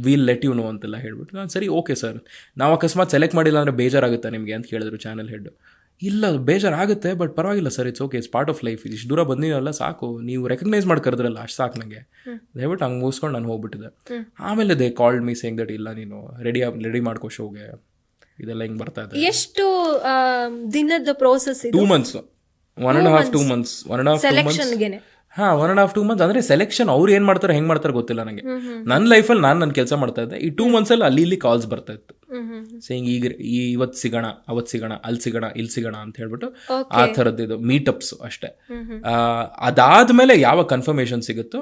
ವಿಲ್ ಲೆಟ್ ಯು ನೋ ಅಂತೆಲ್ಲ ಹೇಳ್ಬಿಟ್ಟು ನಾನು ಸರಿ ಓಕೆ ಸರ್, ನಾವು ಅಕಸ್ಮಾತ್ ಸೆಲೆಕ್ಟ್ ಮಾಡಿಲ್ಲ ಅಂದರೆ ಬೇಜಾರಾಗುತ್ತಾ ನಿಮಗೆ ಅಂತ ಕೇಳಿದ್ರು ಚಾನೆಲ್ ಹೆಡ್. ಇಲ್ಲ ಬೇಜಾರಾಗುತ್ತೆ, ಬಟ್ ಪರವಾಗಿಲ್ಲ sir, it's okay, it's part of life. ಇಷ್ಟು ದೂರ ಬಂದಿರಲ್ಲ ಸಾಕು, ನೀವು ರೆಕಗ್ನೈಸ್ ಮಾಡಿ ಕರೆದ್ರಲ್ಲ ಅಷ್ಟು ಸಾಕು ನನಗೆ ದಯವಿಟ್ಟು ಹಂಗೆ ಮುಗಿಸ್ಕೊಂಡು ನಾನು ಹೋಗ್ಬಿಟ್ಟಿದ್ದೆ. ಆಮೇಲೆ they called me saying that ಇಲ್ಲ ನೀನು ರೆಡಿ ಮಾಡ್ಕೋ ಶೋಗೆ, ಇದೆಲ್ಲ ಹಿಂಗೆ ಬರ್ತಾ ಇದೆ. ಎಷ್ಟು ದಿನದ process? 2 months, 1.5-2 months, 1.5-2 months. 1.5-2 months. ಅಂದರೆ ಸೆಲೆಕ್ಷನ್ ಅವ್ರು ಏನು ಮಾಡ್ತಾರೆ ಹೆಂಗೆ ಮಾಡ್ತಾರೆ ಗೊತ್ತಿಲ್ಲ ನನಗೆ. ನನ್ನ ಲೈಫಲ್ಲಿ ನಾನು ನನ್ನ ಕೆಲಸ ಮಾಡ್ತಾ ಇದ್ದೆ. ಈ 2 monthsಲ್ಲಿ ಅಲ್ಲಿ ಇಲ್ಲಿ ಕಾಲ್ಸ್ ಬರ್ತಾ ಇತ್ತು, ಸೇಯಿಂಗ್ ಈಗ ಇವತ್ತು ಸಿಗೋಣ, ಅವತ್ತು ಸಿಗೋಣ, ಅಲ್ಲಿ ಸಿಗೋಣ, ಇಲ್ಲಿ ಸಿಗೋಣ ಅಂತ ಹೇಳ್ಬಿಟ್ಟು ಆ ಥರದ್ದು ಇದು ಮೀಟಪ್ಸ್ ಅಷ್ಟೇ. ಅದಾದ್ಮೇಲೆ ಯಾವ ಕನ್ಫರ್ಮೇಷನ್ ಸಿಗುತ್ತೋ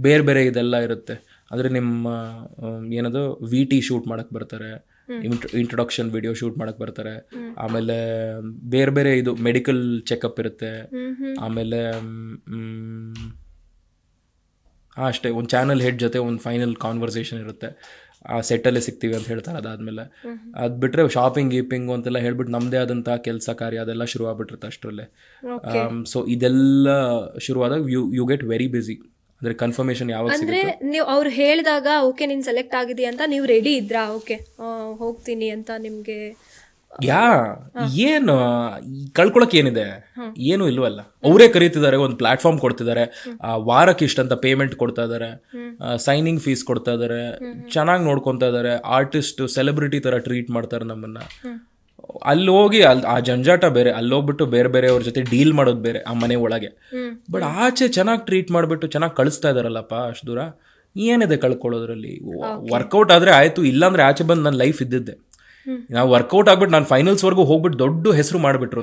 ಬೇರೆ ಬೇರೆ ಇದೆಲ್ಲ ಇರುತ್ತೆ. ಅಂದರೆ ನಿಮ್ಮ ಏನದು VT ಶೂಟ್ ಮಾಡಕ್ಕೆ ಬರ್ತಾರೆ, ಇಂಟ್ರೊಡಕ್ಷನ್ ವಿಡಿಯೋ ಶೂಟ್ ಮಾಡಕ್ಕೆ ಬರ್ತಾರೆ, ಆಮೇಲೆ ಬೇರೆ ಬೇರೆ ಇದು ಮೆಡಿಕಲ್ ಚೆಕಪ್ ಇರುತ್ತೆ, ಆಮೇಲೆ ಅಷ್ಟೇ ಒಂದು ಚಾನಲ್ ಹೆಡ್ ಜೊತೆ ಒಂದು ಫೈನಲ್ ಕಾನ್ವರ್ಸೇಷನ್ ಇರುತ್ತೆ. ಆ ಸೆಟ್ಟಲ್ಲೇ ಸಿಗ್ತೀವಿ ಅಂತ ಹೇಳ್ತಾರೆ. ಅದಾದಮೇಲೆ ಅದು ಬಿಟ್ಟರೆ ಶಾಪಿಂಗ್ ಗೀಪಿಂಗು ಅಂತೆಲ್ಲ ಹೇಳ್ಬಿಟ್ಟು ನಮ್ಮದೇ ಆದಂಥ ಕೆಲಸ ಕಾರ್ಯ ಅದೆಲ್ಲ ಶುರು ಆಗ್ಬಿಟ್ಟಿರುತ್ತೆ ಅಷ್ಟರಲ್ಲೇ. ಸೊ ಇದೆಲ್ಲ ಶುರುವಾದಾಗ ಯು ಗೆಟ್ ವೆರಿ ಬ್ಯುಸಿ. ಅಂದರೆ ಕನ್ಫರ್ಮೇಷನ್ ಯಾವಾಗ ಅಂದ್ರೆ ನೀವು ಅವ್ರು ಹೇಳಿದಾಗ ಓಕೆ ನೀನು ಸೆಲೆಕ್ಟ್ ಆಗಿದೆಯಾ ಅಂತ ನೀವು ರೆಡಿ ಇದ್ರಾ? ಓಕೆ ಹೋಗ್ತೀನಿ ಅಂತ ನಿಮಗೆ ಏನು ಕಳ್ಕೊಳಕ್ ಏನಿದೆ? ಏನು ಇಲ್ವಲ್ಲ. ಅವರೇ ಕರೀತಿದ್ದಾರೆ, ಒಂದು ಪ್ಲಾಟ್ಫಾರ್ಮ್ ಕೊಡ್ತಿದ್ದಾರೆ, ವಾರಕ್ಕೆ ಇಷ್ಟಂತ ಪೇಮೆಂಟ್ ಕೊಡ್ತಾ ಇದ್ದಾರೆ, ಸೈನಿಂಗ್ ಫೀಸ್ ಕೊಡ್ತಾ ಇದ್ದಾರೆ, ಚೆನ್ನಾಗಿ ನೋಡ್ಕೊತಾ ಇದ್ದಾರೆ, ಆರ್ಟಿಸ್ಟ್ ಸೆಲೆಬ್ರಿಟಿ ತರ ಟ್ರೀಟ್ ಮಾಡ್ತಾರೆ ನಮ್ಮನ್ನ. ಅಲ್ಲಿ ಹೋಗಿ ಆ ಜಂಜಾಟ ಬೇರೆ, ಅಲ್ಲಿ ಹೋಗ್ಬಿಟ್ಟು ಬೇರೆ ಬೇರೆ ಅವ್ರ ಜೊತೆ ಡೀಲ್ ಮಾಡೋದು ಬೇರೆ ಆ ಮನೆ ಒಳಗೆ. ಬಟ್ ಆಚೆ ಚೆನ್ನಾಗಿ ಟ್ರೀಟ್ ಮಾಡಿಬಿಟ್ಟು ಚೆನ್ನಾಗಿ ಕಳಿಸ್ತಾ ಇದಾರಲ್ಲಪ್ಪ ಅಷ್ಟು ದೂರ, ಏನಿದೆ ಕಳ್ಕೊಳ್ಳೋದ್ರಲ್ಲಿ? ವರ್ಕೌಟ್ ಆದರೆ ಆಯಿತು, ಇಲ್ಲಾಂದ್ರೆ ಆಚೆ ಬಂದು ನನ್ನ ಲೈಫ್ ಇದ್ದಿದ್ದೆ. ನಾವು ವರ್ಕೌಟ್ ಆಗ್ಬಿಟ್ಟು ನಾನು ಫೈನಲ್ಸ್ವರೆಗೂ ಹೋಗ್ಬಿಟ್ಟು ದೊಡ್ಡ ಹೆಸರು ಮಾಡಿಬಿಟ್ರು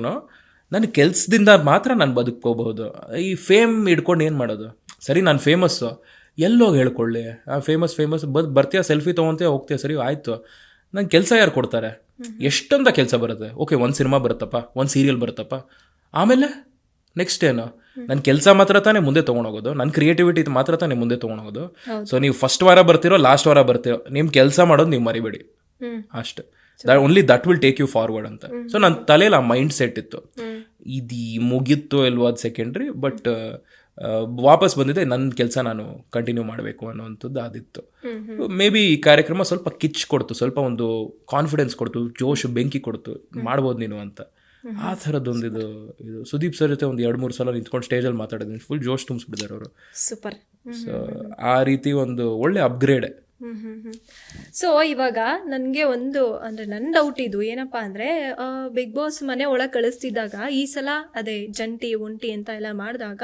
ನನ್ನ ಕೆಲಸದಿಂದ ಮಾತ್ರ ನಾನು ಬದುಕೋಬಹುದು. ಈ ಫೇಮ್ ಇಟ್ಕೊಂಡು ಏನು ಮಾಡೋದು? ಸರಿ ನಾನು ಫೇಮಸ್ಸು, ಎಲ್ಲೋಗಿ ಹೇಳ್ಕೊಳ್ಳಿ, ಫೇಮಸ್ ಬರ್ತೀಯ, ಸೆಲ್ಫಿ ತೊಗೊತೀಯ, ಹೋಗ್ತೀಯ, ಸರಿ ಆಯಿತು. ನಂಗೆ ಕೆಲಸ ಯಾರು ಕೊಡ್ತಾರೆ? ಎಷ್ಟೊಂದ ಕೆಲಸ ಬರುತ್ತೆ. ಓಕೆ, ಒಂದು ಸಿನಿಮಾ ಬರುತ್ತಪ್ಪ, ಒಂದು ಸೀರಿಯಲ್ ಬರುತ್ತಪ್ಪ, ಆಮೇಲೆ ನೆಕ್ಸ್ಟ್ ಏನು? ನನ್ನ ಕೆಲಸ ಮಾತ್ರ ತಾನೇ ಮುಂದೆ ತೊಗೊಂಡೋಗೋದು, ನನ್ನ ಕ್ರಿಯೇಟಿವಿಟಿ ಮಾತ್ರ ತಾನೇ ಮುಂದೆ ತೊಗೊಂಡೋಗೋದು. ಸೊ ನೀವು ಫಸ್ಟ್ ವಾರ ಬರ್ತಿರೋ ಲಾಸ್ಟ್ ವಾರ ಬರ್ತೀರೋ, ನಿಮ್ಮ ಕೆಲಸ ಮಾಡೋದು ನೀವು ಮರಿಬೇಡಿ ಅಷ್ಟೆ. Only that will take you forward ಅಂತ. ಸೊ ನನ್ನ ತಲೆಯಲ್ಲಿ ಆ ಮೈಂಡ್ ಸೆಟ್ ಇತ್ತು. ಇದು ಮುಗಿತ್ತು ಇಲ್ವೋ ಅದು ಸೆಕೆಂಡ್ರಿ, ಬಟ್ ವಾಪಸ್ ಬಂದಿದೆ, ನನ್ನ ಕೆಲಸ ನಾನು ಕಂಟಿನ್ಯೂ ಮಾಡಬೇಕು ಅನ್ನೋವಂಥದ್ದು ಅದಿತ್ತು. ಮೇ ಬಿ ಈ ಕಾರ್ಯಕ್ರಮ ಸ್ವಲ್ಪ ಕಿಚ್ ಕೊಡ್ತು, ಸ್ವಲ್ಪ ಒಂದು ಕಾನ್ಫಿಡೆನ್ಸ್ ಕೊಡ್ತು, ಜೋಶ್ ಬೆಂಕಿ ಕೊಡ್ತು, ಮಾಡ್ಬೋದು ನೀನು ಅಂತ. ಆ ಥರದ್ದೊಂದು ಇದು ಸುದೀಪ್ ಸರ್ ಜೊತೆ ಒಂದು 2-3 ಸಲ ನಿಂತ್ಕೊಂಡು ಸ್ಟೇಜಲ್ಲಿ ಮಾತಾಡಿದ್ದೀನಿ, ಫುಲ್ ಜೋಶ್ ತುಂಬಿಸ್ಬಿಟ್ಟಿದ್ದಾರೆ ಅವರು. ಸೂಪರ್. ಸೊ ಆ ರೀತಿ ಒಂದು ಒಳ್ಳೆ ಅಪ್ಗ್ರೇಡ್. ಸೊ ಇವಾಗ ನನಗೆ ಒಂದು ಅಂದರೆ ನನ್ನ ಡೌಟ್ ಇದು ಏನಪ್ಪ ಅಂದರೆ, ಬಿಗ್ ಬಾಸ್ ಮನೆ ಒಳಗೆ ಕಳಿಸ್ತಿದ್ದಾಗ ಈ ಸಲ ಅದೇ ಜಂಟಿ ಒಂಟಿ ಅಂತ ಎಲ್ಲ ಮಾಡಿದಾಗ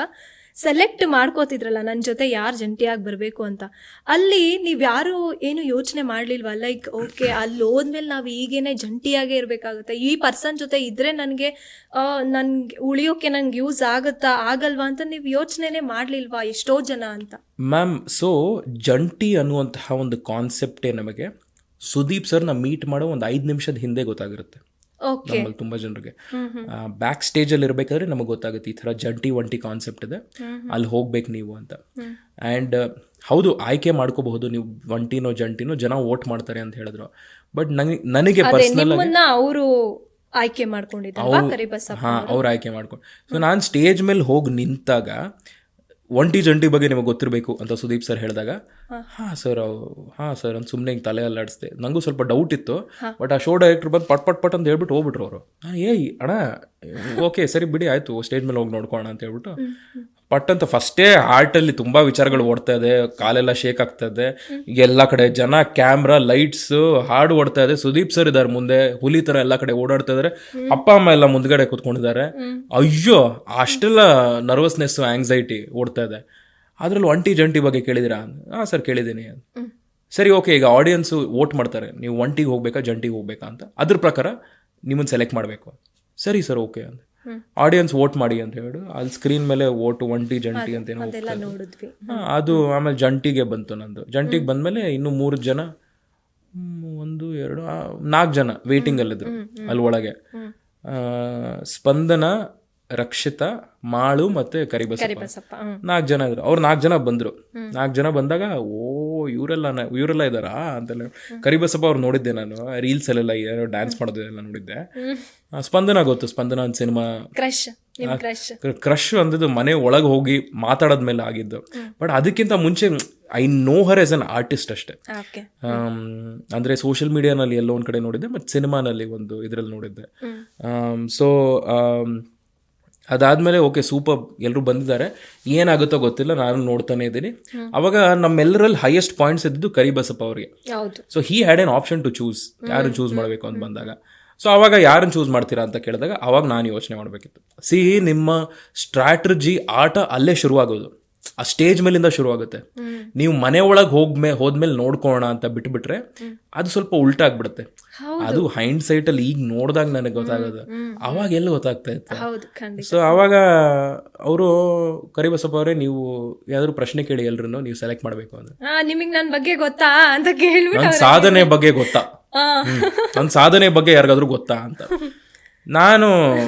ಸೆಲೆಕ್ಟ್ ಮಾಡ್ಕೋತಿದ್ರಲ್ಲ ನನ್ನ ಜೊತೆ ಯಾರು ಜಂಟಿಯಾಗಿ ಬರಬೇಕು ಅಂತ, ಅಲ್ಲಿ ನೀವು ಯಾರು ಏನು ಯೋಚನೆ ಮಾಡಲಿಲ್ವಾ? ಲೈಕ್ ಓಕೆ ಅಲ್ಲಿ ಹೋದ್ಮೇಲೆ ನಾವು ಈಗೇನೆ ಜಂಟಿಯಾಗೇ ಇರಬೇಕಾಗುತ್ತೆ, ಈ ಪರ್ಸನ್ ಜೊತೆ ಇದ್ದರೆ ನನಗೆ ಉಳಿಯೋಕೆ ನನಗೆ ಯೂಸ್ ಆಗುತ್ತಾ ಆಗಲ್ವಾ ಅಂತ ನೀವು ಯೋಚನೆನೇ ಮಾಡಲಿಲ್ವಾ ಎಷ್ಟೋ ಜನ ಅಂತ? ಮ್ಯಾಮ್, ಸೊ ಜಂಟಿ ಅನ್ನುವಂತಹ ಒಂದು ಕಾನ್ಸೆಪ್ಟೇ ನಮಗೆ ಸುದೀಪ್ ಸರ್ನ ಮೀಟ್ ಮಾಡೋ ಒಂದು 5 ನಿಮಿಷದ ಹಿಂದೆ ಗೊತ್ತಾಗಿರುತ್ತೆ ನಮ್ಮಲ್ಲಿ ತುಂಬ ಜನರಿಗೆ. ಬ್ಯಾಕ್ ಸ್ಟೇಜಲ್ಲಿ ಇರಬೇಕಾದ್ರೆ ನಮಗೆ ಗೊತ್ತಾಗುತ್ತೆ ಈ ಥರ ಜಂಟಿ ಒಂಟಿ ಕಾನ್ಸೆಪ್ಟ್ ಇದೆ, ಅಲ್ಲಿ ಹೋಗ್ಬೇಕು ನೀವು ಅಂತ. ಆ್ಯಂಡ್ ಹೌದು, ಆಯ್ಕೆ ಮಾಡ್ಕೋಬಹುದು ನೀವು, ಒಂಟಿನೋ ಜಂಟಿನೋ ಜನ ವೋಟ್ ಮಾಡ್ತಾರೆ ಅಂತ ಹೇಳಿದ್ರು. ಬಟ್ ನನಗೆ ಪರ್ಸನಲ್ ಅವರು ಆಯ್ಕೆ ಮಾಡ್ಕೊಂಡಿದ್ದಾರೆ, ಅವ್ರು ಆಯ್ಕೆ ಮಾಡ್ಕೊಂಡು. ಸೊ ನಾನು ಸ್ಟೇಜ್ ಮೇಲೆ ಹೋಗಿ ನಿಂತಾಗ ಒಂಟಿ ಜಂಟಿ ಬಗ್ಗೆ ನಿಮಗೆ ಗೊತ್ತಿರಬೇಕು ಅಂತ ಸುದೀಪ್ ಸರ್ ಹೇಳಿದಾಗ ಹಾಂ ಸರ್ ಅಂತ ಸುಮ್ಮನೆ ಹಿಂಗೆ ತಲೆ ಅಲ್ಲಾಡಿಸ್ದೆ. ನನಗೂ ಸ್ವಲ್ಪ ಡೌಟ್ ಇತ್ತು, ಬಟ್ ಆ ಶೋ ಡೈರೆಕ್ಟರ್ ಬಂದು ಪಟ್ ಅಂತ ಹೇಳ್ಬಿಟ್ಟು ಹೋಗ್ಬಿಟ್ರು ಅವರು. ನಾನು ಅಣ್ಣ ಓಕೆ ಸರಿ ಬಿಡಿ ಆಯಿತು, ಸ್ಟೇಜ್ ಮೇಲೆ ಹೋಗಿ ನೋಡ್ಕೋಣ ಅಂತ ಹೇಳ್ಬಿಟ್ಟು ಪಟ್ ಅಂತ ಫಸ್ಟೇ ಹಾರ್ಟಲ್ಲಿ ತುಂಬ ವಿಚಾರಗಳು ಓಡ್ತಾ ಇದೆ, ಕಾಲೆಲ್ಲ ಶೇಕ್ ಆಗ್ತಾ ಇದೆ, ಎಲ್ಲ ಕಡೆ ಜನ, ಕ್ಯಾಮ್ರಾ, ಲೈಟ್ಸ್, ಹಾಡು ಓಡ್ತಾ ಇದೆ. ಸುದೀಪ್ ಸರ್ ಇದ್ದಾರೆ ಮುಂದೆ, ಹುಲಿ ಥರ ಎಲ್ಲ ಕಡೆ ಓಡಾಡ್ತಾ ಇದ್ದಾರೆ, ಅಪ್ಪ ಅಮ್ಮ ಎಲ್ಲ ಮುಂದ್ಗಡೆ ಕೂತ್ಕೊಂಡಿದ್ದಾರೆ. ಅಯ್ಯೋ ಅಷ್ಟೆಲ್ಲ ನರ್ವಸ್ನೆಸ್ಸು, ಆಂಗ್ಸೈಟಿ ಓಡ್ತಾ ಇದೆ. ಅದರಲ್ಲಿ ಒಂಟಿ ಜಂಟಿ ಬಗ್ಗೆ ಕೇಳಿದಿರಾ? ಹಾಂ ಸರ್ ಕೇಳಿದ್ದೀನಿ. ಸರಿ ಓಕೆ, ಈಗ ಆಡಿಯನ್ಸು ವೋಟ್ ಮಾಡ್ತಾರೆ, ನೀವು ಒಂಟಿಗೆ ಹೋಗ್ಬೇಕಾ ಜಂಟಿಗೆ ಹೋಗ್ಬೇಕಾ ಅಂತ. ಅದ್ರ ಪ್ರಕಾರ ನಿಮ್ಮನ್ನು ಸೆಲೆಕ್ಟ್ ಮಾಡಬೇಕು. ಸರಿ ಸರ್ ಓಕೆ ಅಂತ ಆಡಿಯನ್ಸ್ ವೋಟ್ ಮಾಡಿ ಅಂತ ಹೇಳಿ ಅಲ್ಲಿ ಸ್ಕ್ರೀನ್ ಮೇಲೆ ವೋಟ್ ಒಂಟಿ ಜಂಟಿ ಅಂತ ಏನೋ ನೋಡಿದ್ವಿ. ಅದು ಆಮೇಲೆ ಜಂಟಿಗೆ ಬಂತು ನಂದು. ಜಂಟಿಗೆ ಬಂದಮೇಲೆ ಇನ್ನೂ 3 ಜನ, 1 2 4 ಜನ ವೇಟಿಂಗಲ್ಲಿದ್ರು ಅಲ್ಲಿ ಒಳಗೆ. ಸ್ಪಂದನ, ರಕ್ಷಿತಾ, ಮಾಳು ಮತ್ತೆ ಕರಿಬಸಪ್ಪ 4 ಜನ ಇದ್ರು. ಅವ್ರು 4 ಜನ ಬಂದ್ರು. 4 ಜನ ಬಂದಾಗ ಇವರೆಲ್ಲ ಇದ್ದಾರಾ ಅಂತೆಲ್ಲ. ಕರಿಬಸಪ್ಪ ಅವ್ರು ನೋಡಿದ್ದೆ ನಾನು ರೀಲ್ಸ್ ಅಲ್ಲೆಲ್ಲ ಡ್ಯಾನ್ಸ್ ಮಾಡೋದೆಲ್ಲ ನೋಡಿದ್ದೆ. ಸ್ಪಂದನ ಗೊತ್ತು, ಸ್ಪಂದನ ಒಂದು ಸಿನಿಮಾ ಕ್ರಶ್ ಅಂದದ್ದು ಮನೆ ಒಳಗೆ ಹೋಗಿ ಮಾತಾಡೋದ್ಮೇಲೆ ಆಗಿದ್ದು. ಬಟ್ ಅದಕ್ಕಿಂತ ಮುಂಚೆ I know her as an artist ಅಷ್ಟೇ. ಅಂದ್ರೆ ಸೋಷಿಯಲ್ ಮೀಡಿಯಾನಲ್ಲಿ ಎಲ್ಲೋ ಒಂದ್ ಕಡೆ ನೋಡಿದ್ದೆ, ಮತ್ತೆ ಸಿನಿಮಾನಲ್ಲಿ ಒಂದು ಇದ್ರಲ್ಲಿ ನೋಡಿದ್ದೆ. ಸೊ ಅದಾದ್ಮೇಲೆ ಓಕೆ ಸೂಪರ್, ಎಲ್ಲರೂ ಬಂದಿದ್ದಾರೆ, ಏನಾಗುತ್ತೋ ಗೊತ್ತಿಲ್ಲ, ನಾನು ನೋಡ್ತಾನೆ ಇದ್ದೀನಿ. ಅವಾಗ ನಮ್ಮೆಲ್ಲರಲ್ಲಿ ಹೈಯೆಸ್ಟ್ ಪಾಯಿಂಟ್ಸ್ ಇದ್ದಿದ್ದು ಕರಿಬಸಪ್ಪ ಅವರಿಗೆ. So he had an option two choose, ಯಾರು ಚೂಸ್ ಮಾಡಬೇಕು ಅಂತ ಬಂದಾಗ. ಸೊ ಅವಾಗ ಯಾರನ್ನು ಚೂಸ್ ಮಾಡ್ತೀರಾ ಅಂತ ಕೇಳಿದಾಗ ಅವಾಗ ನಾನು ಯೋಚನೆ ಮಾಡಬೇಕಿತ್ತು. ನಿಮ್ಮ ಸ್ಟ್ರಾಟಜಿ ಆಟ ಅಲ್ಲೇ ಶುರುವಾಗೋದು, ಆ ಸ್ಟೇಜ್ ಮೇಲಿಂದ ಶುರುವಾಗುತ್ತೆ. ನೀವು ಮನೆ ಒಳಗೆ ಹೋದ್ಮೇಲೆ ನೋಡ್ಕೋಣ ಅಂತ ಬಿಟ್ಬಿಟ್ರೆ ಅದು ಸ್ವಲ್ಪ ಉಲ್ಟಾ ಆಗ್ಬಿಡುತ್ತೆ. ಅದು ಹೈಂಡ್ ಸೈಟ್ ಅಲ್ಲಿ ಈಗ ನೋಡಿದಾಗ ನನಗೆ ಗೊತ್ತಾಗೋದು, ಅವಾಗ ಎಲ್ಲ ಗೊತ್ತಾಗ್ತಾ ಇತ್ತು. ಸೊ ಅವಾಗ ಅವರು ಕರಿಬಸಪ್ಪ ಅವರೇ, ನೀವು ಯಾವ್ದಾದ್ರು ಪ್ರಶ್ನೆ ಕೇಳಿ ಎಲ್ರು, ನೀವು ಸೆಲೆಕ್ಟ್ ಮಾಡಬೇಕು ಅಂದ್ರೆ ನಿಮಗೆ ನನ್ನ ಬಗ್ಗೆ ಗೊತ್ತಾ ಅಂತ ಕೇಳ್ಬಿಟ್ಟು, ನನ್ನ ಸಾಧನೆ ಬಗ್ಗೆ ಗೊತ್ತಾ, ನನ್ನ ಸಾಧನೆ ಬಗ್ಗೆ ಯಾರಿಗಾದ್ರೂ ಗೊತ್ತಾ ಅಂತ. ನಾನು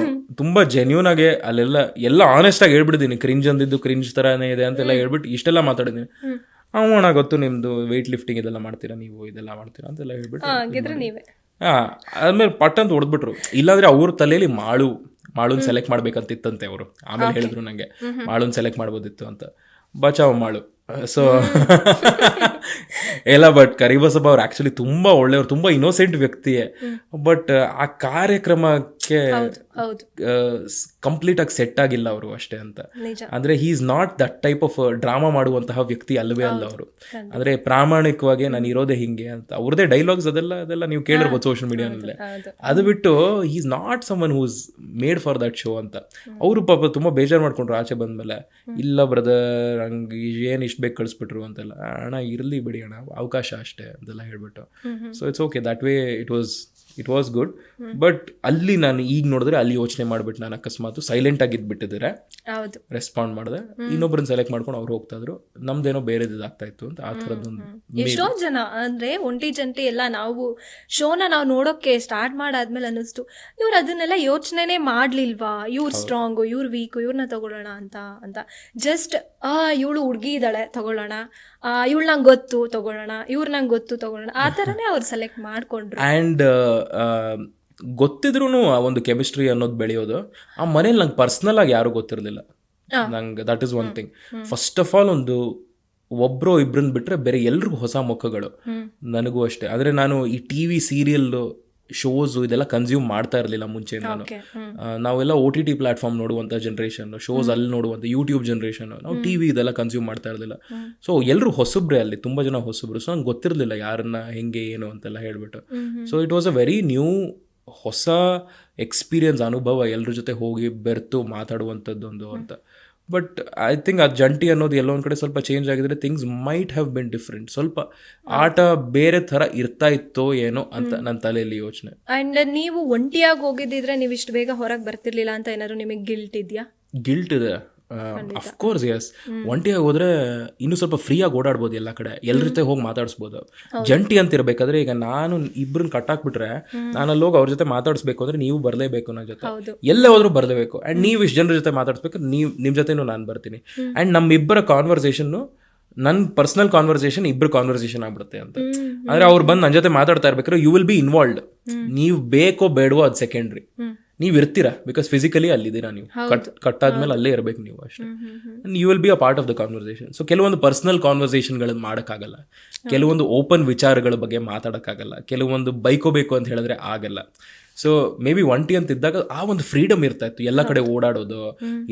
ತುಂಬಾ ಜೆನ್ಯೂನ್ ಆಗಿ ಅಲ್ಲೆಲ್ಲ ಆನೆಸ್ಟ್ ಆಗಿ ಹೇಳ್ಬಿಟ್ಟಿದ್ದೀನಿ. ಕ್ರಿಂಜ್ ಅಂದಿದ್ದು ಕ್ರಿಂಜ್ ತರಾನೇ ಇದೆ ಅಂತೆಲ್ಲ ಹೇಳ್ಬಿಟ್ಟು ಇಷ್ಟೆಲ್ಲ ಮಾತಾಡಿದ್ದೀನಿ. ಅಣ್ಣ ಗೊತ್ತು ನಿಮ್ದು ವೆಯ್ಟ್ ಲಿಫ್ಟಿಂಗ್ ಇದೆಲ್ಲ ಮಾಡ್ತೀರಾ, ನೀವು ಇದೆಲ್ಲ ಮಾಡ್ತೀರಾ ಅಂತೆಲ್ಲ ಹೇಳ್ಬಿಟ್ಟು ಆದ್ಮೇಲೆ ಪಟ್ ಅಂತ ಹೊಡೆದ್ಬಿಟ್ರು. ಇಲ್ಲಾಂದ್ರೆ ಅವ್ರ ತಲೆಯಲ್ಲಿ ಮಾಳುನ್ ಸೆಲೆಕ್ಟ್ ಮಾಡ್ಬೇಕಂತಿತ್ತಂತೆ ಅವರು. ಆಮೇಲೆ ಹೇಳಿದ್ರು ನಂಗೆ ಮಾಳುನ್ ಸೆಲೆಕ್ಟ್ ಮಾಡ್ಬೋದಿತ್ತು ಅಂತ. ಬಚಾವ್ ಮಾಳು. ಸೊ ಎಲ್ಲ ಬಟ್ ಕರಿಬಸಪ್ಪ ಅವ್ರು ಆಕ್ಚುಲಿ ತುಂಬಾ ಒಳ್ಳೆಯವ್ರು, ತುಂಬಾ ಇನ್ನೋಸೆಂಟ್ ವ್ಯಕ್ತಿಯೇ. ಬಟ್ ಆ ಕಾರ್ಯಕ್ರಮಕ್ಕೆ ಕಂಪ್ಲೀಟ್ ಆಗಿ ಸೆಟ್ ಆಗಿಲ್ಲ ಅವರು ಅಷ್ಟೇ ಅಂತ. ಅಂದ್ರೆ he is not that type of drama ಮಾಡುವಂತಹ ವ್ಯಕ್ತಿ ಅಲ್ಲವೇ ಅಲ್ಲ ಅವರು. ಅಂದ್ರೆ ಪ್ರಾಮಾಣಿಕವಾಗಿ ನಾನು ಇರೋದೇ ಹಿಂಗೆ ಅಂತ ಅವ್ರದೇ ಡೈಲಾಗ್ಸ್ ಅದೆಲ್ಲ ನೀವು ಕೇಳಿರ್ಬೋದು ಸೋಷಿಯಲ್ ಮೀಡಿಯಾನಲ್ಲೇ. ಅದು ಬಿಟ್ಟು he is not someone who is made for that show ಅಂತ. ಅವರು ಪಾಪ ತುಂಬಾ ಬೇಜಾರು ಮಾಡ್ಕೊಂಡ್ರು ಆಚೆ ಬಂದ್ಮೇಲೆ. ಇಲ್ಲ ಬ್ರದರ್, ಹಂಗೆ ಏನ್ ಇಷ್ಟು ಬೇಕು ಕಳಿಸ್ಬಿಟ್ರು ಅಂತೆಲ್ಲ. ಅಣ್ಣ ಇರ್ಲಿ ಬಿಡಿ ಅಣ್ಣ, ಅವಕಾಶ ಅಷ್ಟೇ ಅಂತೆಲ್ಲ ಹೇಳ್ಬಿಟ್ಟು. So it's okay, that way it was good. But ಅಲ್ಲಿ ನಾನು ಈಗ ನೋಡಿದ್ರೆ ಅಲ್ಲಿ ಯೋಚನೆ ಮಾಡ್ಬಿಟ್ಟು ನಾನು ಅಕಸ್ಮಾತ್ ಸೈಲೆಂಟ್ ಆಗಿದ್ಬಿಟ್ಟಿದ್ರೆ ರೆಸ್ಪಾಂಡ್ ಮಾಡಿದೆ, ಇನ್ನೊಬ್ಬರನ್ನ ಸೆಲೆಕ್ಟ್ ಮಾಡ್ಕೊಂಡು ಅವ್ರು ಹೋಗ್ತಾ ಇದ್ರು, ನಮ್ದೇನೋ ಬೇರೆದು ಆಗ್ತಾ ಇತ್ತು ಅಂತ. ಆ ಥರದ್ದೊಂದು ಎಷ್ಟೋ ಜನ ಅಂದ್ರೆ ಒಂಟಿ ಜಂಟಿ ಎಲ್ಲ ನಾವು ಶೋನ ನಾವು ನೋಡೋಕೆ ಸ್ಟಾರ್ಟ್ ಮಾಡಾದ್ಮೇಲೆ ಅನ್ನಿಸ್ತು, ಇವ್ರು ಅದನ್ನೆಲ್ಲ ಯೋಚನೆನೇ ಮಾಡ್ಲಿಲ್ವಾ, ಇವ್ರು ಸ್ಟ್ರಾಂಗು, ಇವ್ರು ವೀಕು, ಇವ್ರನ್ನ ತಗೊಳ್ಳೋಣ ಅಂತ ಜಸ್ಟ್ ಇವಳು ಹುಡುಗಿ ಇದ್ದಾಳೆ ತಗೊಳ್ಳೋಣ, ಇವಳು ನಂಗೆ ಗೊತ್ತು ತಗೊಳ್ಳೋಣ, ಇವ್ರು ನಂಗೆ ಗೊತ್ತು ತಗೊಳ್ಳೋಣ, ಆ ಥರನೇ ಅವ್ರು ಸೆಲೆಕ್ಟ್ ಮಾಡ್ಕೊಂಡ್ರು. ಆ್ಯಂಡ್ ಗೊತ್ತಿದ್ರು ಆ ಒಂದು ಕೆಮಿಸ್ಟ್ರಿ ಅನ್ನೋದು ಬೆಳೆಯೋದು ಆ ಮನೇಲಿ ನಂಗೆ ಪರ್ಸ್ನಲ್ ಆಗಿ ಯಾರು ಗೊತ್ತಿರಲಿಲ್ಲ ನಂಗೆ. That is one thing. First of all ಒಬ್ರು ಇಬ್ರನ್ನ ಬಿಟ್ರೆ ಬೇರೆ ಎಲ್ರಿಗೂ ಹೊಸ ಮುಖಗಳು, ನನಗೂ ಅಷ್ಟೇ. ಆದರೆ ನಾನು ಈ TV ಸೀರಿಯಲ್ ಶೋಸ್ ಇದೆಲ್ಲ ಕನ್ಸ್ಯೂಮ್ ಮಾಡ್ತಾ ಇರಲಿಲ್ಲ ಮುಂಚೆ. ನಾವೆಲ್ಲ OTT ಪ್ಲಾಟ್ಫಾರ್ಮ್ ನೋಡುವಂಥ ಜನ್ರೇಷನ್, ಶೋಸ್ ಅಲ್ಲಿ ನೋಡುವಂಥ ಯೂಟ್ಯೂಬ್ ಜನ್ರೇಷನ್, ನಾವು TV ಇದೆಲ್ಲ ಕನ್ಸ್ಯೂಮ್ ಮಾಡ್ತಾ ಇರಲಿಲ್ಲ. ಸೊ ಎಲ್ಲರೂ ಹೊಸಬ್ರೆ, ಅಲ್ಲಿ ತುಂಬ ಜನ ಹೊಸಬ್ರು. ಸೊ ನಂಗೆ ಗೊತ್ತಿರಲಿಲ್ಲ ಯಾರನ್ನ ಹೆಂಗೆ ಏನು ಅಂತೆಲ್ಲ ಹೇಳ್ಬಿಟ್ಟು. So it was a very new, ಹೊಸ ಎಕ್ಸ್ಪೀರಿಯನ್ಸ್, ಅನುಭವ, ಎಲ್ಲರ ಜೊತೆ ಹೋಗಿ ಬೆರ್ತು ಮಾತಾಡುವಂಥದ್ದೊಂದು ಅಂತ. ಬಟ್ ಐ ಥಿಂಕ್ ಆ ಜಂಟಿ ಅನ್ನೋದು ಎಲ್ಲೋ ಒಂದು ಕಡೆ ಸ್ವಲ್ಪ ಚೇಂಜ್ ಆಗಿದ್ರೆ things might have been different. ಸ್ವಲ್ಪ ಆಟ ಬೇರೆ ಥರ ಇರ್ತಾ ಇತ್ತೋ ಏನೋ ಅಂತ ನನ್ನ ತಲೆಯಲ್ಲಿ ಯೋಚನೆ. ಆ್ಯಂಡ್ ನೀವು ಒಂಟಿಯಾಗಿ ಹೋಗಿದ್ದಿದ್ರೆ ನೀವು ಇಷ್ಟು ಬೇಗ ಹೊರಗೆ ಬರ್ತಿರ್ಲಿಲ್ಲ ಅಂತ ಏನಾದ್ರು ನಿಮಗೆ ಗಿಲ್ಟ್ ಇದೆಯಾ? ಗಿಲ್ಟ್ ಇದೆ, ಅಫ್ಕೋರ್ಸ್. ಎಸ್. ಒಂಟಿಯಾಗಿ ಹೋದ್ರೆ ಇನ್ನೂ ಸ್ವಲ್ಪ ಫ್ರೀಯಾಗಿ ಓಡಾಡ್ಬೋದು, ಎಲ್ಲ ಕಡೆ ಎಲ್ಲರ ಜೊತೆ ಹೋಗಿ ಮಾತಾಡಿಸ್ಬೋದು. ಜಂಟಿ ಅಂತ ಇರಬೇಕಾದ್ರೆ ಈಗ ನಾನು ಇಬ್ಬರನ್ನ ಕಟ್ಟಾಕ್ಬಿಟ್ರೆ ನಾನು ಅಲ್ಲಿ ಹೋಗಿ ಅವ್ರ ಜೊತೆ ಮಾತಾಡಿಸ್ಬೇಕು ಅಂದ್ರೆ ನೀವು ಬರಲೇಬೇಕು ನನ್ನ ಜೊತೆ, ಎಲ್ಲೇ ಹೋದ್ರೂ ಬರಲೇಬೇಕು. ಆ್ಯಂಡ್ ನೀವು ಇಷ್ಟು ಜನರ ಜೊತೆ ಮಾತಾಡಿಸ್ಬೇಕು, ನಿಮ್ಮ ಜೊತೆನೂ ನಾನು ಬರ್ತೀನಿ. ಆ್ಯಂಡ್ ನಮ್ಮಿಬ್ಬರ ಕಾನ್ವರ್ಸೇಷನ್ನು ನನ್ನ ಪರ್ಸನಲ್ ಕಾನ್ವರ್ಸೇಷನ್ ಇಬ್ಬರು ಕಾನ್ವರ್ಸೇಷನ್ ಆಗ್ಬಿಡುತ್ತೆ ಅಂತ. ಅಂದ್ರೆ ಅವ್ರು ಬಂದು ನನ್ನ ಜೊತೆ ಮಾತಾಡ್ತಾ ಇರ್ಬೇಕಾದ್ರೆ ಯು ವಿಲ್ ಬಿ ಇನ್ವಾಲ್ವ್ಡ್. ನೀವು ಬೇಕೋ ಬೇಡವೋ ಅದು ಸೆಕೆಂಡ್ರಿ, ನೀವು ಇರ್ತೀರಾ ಬಿಕಾಸ್ ಫಿಸಿಕಲಿ ಅಲ್ಲಿದ್ದೀರಾ ನೀವು ಕಟ್ಟಾದ್ಮೇಲೆ ಅಲ್ಲೇ ಇರಬೇಕು ನೀವು ಅಷ್ಟೇ. You will be a part of the conversation. So ಕೆಲವೊಂದು ಪರ್ಸನಲ್ ಕಾನ್ವರ್ಸೇಷನ್ಗಳನ್ನು ಮಾಡೋಕ್ಕಾಗಲ್ಲ, ಕೆಲವೊಂದು ಓಪನ್ ವಿಚಾರಗಳ ಬಗ್ಗೆ ಮಾತಾಡೋಕ್ಕಾಗಲ್ಲ, ಕೆಲವೊಂದು ಬೈಕೋಬೇಕು ಅಂತ ಹೇಳಿದ್ರೆ ಆಗಲ್ಲ. ಸೊ ಮೇ ಬಿ ಒಂಟಿ ಅಂತ ಇದ್ದಾಗ ಆ ಒಂದು ಫ್ರೀಡಮ್ ಇರ್ತಾ ಇತ್ತು, ಎಲ್ಲ ಕಡೆ ಓಡಾಡೋದು,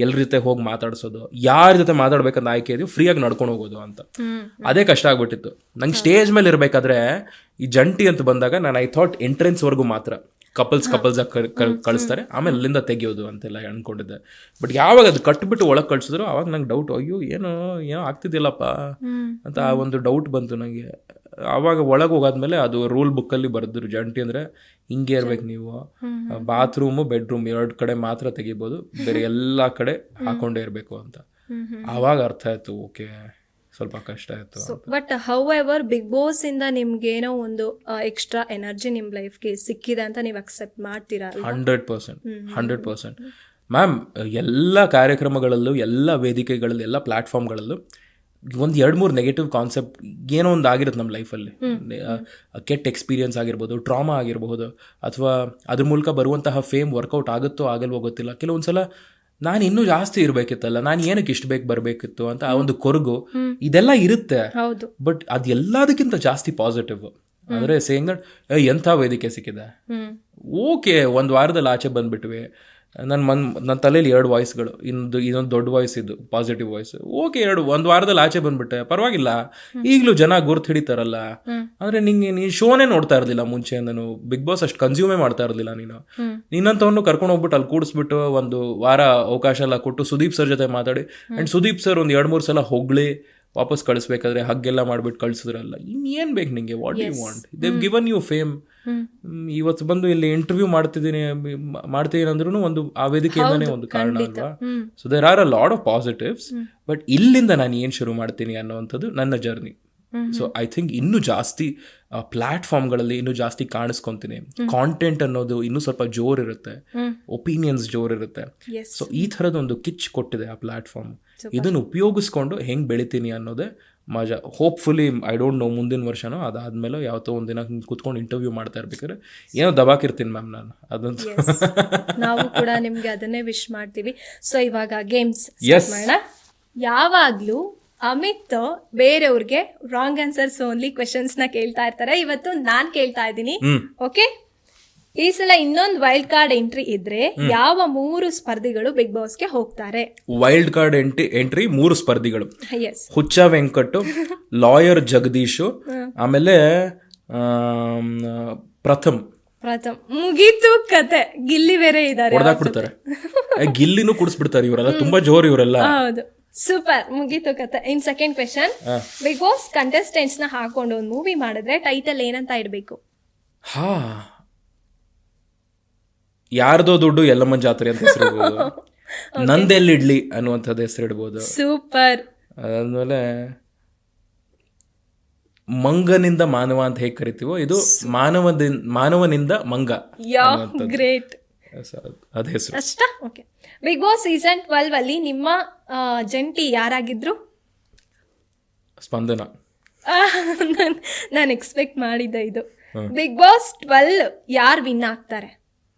ಎಲ್ಲರ ಜೊತೆ ಹೋಗಿ ಮಾತಾಡ್ಸೋದು, ಯಾರ ಜೊತೆ ಮಾತಾಡ್ಬೇಕಂತ ಆಯ್ಕೆ ಇದೆಯೋ ಫ್ರೀಯಾಗಿ ನಡ್ಕೊಂಡು ಹೋಗೋದು ಅಂತ. ಅದೇ ಕಷ್ಟ ಆಗ್ಬಿಟ್ಟಿತ್ತು ನಂಗೆ. ಸ್ಟೇಜ್ ಮೇಲೆ ಇರಬೇಕಾದ್ರೆ ಈ ಜಂಟಿ ಅಂತ ಬಂದಾಗ ನಾನು ಐ ಥಾಟ್ ಎಂಟ್ರೆನ್ಸ್ವರೆಗೂ ಮಾತ್ರ ಕಪಲ್ಸ್ ಕಳಿಸ್ತಾರೆ, ಆಮೇಲೆ ಅಲ್ಲಿಂದ ತೆಗಿಯೋದು ಅಂತೆಲ್ಲ ಅನ್ಕೊಂಡಿದ್ದೆ. ಬಟ್ ಯಾವಾಗ ಅದು ಕಟ್ಬಿಟ್ಟು ಒಳಗೆ ಕಳ್ಸಿದ್ರು ಅವಾಗ ನಂಗೆ ಡೌಟ್, ಅಯ್ಯೋ ಏನೋ ಆಗ್ತಿದ್ದಿಲ್ಲಪ್ಪ ಅಂತ ಆ ಒಂದು ಡೌಟ್ ಬಂತು ನನಗೆ. ಆವಾಗ ಒಳಗೆ ಹೋಗಾದ್ಮೇಲೆ ಅದು ರೂಲ್ ಬುಕ್ಕಲ್ಲಿ ಬರೆದ್ರು, ಜಂಟಿ ಅಂದರೆ ಹಿಂಗೆ ಇರ್ಬೇಕು ನೀವು, ಬಾತ್ರೂಮು ಬೆಡ್ರೂಮ್ 2 ಕಡೆ ಮಾತ್ರ ತೆಗಿಬೋದು, ಬೇರೆ ಎಲ್ಲ ಕಡೆ ಹಾಕೊಂಡೇ ಇರಬೇಕು ಅಂತ. ಆವಾಗ ಅರ್ಥ ಆಯ್ತು, ಓಕೆ ಸ್ವಲ್ಪ ಕಷ್ಟ ಆಯ್ತು. But however Bigg Boss ಇಂದ ನಿಮ್ಗೆ ಏನೋ ಒಂದು ಎಕ್ಸ್ಟ್ರಾ ಎನರ್ಜಿ ನಿಮ್ ಲೈಫ್ಗೆ ಸಿಕ್ಕಿದೆ ಅಂತ ನೀವು ಅಕ್ಸೆಪ್ಟ್ ಮಾಡ್ತೀರಾ? 100% ಮ್ಯಾಮ್. ಎಲ್ಲ ಕಾರ್ಯಕ್ರಮಗಳಲ್ಲೂ, ಎಲ್ಲ ವೇದಿಕೆಗಳಲ್ಲೂ, ಎಲ್ಲ ಪ್ಲಾಟ್ಫಾರ್ಮ್ಗಳಲ್ಲೂ ಒಂದು 2-3 ನೆಗೆಟಿವ್ ಕಾನ್ಸೆಪ್ಟ್ ಏನೋ ಒಂದು ಆಗಿರುತ್ತೆ ನಮ್ಮ ಲೈಫಲ್ಲಿ. ಕೆಟ್ಟ ಎಕ್ಸ್ಪೀರಿಯನ್ಸ್ ಆಗಿರ್ಬೋದು, ಟ್ರಾಮಾ ಆಗಿರಬಹುದು, ಅಥವಾ ಅದ್ರ ಮೂಲಕ ಬರುವಂತಹ ಫೇಮ್ ವರ್ಕೌಟ್ ಆಗುತ್ತೋ ಆಗಲ್ವೋ ಗೊತ್ತಿಲ್ಲ. ಕೆಲವೊಂದ್ಸಲ ನಾನು ಇನ್ನೂ ಜಾಸ್ತಿ ಇರಬೇಕಿತ್ತಲ್ಲ, ನಾನು ಏನಕ್ಕೆ ಇಷ್ಟು ಬೇಕು ಬರಬೇಕಿತ್ತು ಅಂತ ಆ ಒಂದು ಕೊರಗು ಇದೆಲ್ಲ ಇರುತ್ತೆ. ಬಟ್ ಅದೆಲ್ಲದಕ್ಕಿಂತ ಜಾಸ್ತಿ ಪಾಸಿಟಿವ್ ಅಂದರೆ ಸೇಯಿಂಗ್ ದಟ್ ಎಂಥ ವೇದಿಕೆ ಸಿಕ್ಕಿದೆ, ಓಕೆ ಒಂದು ವಾರದಲ್ಲಿ ಆಚೆ ಬಂದ್ಬಿಟ್ವಿ, ನನ್ನ ತಲೆಯಲ್ಲಿ 2 ವಾಯ್ಸ್ಗಳು, ಇನ್ನೊಂದು ದೊಡ್ಡ ವಾಯ್ಸ್ ಇದ್ದು ಪಾಸಿಟಿವ್ ವಾಯ್ಸ್, ಓಕೆ ಒಂದು ವಾರದಲ್ಲಿ ಆಚೆ ಬಂದ್ಬಿಟ್ಟೆ, ಪರವಾಗಿಲ್ಲ. ಈಗಲೂ ಜನ ಗುರ್ತು ಹಿಡಿತಾರಲ್ಲ. ಅಂದರೆ ನೀನು ಶೋನೇ ನೋಡ್ತಾ ಇರಲಿಲ್ಲ ಮುಂಚೆ, ನಾನು ಬಿಗ್ ಬಾಸ್ ಅಷ್ಟು ಕನ್ಸ್ಯೂಮೇ ಮಾಡ್ತಾ ಇರಲಿಲ್ಲ. ನಿನ್ನಂಥವನ್ನು ಕರ್ಕೊಂಡು ಹೋಗ್ಬಿಟ್ಟು ಅಲ್ಲಿ ಕೂಡಿಸ್ಬಿಟ್ಟು ಒಂದು ವಾರ ಅವಕಾಶ ಎಲ್ಲ ಕೊಟ್ಟು ಸುದೀಪ್ ಸರ್ ಜೊತೆ ಮಾತಾಡಿ, ಆ್ಯಂಡ್ ಸುದೀಪ್ ಸರ್ ಒಂದು 2-3 ಸಲ ಹೊಗಳಿ ವಾಪಸ್ ಕಳಿಸ್ಬೇಕಾದ್ರೆ ಹಗ್ಗೆಲ್ಲ ಮಾಡ್ಬಿಟ್ಟು ಕಳಿಸಿದ್ರಲ್ಲ. ಇನ್ನೇನು ಬೇಕು ನಿಂಗೆ? What you want? They've given you fame. ಇವತ್ತು ಬಂದು ಇಲ್ಲಿ ಇಂಟರ್ವ್ಯೂ ಮಾಡ್ತಿದ್ದೀನಿ ಅಂದ್ರೂ ಒಂದು ಆ ವೇದಿಕೆಯಿಂದನೇ ಒಂದು ಕಾರಣ ಅಲ್ವಾ. So there are a lot of positives. But ಇಲ್ಲಿಂದ ನಾನು ಏನು ಶುರು ಮಾಡ್ತೀನಿ ಅನ್ನೋವಂಥದ್ದು ನನ್ನ ಜರ್ನಿ. ಸೊ ಐ ಥಿಂಕ್ ಇನ್ನೂ ಜಾಸ್ತಿ ಪ್ಲಾಟ್ಫಾರ್ಮ್ಗಳಲ್ಲಿ ಇನ್ನೂ ಜಾಸ್ತಿ ಕಾಣಿಸ್ಕೊಂತೀನಿ. ಕಾಂಟೆಂಟ್ ಅನ್ನೋದು ಇನ್ನೂ ಸ್ವಲ್ಪ ಜೋರಿರುತ್ತೆ, ಒಪಿನಿಯನ್ಸ್ ಜೋರಿರುತ್ತೆ. ಸೊ ಈ ಥರದೊಂದು ಕಿಚ್ ಕೊಟ್ಟಿದೆ ಆ ಪ್ಲಾಟ್ಫಾರ್ಮ್. ಇದನ್ನು ಉಪಯೋಗಿಸ್ಕೊಂಡು ಹೆಂಗೆ ಬೆಳಿತೀನಿ ಅನ್ನೋದೇ ಮಜಾ. ಹೋಪ್ಫುಲಿ ಐ ಡೋಂಟ್ ನೋ ಮುಂದಿನ ವರ್ಷನೋ ಅದಾದ್ಮೇಲೆ ಯಾವತ್ತೋ ಒಂದಿನ ಕೂತ್ಕೊಂಡು ಇಂಟರ್ವ್ಯೂ ಮಾಡ್ತಾ ಇರ್ಬೇಕಾದ್ರೆ ಏನೋ ದಬಾಕಿರ್ತೀನಿ ಮ್ಯಾಮ್ ನಾನು. ಅದಂತೂ ನಾವು ಕೂಡ ನಿಮ್ಗೆ ಅದನ್ನೇ ವಿಶ್ ಮಾಡ್ತೀವಿ. ಸೊ ಇವಾಗ ಗೇಮ್ಸ್ ಮಾಡೋಣ. ಯಾವಾಗ್ಲೂ ಅಮಿತ್ ಬೇರೆಯವ್ರಿಗೆ ರಾಂಗ್ ಆನ್ಸರ್ಸ್ ಓನ್ಲಿ ಕ್ವೆಶನ್ಸ್ ನ ಕೇಳ್ತಾ ಇರ್ತಾರೆ. ಇವತ್ತು ನಾನ್ ಕೇಳ್ತಾ ಇದ್ದೀನಿ. ಓಕೆ, ಈ ಸಲ ಇನ್ನೊಂದು ವೈಲ್ಡ್ ಕಾರ್ಡ್ ಎಂಟ್ರಿ ಇದ್ರೆ ಯಾವ 3 ಸ್ಪರ್ಧಿಗಳು ಬಿಗ್ ಬಾಸ್ಗೆ ಹೋಗ್ತಾರೆ? ವೈಲ್ಡ್ ಕಾರ್ಡ್ ಎಂಟ್ರಿ 3 ಸ್ಪರ್ಧಿಗಳು: ಹುಚ್ಚ ವೆಂಕಟ್, ಲಾಯರ್ ಜಗದೀಶು, ಆಮೇಲೆ ಪ್ರಥಮ್. ಮುಗೀತು ಕತೆ. ಗಿಲ್ಲಿ ಬೇರೆ ಇದಾರೆ, ಹೊಡೆದಾಕ್ಬಿಡ್ತಾರೆ. ಗಿಲ್ಲಿನೂ ಕುಡಿಸ್ಬಿಡ್ತಾರೆ ಇವರೆಲ್ಲ, ತುಂಬಾ ಜೋರು ಇವರೆಲ್ಲ. ಹೌದು, ಸೂಪರ್, ಮುಗೀತು ಕತೆ. In second question, Bigg Boss contestants ನ ಹಾಕೊಂಡು ಒಂದು ಮೂವಿ ಮಾಡಿದ್ರೆ ಟೈಟಲ್ ಏನಂತ ಇಡ್ಬೇಕು? ಯಾರ್ದೋ ದುಡ್ಡು ಎಲ್ಲಮ್ಮನ ಜಾತ್ರೆ ಅಂತ ಹೆಸರಿಡ್ಬೋದು, ನಂದೆಲ್ಲಿಡ್ಲಿ ಅನ್ನುವಂಥದ್ದು ಹೆಸರಿಡ್ಬೋದು. ಸೂಪರ್. ಅದಾದ್ಮೇಲೆ ಮಂಗನಿಂದ ಮಾನವ ಅಂತ ಹೇಗೆ ಕರಿತೀವೋ, ಇದು ಮಾನವನಿಂದ ಮಂಗ. ಗ್ರೇಟ್, ಅದ ಹೆಸರು ಅಷ್ಟ. ಓಕೆ, ಬಿಗ್ ಬಾಸ್ ಸೀಸನ್ 12 ಅಲ್ಲಿ ನಿಮ್ಮ ಜಂಟಿ ಯಾರಾಗಿದ್ರು? ಸ್ಪಂದನ. ನಾನು ಎಕ್ಸ್ಪೆಕ್ಟ್ ಮಾಡಿದ್ದೆ ಇದು. ಬಿಗ್ ಬಾಸ್ 12 ಯಾರು ವಿನ್ ಆಗ್ತಾರೆ?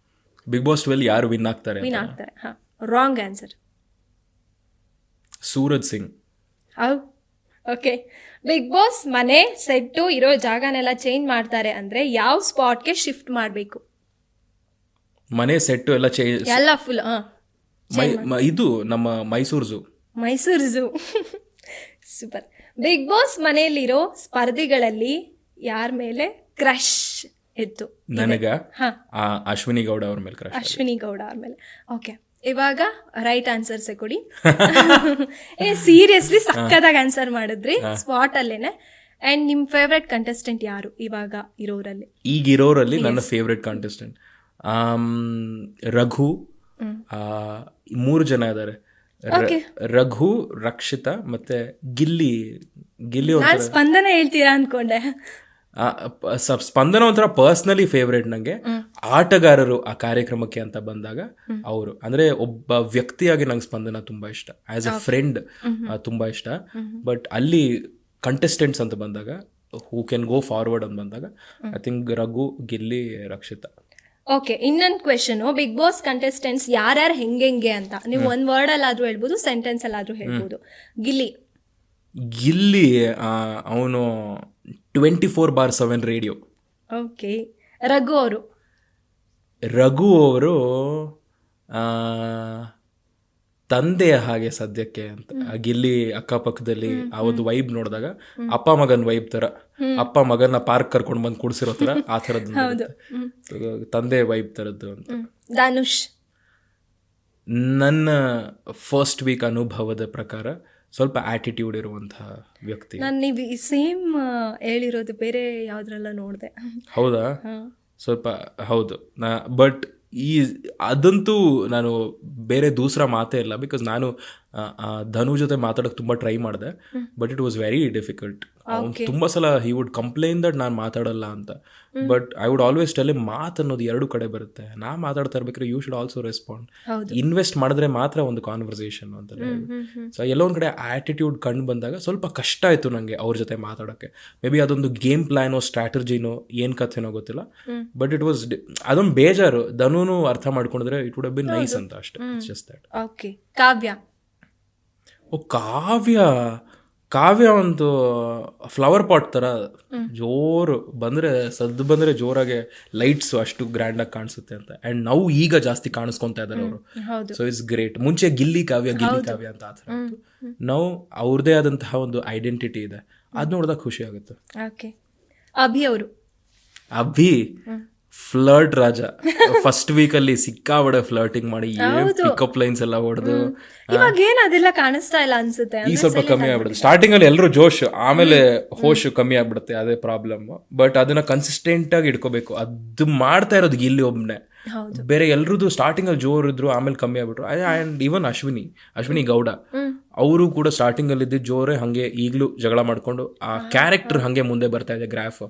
ಬಿಗ್ ಬಾಸ್ 12 ಯಾರು ವಿನ್ ಆಗ್ತಾರೆ? Wrong answer. Suraj Singh. Okay, Bigg Boss ಮನೆ ಸೆಟ್ಟು ಇರೋ ಜಾಗನೆಲ್ಲ ಚೇಂಜ್ ಮಾಡ್ತಾರೆ ಅಂದ್ರೆ ಯಾವ ಸ್ಪಾಟ್ಗೆ ಶಿಫ್ಟ್ ಮಾಡಬೇಕು? ಮನೆ ಸೆಟ್ಟು ಎಲ್ಲ ಎಲ್ಲ ಫುಲ್ ಇದು ನಮ್ಮ ಮೈಸೂರು ಝೂ. ಸೂಪರ್. ಬಿಗ್ ಬಾಸ್ ಮನೆಯಲ್ಲಿರೋ ಸ್ಪರ್ಧಿಗಳಲ್ಲಿ ಯಾರ ಮೇಲೆ ಕ್ರಶ್ ಇತ್ತು? ನನಗ ಅಶ್ವಿನಿ ಗೌಡ ಅವ್ರ ಮೇಲೆ ಕ್ರಶ್. ಅಶ್ವಿನಿ ಗೌಡ ಅವ್ರ ಮೇಲೆ. ಓಕೆ, ಇವಾಗ ರೈಟ್ ಆನ್ಸರ್ಸ್ ಕೊಡಿ. ಸೀರಿಯಸ್ಲಿ ಸಕ್ಕತ್ತಾಗಿ ಆನ್ಸರ್ ಮಾಡಿದ್ರಿ ಸ್ಪಾಟ್ ಅಲ್ಲೇನೆ. ಅಂಡ್ ನಿಮ್ ಫೇವ್ರೆಟ್ ಕಂಟೆಸ್ಟೆಂಟ್ ಯಾರು ಇವಾಗ ಇರೋರಲ್ಲಿ? ಈಗಿರೋರಲ್ಲಿ ನನ್ನ ಫೇವ್ರೆಟ್ ಕಂಟೆಸ್ಟೆಂಟ್ ರಘು. 3 ಜನ ಇದ್ದಾರೆ: ರಘು, ರಕ್ಷಿತಾ ಮತ್ತೆ ಗಿಲ್ಲಿ. ಸ್ಪಂದನ ಹೇಳ್ತೀರಾ ಅನ್ಕೊಂಡೆ. ಸ್ಪಂದನ ಒಂಥರ ಪರ್ಸ್ನಲಿ ಫೇವ್ರೇಟ್ ನಂಗೆ. ಆಟಗಾರರು ಆ ಕಾರ್ಯಕ್ರಮಕ್ಕೆ ಅಂತ ಬಂದಾಗ ಅವರು, ಅಂದ್ರೆ ಒಬ್ಬ ವ್ಯಕ್ತಿಯಾಗಿ ನಂಗೆ ಸ್ಪಂದನ ತುಂಬಾ ಇಷ್ಟ, ಆಸ್ ಎ ಫ್ರೆಂಡ್ ತುಂಬಾ ಇಷ್ಟ. ಬಟ್ ಅಲ್ಲಿ ಕಂಟೆಸ್ಟೆಂಟ್ಸ್ ಅಂತ ಬಂದಾಗ, ಹೂ ಕ್ಯಾನ್ ಗೋ ಫಾರ್ವರ್ಡ್ ಅಂತ ಬಂದಾಗ, I think Raghu, Gilli, Rakshita. Okay, ಇನ್ನೊಂದು ಕ್ವೆಶನ್, ಬಿಗ್ ಬಾಸ್ ಕಂಟೆಸ್ಟೆಂಟ್ಸ್ ಯಾರ್ಯಾರು ಹೆಂಗೆ ಅಂತ ನೀವು ಒಂದ್ ವರ್ಡ್ ಅಲ್ಲಾದ್ರೂ ಹೇಳ್ಬೋದು, ಸೆಂಟೆನ್ಸ್ ಅಲ್ಲಾದ್ರೂ ಹೇಳ್ಬೋದು. ಗಿಲ್ಲಿ ಅವನು 24/7 ರೇಡಿಯೋ. ಓಕೆ. ರಘು ಅವರು ತಂದೆಯ ಹಾಗೆ ಸದ್ಯಕ್ಕೆ ಅಂತ. ಗಿಲ್ಲಿ ಅಕ್ಕಪಕ್ಕದಲ್ಲಿ ಆ ಒಂದು ವೈಬ್ ನೋಡಿದಾಗ ಅಪ್ಪ ಮಗನ್ ವೈಬ್ ತರ, ಅಪ್ಪ ಮಗನ ಪಾರ್ಕ್ ಕರ್ಕೊಂಡು ಬಂದು ಕೂಡ್ಸಿರೋ ತರ ಆ ಥರದ್ದು ತಂದೆ ವೈಬ್ ತರದ್ದು ಅಂತ. ಧನುಷ್ ನನ್ನ ಫಸ್ಟ್ ವೀಕ್ ಅನುಭವದ ಪ್ರಕಾರ ಸ್ವಲ್ಪ ಆಟಿಟ್ಯೂಡ್ ಇರುವಂತಹ ವ್ಯಕ್ತಿ. ನಾನು ನೀವು ಸೇಮ್ ಹೇಳಿರೋದು ಬೇರೆ ಯಾವ್ದ್ರೆಲ್ಲ ನೋಡಿದೆ. ಹೌದಾ? ಸ್ವಲ್ಪ ಹೌದು. ಬಟ್ ಅದಂತೂ ನಾನು ಬೇರೆ ದೂಸರ ಮಾತೇ ಇಲ್ಲ. ಬಿಕಾಸ್ ನಾನು ಧನು ಜೊತೆ ಮಾತಾಡೋಕೆ ತುಂಬ ಟ್ರೈ ಮಾಡಿದೆ, but it was very difficult. ತುಂಬ ಸಲ ಹಿ ವುಡ್ ಕಂಪ್ಲೇನ್ ದಟ್ ನಾನು ಮಾತಾಡಲ್ಲ ಅಂತ, but I would always tell ಮಾತು ಅನ್ನೋದು ಎರಡು ಕಡೆ ಬರುತ್ತೆ. ನಾ ಮಾತಾಡ್ತಾ ಇರ್ಬೇಕಾದ್ರೆ you should also respond. Invest ಮಾಡಿದ್ರೆ ಮಾತ್ರ ಒಂದು ಕಾನ್ವರ್ಸೇಷನ್ ಅಂತ. ಸೊ ಎಲ್ಲೋ ಒಂದು ಕಡೆ ಆಟಿಟ್ಯೂಡ್ ಕಂಡು ಬಂದಾಗ ಸ್ವಲ್ಪ ಕಷ್ಟ ಆಯಿತು ನನಗೆ ಅವ್ರ ಜೊತೆ ಮಾತಾಡೋಕ್ಕೆ. ಮೇ ಬಿ ಅದೊಂದು ಗೇಮ್ ಪ್ಲಾನೋ ಸ್ಟ್ರಾಟಜಿನೋ ಏನು ಕಥೆನೋ ಗೊತ್ತಿಲ್ಲ, ಬಟ್ ಇಟ್ ವಾಸ್ ಅದೊಂದು ಬೇಜಾರು. ಧನುನು ಅರ್ಥ ಮಾಡ್ಕೊಂಡಿದ್ರೆ it would have been nice ಅಂತ ಅಷ್ಟೇ. Just that. ಓಕೆ. ಕಾವ್ಯ ಒಂದು ಫ್ಲವರ್ ಪಾಟ್ ಥರ ಜೋರು ಬಂದರೆ ಸದ್ದು ಬಂದರೆ ಜೋರಾಗೆ ಲೈಟ್ಸು ಅಷ್ಟು ಗ್ರ್ಯಾಂಡಾಗಿ ಕಾಣಿಸುತ್ತೆ ಅಂತ. ಆ್ಯಂಡ್ ನಾವು ಈಗ ಜಾಸ್ತಿ ಕಾಣಿಸ್ಕೊತಾ ಇದ್ದಾರೆ ಅವರು. So it's great. ಮುಂಚೆ ಗಿಲ್ಲಿ ಕಾವ್ಯ ಅಂತ ಆ ಥರ ಇತ್ತು. ನಾವು ಅವ್ರದ್ದೇ ಆದಂತಹ ಒಂದು ಐಡೆಂಟಿಟಿ ಇದೆ. ಅದು ನೋಡಿದಾಗ ಖುಷಿ ಆಗುತ್ತೆ. ಅಭಿ ಫ್ಲರ್ಟ್ ರಾಜ. ಫಸ್ಟ್ ವೀಕಲ್ಲಿ ಸಿಕ್ಕಾಬಡೆ ಫ್ಲರ್ಟಿಂಗ್ ಮಾಡಿ ಪಿಕಪ್ ಲೈನ್ಸ್ ಎಲ್ಲ ಹೊಡೆದು ಅದೆಲ್ಲ ಕಾಣಿಸ್ತಾ ಇಲ್ಲ ಅನ್ಸುತ್ತೆ. ಈಗ ಸ್ವಲ್ಪ ಕಮ್ಮಿ ಆಗ್ಬಿಡುತ್ತೆ. ಸ್ಟಾರ್ಟಿಂಗ್ ಅಲ್ಲಿ ಎಲ್ಲರೂ ಜೋಶ್, ಆಮೇಲೆ ಹೋಶ್ ಕಮ್ಮಿ ಆಗ್ಬಿಡುತ್ತೆ. ಅದೇ ಪ್ರಾಬ್ಲಮ್. ಬಟ್ ಅದನ್ನ ಕನ್ಸಿಸ್ಟೆಂಟ್ ಆಗಿ ಇಟ್ಕೋಬೇಕು. ಅದು ಮಾಡ್ತಾ ಇರೋದು ಗಿಲ್ಲಿ ಒಬ್ನೇ. ಬೇರೆ ಎಲ್ರದ್ದು ಸ್ಟಾರ್ಟಿಂಗ್ ಅಲ್ಲಿ ಜೋರ್ ಇದ್ರು, ಆಮೇಲೆ ಕಮ್ಮಿ ಆಗ್ಬಿಟ್ರು. ಅಂಡ್ ಈವನ್ ಅಶ್ವಿನಿ ಗೌಡ ಅವರು ಕೂಡ ಸ್ಟಾರ್ಟಿಂಗ್ ಅಲ್ಲಿ ಇದ್ದ ಜೋರೇ, ಹಂಗೆ ಈಗಲೂ ಜಗಳ ಮಾಡ್ಕೊಂಡು ಆ ಕ್ಯಾರೆಕ್ಟರ್ ಹಂಗೆ ಮುಂದೆ ಬರ್ತಾ ಇದೆ. ಗ್ರಾಫ್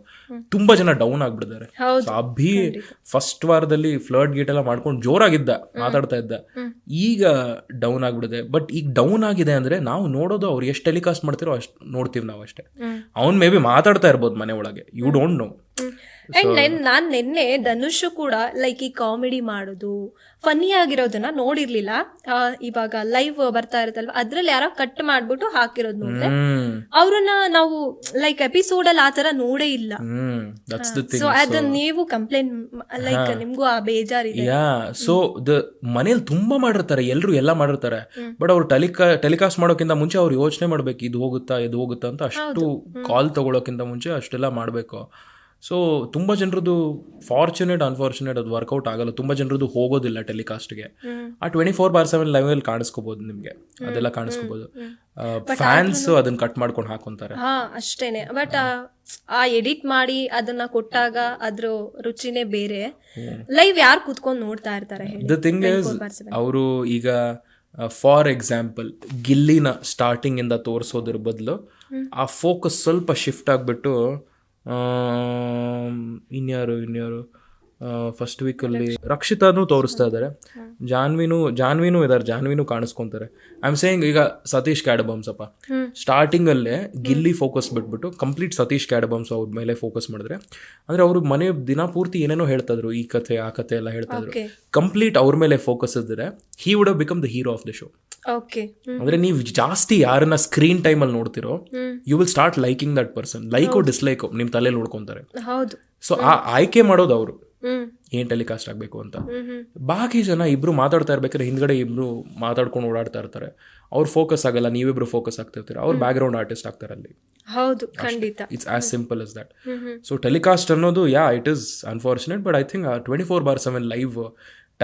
ತುಂಬಾ ಜನ ಡೌನ್ ಆಗ್ಬಿಟ್ಟಿದ್ದಾರೆ. ಅಭಿ ಫಸ್ಟ್ ವಾರದಲ್ಲಿ ಫ್ಲರ್ಟ್ ಗೇಟ್ ಎಲ್ಲ ಮಾಡ್ಕೊಂಡು ಜೋರಾಗಿದ್ದ, ಮಾತಾಡ್ತಾ ಇದ್ದ. ಈಗ ಡೌನ್ ಆಗ್ಬಿಡಿದೆ. ಬಟ್ ಈಗ ಡೌನ್ ಆಗಿದೆ ಅಂದ್ರೆ ನಾವು ನೋಡೋದು ಅವ್ರು ಎಷ್ಟು ಟೆಲಿಕಾಸ್ಟ್ ಮಾಡ್ತಿರೋ ಅಷ್ಟು ನೋಡ್ತೀವಿ ನಾವು ಅಷ್ಟೇ. ಅವ್ನ್ ಮೇ ಬಿ ಮಾತಾಡ್ತಾ ಇರ್ಬೋದು ಮನೆ ಒಳಗೆ, ಯು ಡೋಂಟ್ ನೋ. ಅಂಡ್ ನಾನ್ ನಿನ್ನೆ ಧನುಷ್ ಕೂಡ ಲೈಕ್ ಈ ಕಾಮಿಡಿ ಮಾಡೋದು, ಫನ್ನಿ ಆಗಿರೋದನ್ನ ನೋಡಿರ್ಲಿಲ್ಲ. ಇವಾಗ ಲೈವ್ ಬರ್ತಾ ಇರುತ್ತಲ್ವಾ, ಅದ್ರಲ್ಲಿ ಯಾರೋ ಕಟ್ ಮಾಡ್ಬಿಟ್ಟು ಹಾಕಿರೋದು ನೋಡಿದೆ. ಅವ್ರನ್ನ ನಾವು ಲೈಕ್ ಎಪಿಸೋಡ್ ಅಲ್ಲಿ ಆತರ ನೋಡೇ ಇಲ್ಲ. ಸೊ ಅದನ್ನ ನೀವು ಕಂಪ್ಲೇಂಟ್ ಲೈಕ್ ನಿಮ್ಗೂ ಆ ಬೇಜಾರಿದೆ. ಸೊ ಮನೇಲಿ ತುಂಬಾ ಮಾಡಿರ್ತಾರೆ, ಎಲ್ರು ಎಲ್ಲ ಮಾಡಿರ್ತಾರೆ. ಬಟ್ ಅವ್ರು ಟೆಲಿಕಾಸ್ಟ್ ಮಾಡೋಕ್ಕಿಂತ ಮುಂಚೆ ಅವ್ರು ಯೋಚನೆ ಮಾಡ್ಬೇಕು, ಇದು ಹೋಗುತ್ತಾ ಅಂತ. ಅಷ್ಟು ಕಾಲ್ ತಗೊಳೋಕ್ಕಿಂತ ಮುಂಚೆ ಅಷ್ಟೆಲ್ಲ ಮಾಡ್ಬೇಕು. ಸೊ ತುಂಬ ಜನರದ್ದು ಫಾರ್ಚುನೇಟ್ ಅನ್ಫಾರ್ಚುನೇಟ್ ಅದು ವರ್ಕೌಟ್ ಆಗಲ್ಲ. ತುಂಬ ಜನರದ್ದು ಹೋಗೋದಿಲ್ಲ ಟೆಲಿಕಾಸ್ಟ್ಗೆ. ಆ 24/7 ಲೈವಲ್ಲಿ ಕಾಣಿಸ್ಕೋಬಹುದು ನಿಮಗೆ, ಅದೆಲ್ಲ ಕಾಣಿಸ್ಕೋಬಹುದು. ಫ್ಯಾನ್ಸ್ ಅದನ್ನ ಕಟ್ ಮಾಡ್ಕೊಂಡು ಹಾಕೊಂತಾರೆ ಅಷ್ಟೇನೆ. ಬಟ್ ಆ ಎಡಿಟ್ ಮಾಡಿ ಅದನ್ನ ಕೊಟ್ಟಾಗ ಅದ್ರ ರುಚಿನೇ ಬೇರೆ. ಲೈವ್ ಯಾರು ಕೂತ್ಕೊಂಡು ನೋಡ್ತಾ ಇರ್ತಾರೆ? ದ ಥಿಂಗ್ ಇಸ್, ಅವರು ಈಗ ಫಾರ್ ಎಕ್ಸಾಂಪಲ್ ಗಿಲ್ಲಿನ ಸ್ಟಾರ್ಟಿಂಗ್ ಇಂದ ತೋರಿಸೋದ್ರ ಬದಲು ಆ ಫೋಕಸ್ ಸ್ವಲ್ಪ ಶಿಫ್ಟ್ ಆಗ್ಬಿಟ್ಟು ಇನ್ಯಾರು ಫಸ್ಟ್ ವೀಕಲ್ಲಿ ರಕ್ಷಿತಾನು ತೋರಿಸ್ತಾ ಇದ್ದಾರೆ, ಜಾನ್ವಿನೂ ಇದಾರೆ, ಜಾನ್ವಿನೂ ಕಾಣಿಸ್ಕೊಂತಾರೆ. ಐ ಆಮ್ ಸೇಯಿಂಗ್ ಈಗ ಸತೀಶ್ ಕ್ಯಾಡಬಮ್ಸಪ್ಪ ಸ್ಟಾರ್ಟಿಂಗ್ ಅಲ್ಲೇ ಗಿಲ್ಲಿ ಫೋಕಸ್ ಬಿಟ್ಬಿಟ್ಟು ಕಂಪ್ಲೀಟ್ ಸತೀಶ್ ಕ್ಯಾಡಬಮ್ಸ್ ಅವ್ರ ಮೇಲೆ ಫೋಕಸ್ ಮಾಡಿದ್ರೆ, ಅಂದ್ರೆ ಅವ್ರ ಮನೆ ದಿನ ಪೂರ್ತಿ ಏನೇನೋ ಹೇಳ್ತಾ ಇದ್ರು, ಈ ಕಥೆ ಆ ಕಥೆ ಎಲ್ಲ ಹೇಳ್ತಾ ಇದ್ರು. ಕಂಪ್ಲೀಟ್ ಅವ್ರ ಮೇಲೆ ಫೋಕಸ್ ಇದ್ರೆ he would have become the hero of the show. ಅಂದ್ರೆ ನೀವು ಜಾಸ್ತಿ ಯಾರನ್ನ ಸ್ಕ್ರೀನ್ ಟೈಮ್ ಅಲ್ಲಿ ನೋಡ್ತಿರೋ, you will start liking that person. Like dislike ನಿಮ್ ತಲೆ ನೋಡ್ಕೊಂತಾರೆ. ಸೊ ಆ ಆಯ್ಕೆ ಮಾಡೋದು ಅವರು ಏನ್ ಟೆಲಿಕಾಸ್ಟ್ ಆಗ್ಬೇಕು ಅಂತ. ಬಾಕಿ ಜನ ಇಬ್ರು ಮಾತಾಡ್ತಾ ಇರ್ಬೇಕಾದ್ರೆ ಹಿಂದ್ಗಡೆ ಇಬ್ರು ಮಾತಾಡ್ಕೊಂಡು ಓಡಾಡ್ತಾ ಇರ್ತಾರೆ. ಅವ್ರ ಫೋಕಸ್ ಆಗಲ್ಲ, ನೀವಿಬ್ರು ಫೋಕಸ್ ಆಗ್ತಿರ್ತೀರ. ಅವ್ರ ಬ್ಯಾಕ್ ಗ್ರೌಂಡ್ ಆರ್ಟಿಸ್ಟ್ ಆಗ್ತಾರೆ ಅಲ್ಲಿ. ಹೌದು, ಖಂಡಿತ. It's as simple as that. So telecast ಅನ್ನೋದು it is unfortunate, but I think 24/7 live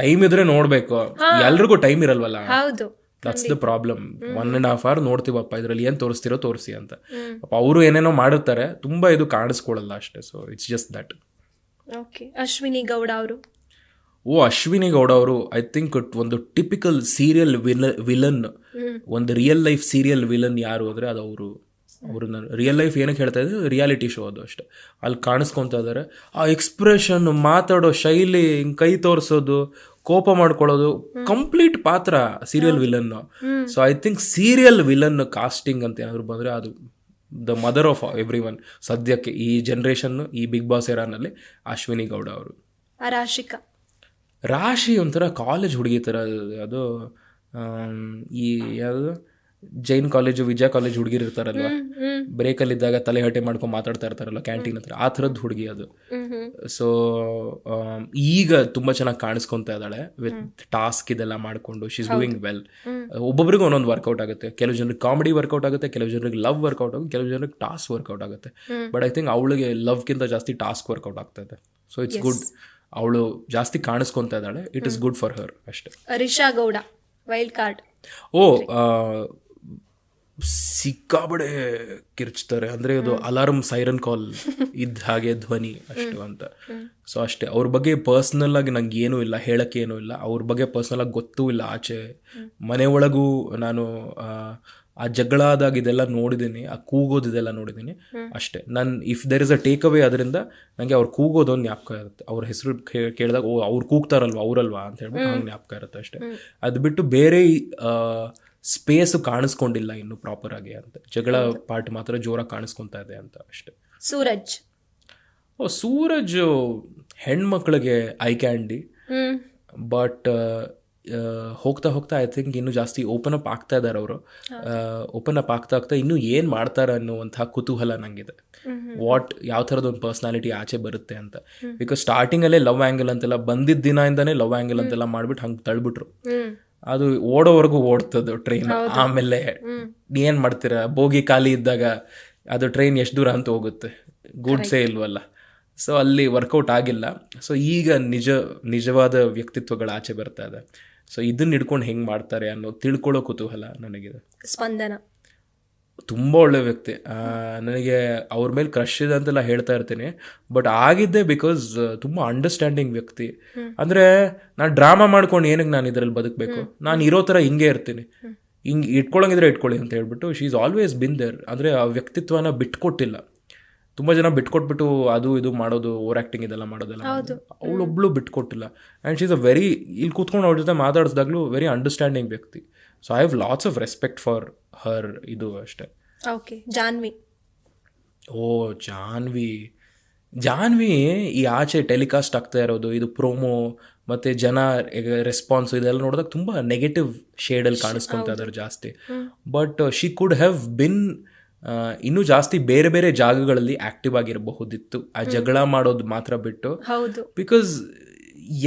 time ಇದ್ರೆ ನೋಡ್ಬೇಕು. ಎಲ್ರಿಗೂ ಟೈಮ್ ಇರಲ್ವಲ್ಲ. That's the problem. 1.5 hour ನೋಡ್ತೀವಪ್ಪ, ಇದ್ರಲ್ಲಿ ಏನ್ ತೋರಿಸ್ತಿರೋ ತೋರಿಸಿ ಅಂತ. ಅವರು ಏನೇನೋ ಮಾಡಿರ್ತಾರೆ, ತುಂಬಾ ಇದು ಕಾಣಿಸ್ಕೊಳ್ಳಲ್ಲ ಅಷ್ಟೇ. So it's just that. Ashwini Gowda ಅವರು ಐ ಥಿಂಕ್ ಒಂದು ಟಿಪಿಕಲ್ ಸೀರಿಯಲ್ ವಿಲನ್, ಒಂದು ರಿಯಲ್ ಲೈಫ್ ಸೀರಿಯಲ್ ವಿಲನ್ ಯಾರು ಅಂದ್ರೆ ಅದು ಅವರು. ರಿಯಲ್ ಲೈಫ್ ಏನಕ್ಕೆ ಹೇಳ್ತಾ ಇದ್ರು, ರಿಯಾಲಿಟಿ ಶೋ ಅದು ಅಷ್ಟೇ. ಅಲ್ಲಿ ಕಾಣಿಸ್ಕೊತಾ ಇದ್ದಾರೆ. ಆ ಎಕ್ಸ್ಪ್ರೆಷನ್, ಮಾತಾಡೋ ಶೈಲಿ, ಕೈ ತೋರಿಸೋದು, ಕೋಪ ಮಾಡ್ಕೊಳ್ಳೋದು, ಕಂಪ್ಲೀಟ್ ಪಾತ್ರ serial villain. So I think serial villain casting ಅಂತ ಏನಾದ್ರು ಬಂದ್ರೆ ಅದು the mother of everyone ಸದ್ಯಕ್ಕೆ ಈ ಜನರೇಷನ್, ಈ ಬಿಗ್ ಬಾಸ್ ಏರಾನಲ್ಲಿ ಅಶ್ವಿನಿ ಗೌಡ ಅವರು. ರಾಶಿ ಒಂಥರ ಕಾಲೇಜ್ ಹುಡುಗಿ ಥರ ಅದು ಈ ಯಾವುದು ಜೈನ್ ಕಾಲೇಜು ವಿಜಯ ಕಾಲೇಜ್ ಹುಡುಗಿರು ಇರ್ತಾರಲ್ವ, ಬ್ರೇಕಲ್ಲಿದ್ದಾಗ ತಲೆ ಹಟೆ ಮಾಡ್ಕೊಂಡು ಮಾತಾಡ್ತಾ ಇರ್ತಾರಲ್ಲ ಕ್ಯಾಂಟೀನ್ ಹತ್ರ, ಆ ಥರದ್ದು ಹುಡುಗಿ ಅದು. ಸೊ ಈಗ ತುಂಬ ಚೆನ್ನಾಗಿ ಕಾಣಿಸ್ಕೊತಾ ಇದ್ದಾಳೆ ವಿತ್ ಟಾಸ್ಕ್ ಇದೆಲ್ಲ ಮಾಡಿಕೊಂಡು. She is doing well. ಒಬ್ಬೊಬ್ರಿಗೆ ಒಂದೊಂದು ವರ್ಕೌಟ್ ಆಗುತ್ತೆ. ಕೆಲವು ಜನರಿಗೆ ಕಾಮಿಡಿ ವರ್ಕೌಟ್ ಆಗುತ್ತೆ, ಕೆಲವು ಜನರಿಗೆ ಲವ್ ವರ್ಕೌಟ್ ಆಗುತ್ತೆ, ಕೆಲವು ಜನರಿಗೆ ಟಾಸ್ಕ್ ವರ್ಕೌಟ್ ಆಗುತ್ತೆ. ಬಟ್ ಐ ಥಿಂಕ್ ಅವಳಿಗೆ ಲವ್ಗಿಂತ ಜಾಸ್ತಿ ಟಾಸ್ಕ್ ವರ್ಕೌಟ್ ಆಗ್ತಾ ಇದೆ. So it's good. ಅವಳು ಜಾಸ್ತಿ ಕಾಣಿಸ್ಕೊತಾ ಇದ್ದಾಳೆ. It is good for her ಅಷ್ಟೇ. Risha Gowda wild card. ಓ ಸಿಕ್ಕಾಬಡೆ ಕಿರ್ಚ್ತಾರೆ. ಅಂದರೆ ಇದು ಅಲಾರ್ಮ್ ಸೈರನ್ ಕಾಲ್ ಇದ್ದ ಹಾಗೆ ಧ್ವನಿ ಅಷ್ಟು ಅಂತ. ಸೊ ಅಷ್ಟೇ. ಅವ್ರ ಬಗ್ಗೆ ಪರ್ಸ್ನಲ್ ಆಗಿ ನಂಗೆ ಏನೂ ಇಲ್ಲ, ಹೇಳಕ್ಕೆ ಏನೂ ಇಲ್ಲ. ಅವ್ರ ಬಗ್ಗೆ ಪರ್ಸ್ನಲ್ ಆಗಿ ಗೊತ್ತೂ ಇಲ್ಲ. ಆಚೆ ಮನೆ ಒಳಗೂ ನಾನು ಆ ಜಗಳ ಆದಾಗ ಇದೆಲ್ಲ ನೋಡಿದ್ದೀನಿ, ಆ ಕೂಗೋದಿದೆಲ್ಲ ನೋಡಿದ್ದೀನಿ ಅಷ್ಟೇ. ನಾನು if there is a takeaway ಅದರಿಂದ ನನಗೆ ಅವ್ರು ಕೂಗೋದೊಂದು ಜ್ಞಾಪಕ ಇರುತ್ತೆ. ಅವ್ರ ಹೆಸರು ಕೇಳಿದಾಗ ಓ ಅವ್ರು ಕೂಗ್ತಾರಲ್ವ ಅವರಲ್ವಾ ಅಂತ ಹೇಳ್ಬಿಟ್ಟು ಹಂಗೆ ಜ್ಞಾಪಕ ಇರುತ್ತೆ ಅಷ್ಟೇ. ಅದು ಬಿಟ್ಟು ಬೇರೆ ಸ್ಪೇಸು ಕಾಣಿಸ್ಕೊಂಡಿಲ್ಲ ಇನ್ನು ಪ್ರಾಪರ್ ಆಗಿ ಅಂತ. ಜಗಳ ಪಾರ್ಟ್ ಮಾತ್ರ ಜೋರಾಗಿ ಕಾಣಿಸ್ಕೊತಾ ಇದೆ ಅಂತ ಅಷ್ಟೇ. ಸೂರಜ್. ಓ ಸೂರಜ್ ಹೆಣ್ಮಕ್ಳಿಗೆ ಐ ಕ್ಯಾಂಡಿ. ಬಟ್ ಹೋಗ್ತಾ ಹೋಗ್ತಾ ಐ ಥಿಂಕ್ ಇನ್ನೂ ಜಾಸ್ತಿ ಓಪನ್ ಅಪ್ ಆಗ್ತಾ ಇದ್ದಾರೆ ಅವರು. ಓಪನ್ ಅಪ್ ಆಗ್ತಾ ಆಗ್ತಾ ಇನ್ನೂ ಏನು ಮಾಡ್ತಾರೆ ಅನ್ನುವಂಥ ಕುತೂಹಲ ನನಗಿದೆ. ಯಾವ ಥರದ ಒಂದು ಪರ್ಸ್ನಾಲಿಟಿ ಆಚೆ ಬರುತ್ತೆ ಅಂತ. ಬಿಕಾಸ್ ಸ್ಟಾರ್ಟಿಂಗಲ್ಲೇ ಲವ್ ಆ್ಯಂಗಲ್ ಅಂತೆಲ್ಲ ಬಂದಿದ್ದ ದಿನದಿಂದನೇ ಲವ್ ಆ್ಯಂಗಲ್ ಅಂತೆಲ್ಲ ಮಾಡ್ಬಿಟ್ಟು ಹಂಗೆ ತಳ್ಬಿಟ್ರು. ಅದು ಓಡೋವರೆಗೂ ಓಡ್ತದ್ದು ಟ್ರೈನ್. ಆಮೇಲೆ ಏನು ಮಾಡ್ತೀರಾ, ಬೋಗಿ ಖಾಲಿ ಇದ್ದಾಗ ಅದು ಟ್ರೈನ್ ಎಷ್ಟು ದೂರ ಅಂತ ಹೋಗುತ್ತೆ, ಗೂಡ್ಸೇ ಇಲ್ವಲ್ಲ. ಸೊ ಅಲ್ಲಿ ವರ್ಕೌಟ್ ಆಗಿಲ್ಲ. ಸೊ ಈಗ ನಿಜವಾದ ವ್ಯಕ್ತಿತ್ವಗಳು ಆಚೆ ಬರ್ತಾ ಇದೆ. ಸೊ ಇದನ್ನ ಹಿಡ್ಕೊಂಡು ಹೆಂಗೆ ಮಾಡ್ತಾರೆ ಅನ್ನೋ ತಿಳ್ಕೊಳ್ಳೋ ಕುತೂಹಲ ನನಗಿದೆ. ಸ್ಪಂದನ ತುಂಬ ಒಳ್ಳೆ ವ್ಯಕ್ತಿ. ನನಗೆ ಅವ್ರ ಮೇಲೆ ಕ್ರಶ್ ಇದೆ ಅಂತೆಲ್ಲ ಹೇಳ್ತಾ ಇರ್ತೀನಿ. ಬಟ್ ಆಗಿದ್ದೆ ಬಿಕಾಸ್ ತುಂಬ ಅಂಡರ್ಸ್ಟ್ಯಾಂಡಿಂಗ್ ವ್ಯಕ್ತಿ. ಅಂದರೆ ನಾನು ಡ್ರಾಮಾ ಮಾಡ್ಕೊಂಡು ಏನಕ್ಕೆ ನಾನು ಇದರಲ್ಲಿ ಬದುಕಬೇಕು, ನಾನು ಇರೋ ಥರ ಹಿಂಗೆ ಇರ್ತೀನಿ, ಹಿಂಗೆ ಇಟ್ಕೊಳ್ಳೋಂಗಿದ್ರೆ ಇಟ್ಕೊಳ್ಳಿ ಅಂತ ಹೇಳ್ಬಿಟ್ಟು she is always been there. ಅಂದರೆ ಆ ವ್ಯಕ್ತಿತ್ವನ ಬಿಟ್ಕೊಟ್ಟಿಲ್ಲ. ತುಂಬ ಜನ ಬಿಟ್ಕೊಟ್ಬಿಟ್ಟು ಅದು ಇದು ಮಾಡೋದು, ಓವರ್ ಆ್ಯಕ್ಟಿಂಗ್ ಇದೆಲ್ಲ ಮಾಡೋದೆಲ್ಲ, ಅವಳೊಬ್ಳು ಬಿಟ್ಕೊಟ್ಟಿಲ್ಲ. And she is a very, ಇಲ್ಲಿ ಕೂತ್ಕೊಂಡು ಅವ್ರ ಜೊತೆ ಮಾತಾಡಿಸಿದಾಗಲೂ ವೆರಿ ಅಂಡರ್ಸ್ಟ್ಯಾಂಡಿಂಗ್ ವ್ಯಕ್ತಿ. So I have lots of respect for her. ಇದು ಅಷ್ಟೇ. ಓಕೆ. ಜಾನ್ವಿ. ಓ ಜಾನ್ವಿ ಈ ಆಚೆ ಟೆಲಿಕಾಸ್ಟ್ ಆಗ್ತಾ ಇರೋದು, ಇದು ಪ್ರೋಮೋ ಮತ್ತು ಜನ ರೆಸ್ಪಾನ್ಸ್ ಇದೆಲ್ಲ ನೋಡಿದಾಗ ತುಂಬ ನೆಗೆಟಿವ್ ಶೇಡಲ್ಲಿ ಕಾಣಿಸ್ಕೊತಾ ಇದ್ದಾರೆ ಜಾಸ್ತಿ. But she could have been ಇನ್ನೂ ಜಾಸ್ತಿ ಬೇರೆ ಬೇರೆ ಜಾಗಗಳಲ್ಲಿ ಆಕ್ಟಿವ್ ಆಗಿರಬಹುದಿತ್ತು. ಆ ಜಗಳ ಮಾಡೋದು ಮಾತ್ರ ಬಿಟ್ಟು. ಬಿಕಾಸ್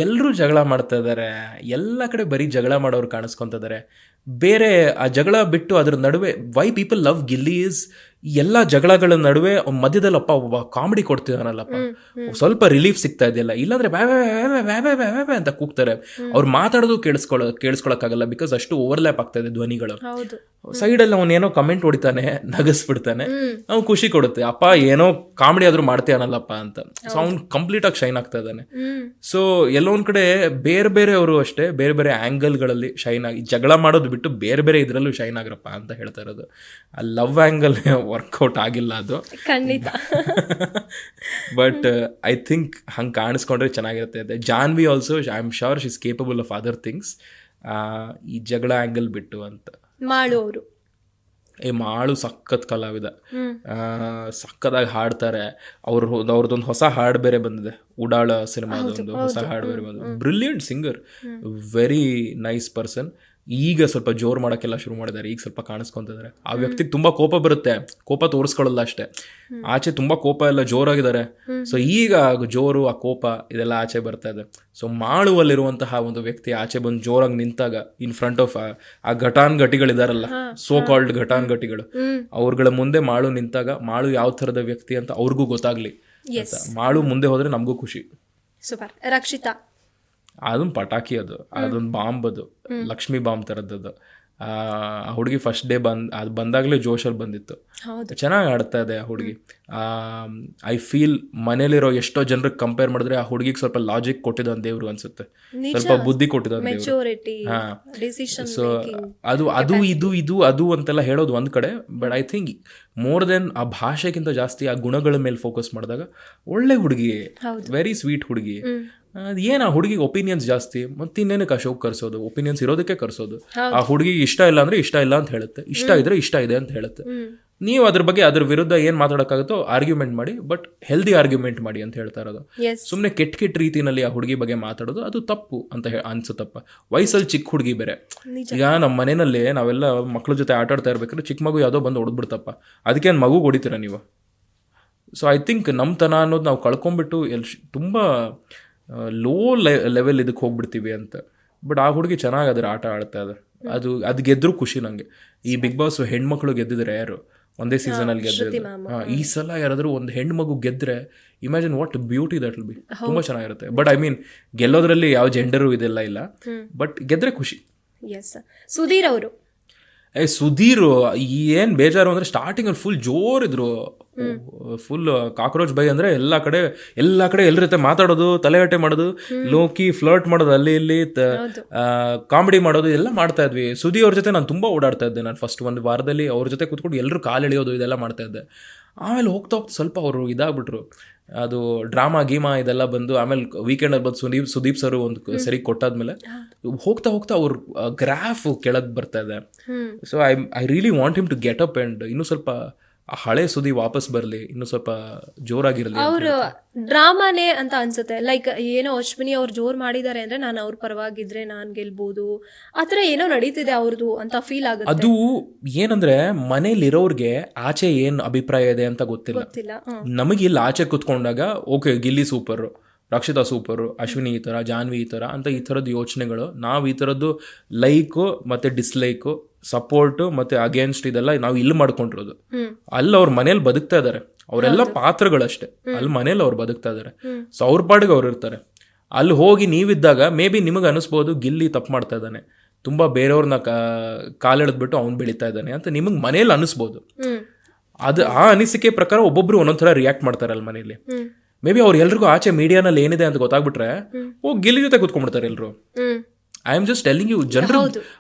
ಎಲ್ಲರೂ ಜಗಳ ಮಾಡ್ತಾ ಇದ್ದಾರೆ, ಎಲ್ಲ ಕಡೆ ಬರೀ ಜಗಳ ಮಾಡೋರು ಕಾಣಿಸ್ಕೊತಾ ಇದ್ದಾರೆ. ಬೇರೆ ಆ ಜಗಳ ಬಿಟ್ಟು ಅದ್ರ ನಡುವೆ why people love Gilli is ಎಲ್ಲ ಜಗಳಗಳ ನಡುವೆ ಮಧ್ಯದಲ್ಲಪ್ಪ ಒಬ್ಬ ಕಾಮಿಡಿ ಕೊಡ್ತಿದಾನಲ್ಲಪ್ಪ, ಸ್ವಲ್ಪ ರಿಲೀಫ್ ಸಿಗ್ತಾ ಇದೆಯಲ್ಲ. ಇಲ್ಲಾಂದ್ರೆ ವ್ಯಾ ವ್ಯಾ ಅಂತ ಕೂಗ್ತಾರೆ. ಅವ್ರು ಮಾತಾಡೋದು ಕೇಳಿಸ್ಕೊಳಕ್ಕಾಗಲ್ಲ ಬಿಕಾಸ್ ಅಷ್ಟು ಓವರ್ಲ್ಯಾಪ್ ಆಗ್ತಾ ಇದೆ ಧ್ವನಿಗಳು. ಸೈಡಲ್ಲಿ ಅವನು ಏನೋ ಕಮೆಂಟ್ ಹೊಡಿತಾನೆ, ನಗಸ್ಬಿಡ್ತಾನೆ, ಅವ್ನು ಖುಷಿ ಕೊಡುತ್ತೆ, ಅಪ್ಪ ಏನೋ ಕಾಮಿಡಿ ಆದ್ರೂ ಮಾಡ್ತೀಯಾನಲ್ಲಪ್ಪ ಅಂತ. ಸೊ ಅವ್ನು ಕಂಪ್ಲೀಟ್ ಆಗಿ ಶೈನ್ ಆಗ್ತಾ ಇದ್ದಾನೆ. ಸೊ ಎಲ್ಲೊಂದ್ ಕಡೆ ಬೇರೆ ಬೇರೆ ಅವರು ಅಷ್ಟೇ ಬೇರೆ ಬೇರೆ ಆಂಗಲ್ಗಳಲ್ಲಿ ಶೈನ್ ಆಗಿ, ಜಗಳ ಮಾಡೋದು ಬಿಟ್ಟು ಬೇರೆ ಬೇರೆ ಇದ್ರಲ್ಲೂ ಶೈನ್ ಆಗಿರಪ್ಪ ಅಂತ ಹೇಳ್ತಾ ಇರೋದು. ಆ ಲವ್ ಆಂಗಲ್ ವರ್ಕೌಟ್ ಆಗಿಲ್ಲ ಅದು ಖಂಡಿತ. ಬಟ್ ಐ ಥಿಂಕ್ ಹಂಗೆ ಕಾಣಿಸ್ಕೊಂಡ್ರೆ ಚೆನ್ನಾಗಿರುತ್ತೆ. Janvi also I am sure she is capable of other things, ಈ ಜಗಳ ಆಂಗಲ್ ಬಿಟ್ಟು ಅಂತ. ಮಾಳು ಸಖತ್ ಕಲಾವಿದ, ಸಖತ್ತಾಗಿ ಹಾಡ್ತಾರೆ. ಅವ್ರದ್ದೊಂದು ಹೊಸ ಹಾಡು ಬೇರೆ ಬಂದಿದೆ, ಉಡಾಳ ಸಿನಿಮಾದೊಂದು ಹೊಸ ಹಾಡು ಬೇರೆ ಬಂದಿದೆ. Brilliant singer, very nice person. ಈಗ ಸ್ವಲ್ಪ ಜೋರು ಮಾಡೋಕ್ಕೆಲ್ಲ ಶುರು ಮಾಡಿದ್ದಾರೆ, ಈಗ ಸ್ವಲ್ಪ ಕಾಣಿಸ್ಕೊಂತಿದ್ದಾರೆ. ಆ ವ್ಯಕ್ತಿಗೆ ತುಂಬ ಕೋಪ ಬರುತ್ತೆ, ಕೋಪ ತೋರಿಸ್ಕೊಳ್ಳಲ್ಲ ಅಷ್ಟೇ. ಆಚೆ ತುಂಬ ಕೋಪ ಎಲ್ಲ ಜೋರಾಗಿದ್ದಾರೆ. ಸೊ ಈಗ ಜೋರು, ಆ ಕೋಪ ಇದೆಲ್ಲ ಆಚೆ ಬರ್ತಾ ಇದೆ. ಸೊ ಮಾಳುವಲ್ಲಿರುವಂತಹ ಒಂದು ವ್ಯಕ್ತಿ ಆಚೆ ಬಂದು ಜೋರಾಗಿ ನಿಂತಾಗ ಇನ್ ಫ್ರಂಟ್ ಆಫ್ ಆ ಘಟಾನ್ಘಟಿಗಳಿದಾರಲ್ಲ, ಸೋ ಕಾಲ್ಡ್ ಘಟಾನ್ಘಟಿಗಳು, ಅವ್ರಗಳ ಮುಂದೆ ಮಾಳು ನಿಂತಾಗ ಮಾಳು ಯಾವ ಥರದ ವ್ಯಕ್ತಿ ಅಂತ ಅವ್ರಿಗೂ ಗೊತ್ತಾಗ್ಲಿ. ಮಾಳು ಮುಂದೆ ಹೋದ್ರೆ ನಮಗೂ ಖುಷಿ. ಸೂಪರ್. ರಕ್ಷಿತಾ. ಅದೊಂದು ಪಟಾಕಿ, ಅದೊಂದು ಬಾಂಬ್, ಅದು ಲಕ್ಷ್ಮಿ ಬಾಂಬ್ ಥರದ್ದು. ಆ ಹುಡುಗಿ ಫಸ್ಟ್ ಡೇ ಅದು ಬಂದಾಗಲೇ ಜೋಶಲ್ಲಿ ಬಂದಿತ್ತು. ಚೆನ್ನಾಗಿ ಆಡ್ತಾ ಇದೆ ಆ ಹುಡುಗಿ. ಐ ಫೀಲ್ ಮನೇಲಿರೋ ಎಷ್ಟೋ ಜನರಿಗೆ ಕಂಪೇರ್ ಮಾಡಿದ್ರೆ ಆ ಹುಡುಗಿಗೆ ಸ್ವಲ್ಪ ಲಾಜಿಕ್ ಕೊಟ್ಟಿದ್ದಾನೆ ದೇವ್ರು ಅನ್ಸುತ್ತೆ, ಸ್ವಲ್ಪ ಬುದ್ಧಿ ಕೊಟ್ಟಿದ್ದಾನೆ ದೇವ್ರು. ಸೊ ಅದು ಅಂತೆಲ್ಲ ಹೇಳೋದು ಒಂದ್ ಕಡೆ. But I think more than ಆ ಭಾಷೆಗಿಂತ ಜಾಸ್ತಿ ಆ ಗುಣಗಳ ಮೇಲೆ ಫೋಕಸ್ ಮಾಡಿದಾಗ ಒಳ್ಳೆ ಹುಡುಗಿ, ವೆರಿ ಸ್ವೀಟ್ ಹುಡುಗಿ. ಏನ ಹುಡುಗಿಗೆ ಒಪಿನಿಯನ್ಸ್ ಜಾಸ್ತಿ, ಮತ್ತೆ ಇನ್ನೇನಕ್ಕೆ ಆ ಶೋಕ್ ಕರ್ಸೋದು, ಒಪಿನಿಯನ್ಸ್ ಇರೋದಕ್ಕೆ ಕರ್ಸೋದು. ಆ ಹುಡುಗಿಗೆ ಇಷ್ಟ ಇಲ್ಲ ಅಂದ್ರೆ ಇಷ್ಟ ಇಲ್ಲ ಅಂತ ಹೇಳುತ್ತೆ, ಇಷ್ಟ ಇದ್ರೆ ಇಷ್ಟ ಇದೆ ಅಂತ ಹೇಳುತ್ತೆ. ನೀವು ಅದ್ರ ಬಗ್ಗೆ ಅದ್ರ ವಿರುದ್ಧ ಏನು ಮಾತಾಡೋಕ್ಕಾಗುತ್ತೋ ಆರ್ಗ್ಯುಮೆಂಟ್ ಮಾಡಿ, ಬಟ್ ಹೆಲ್ದಿ ಆರ್ಗ್ಯುಮೆಂಟ್ ಮಾಡಿ ಅಂತ ಹೇಳ್ತಾ ಇರೋದು. ಎಸ್ ಸುಮ್ಮನೆ ಕೆಟ್ಟ ರೀತಿನಲ್ಲಿ ಆ ಹುಡುಗಿ ಬಗ್ಗೆ ಮಾತಾಡೋದು ಅದು ತಪ್ಪು ಅಂತ ಅನ್ಸುತ್ತಪ್ಪ. ವಯಸ್ಸಲ್ಲಿ ಚಿಕ್ಕ ಹುಡುಗಿ ಬೇರೆ. ಈಗ ನಮ್ಮ ಮನೆಯಲ್ಲಿ ನಾವೆಲ್ಲ ಮಕ್ಳ ಜೊತೆ ಆಟ ಆಡ್ತಾ ಇರ್ಬೇಕಾದ್ರೆ ಚಿಕ್ಕ ಮಗು ಯಾವುದೋ ಬಂದು ಹೊಡೆದ್ಬಿಡ್ತಪ್ಪ, ಅದಕ್ಕೆ ಮಗು ಹೊಡಿತೀರ ನೀವು? ಸೊ ಐ ಥಿಂಕ್ ನಮ್ಮತನ ಅನ್ನೋದು ನಾವು ಕಳ್ಕೊಂಡ್ಬಿಟ್ಟು ತುಂಬ ಲೋ ಲೆವೆಲ್ ಇದಕ್ಕೆ ಹೋಗ್ಬಿಡ್ತೀವಿ ಅಂತ. ಬಟ್ ಆ ಹುಡುಗಿ ಚೆನ್ನಾಗಿ ಅದ್ರ ಆಟ ಆಡ್ತಾ ಇದೆ. ಅದು ಗೆದ್ದರೂ ಖುಷಿ ನನಗೆ. ಈ ಬಿಗ್ ಬಾಸ್ ಹೆಣ್ಮಕ್ಳು ಗೆದ್ದಿದ್ರೆ ಯಾರು ಒಂದೇ ಸೀಸನಲ್ಲಿ ಗೆದ್ದಿದ್ರು. ಈ ಸಲ ಯಾರಾದರೂ ಒಂದು ಹೆಣ್ಮಗು ಗೆದ್ರೆ imagine what beauty that will be. ತುಂಬ ಚೆನ್ನಾಗಿರುತ್ತೆ. ಬಟ್ ಐ ಮೀನ್ ಗೆಲ್ಲೋದ್ರಲ್ಲಿ ಯಾವ ಜೆಂಡರು ಇದೆಲ್ಲ ಇಲ್ಲ, ಬಟ್ ಗೆದ್ರೆ ಖುಷಿ. ಎಸ್ ಸುಧೀರ್ ಅವರು ಸುಧೀರ್ ಏನು ಬೇಜಾರು ಅಂದರೆ ಸ್ಟಾರ್ಟಿಂಗಲ್ಲಿ ಫುಲ್ ಜೋರಿದ್ರು, ಫುಲ್ ಕಾಕ್ರೋಚ್ ಬೈ ಅಂದರೆ ಎಲ್ಲ ಕಡೆ ಎಲ್ಲರ ಜೊತೆ ಮಾತಾಡೋದು, ತಲೆಗಟ್ಟೆ ಮಾಡೋದು, ಲೋಕಿ ಫ್ಲರ್ಟ್ ಮಾಡೋದು, ಅಲ್ಲಿ ಇಲ್ಲಿ ಕಾಮಿಡಿ ಮಾಡೋದು ಎಲ್ಲ ಮಾಡ್ತಾ ಇದ್ವಿ. ಸುಧೀರ್ ಅವ್ರ ಜೊತೆ ನಾನು ತುಂಬ ಓಡಾಡ್ತಾ ಇದ್ದೆ. ನಾನು ಫಸ್ಟ್ ಒಂದು ವಾರದಲ್ಲಿ ಅವ್ರ ಜೊತೆ ಕೂತ್ಕೊಂಡು ಎಲ್ಲರೂ ಕಾಲು ಎಳೆಯೋದು ಇದೆಲ್ಲ ಮಾಡ್ತಾ ಇದ್ದೆ. ಆಮೇಲೆ ಹೋಗ್ತಾ ಸ್ವಲ್ಪ ಅವರು ಇದಾಗ್ಬಿಟ್ರು, ಅದು ಡ್ರಾಮಾ ಗೀಮಾ ಇದೆಲ್ಲ ಬಂದು. ಆಮೇಲೆ ವೀಕೆಂಡಲ್ಲಿ ಬಂದು ಸುದೀಪ್ ಸರ್ ಒಂದು ಸರಿ ಕೊಟ್ಟಾದ್ಮೇಲೆ ಹೋಗ್ತಾ ಅವ್ರ ಗ್ರಾಫ್ ಕೆಳಗೆ ಬರ್ತಾ ಇದೆ. So I really want him to get up and ಇನ್ನೂ ಸ್ವಲ್ಪ ಹಳೆ ಸುದ್ದಿ ವಾಪಸ್ ಬರಲಿ, ಇನ್ನೂ ಸ್ವಲ್ಪ ಜೋರಾಗಿರಲಿ. ಅವರು ಡ್ರಾಮಾನೇ ಅಂತ ಅನ್ಸುತ್ತೆ. ಲೈಕ್ ಏನೋ ಅಶ್ವಿನಿ ಅವ್ರು ಜೋರ್ ಮಾಡಿದ್ದಾರೆ ಅಂದ್ರೆ ನಾನು ಅವ್ರ ಪರವಾಗಿದ್ರೆ ನಾನು ಗೆಲ್ಬಹುದು, ಆತರ ಏನೋ ನಡೀತಿದೆ ಅವ್ರದ್ದು ಅಂತ ಫೀಲ್ ಆಗುತ್ತೆ. ಅದು ಏನಂದ್ರೆ ಮನೇಲಿರೋರ್ಗೆ ಆಚೆ ಏನ್ ಅಭಿಪ್ರಾಯ ಇದೆ ಅಂತ ಗೊತ್ತಿಲ್ಲ. ನಮಗೆ ಇಲ್ಲಿ ಆಚೆ ಕುತ್ಕೊಂಡಾಗ okay Gilli super, Rakshita super, Ashwini ಈ ಥರ, ಜಾನ್ವಿ ಈ ಥರ ಅಂತ ಈ ಥರದ್ದು ಯೋಚನೆಗಳು. ನಾವು ಈ ಥರದ್ದು ಲೈಕು ಮತ್ತು ಡಿಸ್ಲೈಕು, ಸಪೋರ್ಟು ಮತ್ತು ಅಗೇನ್ಸ್ಟ್ ಇದೆಲ್ಲ ನಾವು ಇಲ್ಲಿ ಮಾಡ್ಕೊಂಡಿರೋದು. ಅಲ್ಲಿ ಅವ್ರ ಮನೇಲಿ ಬದುಕ್ತಾ ಇದ್ದಾರೆ, ಅವರೆಲ್ಲ ಪಾತ್ರಗಳಷ್ಟೇ. ಅಲ್ಲಿ ಮನೇಲಿ ಅವ್ರು ಬದುಕ್ತಾ ಇದ್ದಾರೆ. ಸೊ ಅವ್ರ ಪಾಡಿಗೆ ಅವ್ರು ಇರ್ತಾರೆ. ಅಲ್ಲಿ ಹೋಗಿ ನೀವಿದ್ದಾಗ ಮೇ ಬಿ ನಿಮಗೆ ಅನಿಸ್ಬೋದು ಗಿಲ್ಲಿ ತಪ್ಪು ಮಾಡ್ತಾ ಇದ್ದಾನೆ, ತುಂಬ ಬೇರೆಯವ್ರನ್ನ ಕಾಲೆಳೆದ್ಬಿಟ್ಟು ಅವ್ನು ಬೆಳೀತಾ ಇದ್ದಾನೆ ಅಂತ ನಿಮಗೆ ಮನೇಲಿ ಅನಿಸ್ಬೋದು. ಅದು ಆ ಅನಿಸಿಕೆ ಪ್ರಕಾರ ಒಬ್ಬೊಬ್ರು ಒಂದೊಂದು ಥರ ರಿಯಾಕ್ಟ್ ಮಾಡ್ತಾರೆ ಅಲ್ಲಿ ಮನೇಲಿ. ಮೇ ಬಿ ಅವ್ರು ಎಲ್ರಿಗೂ ಆಚೆ ಮೀಡಿಯಾನಲ್ಲಿ ಏನಿದೆ ಅಂತ ಗೊತ್ತಾಗ್ಬಿಟ್ರೆ ಗಿಲ್ಲಿ ಜೊತೆ ಕೂತ್ಕೊಂಡ್ಬಿಡ್ತಾರೆ ಎಲ್ರು. I am just telling you, ಜನರು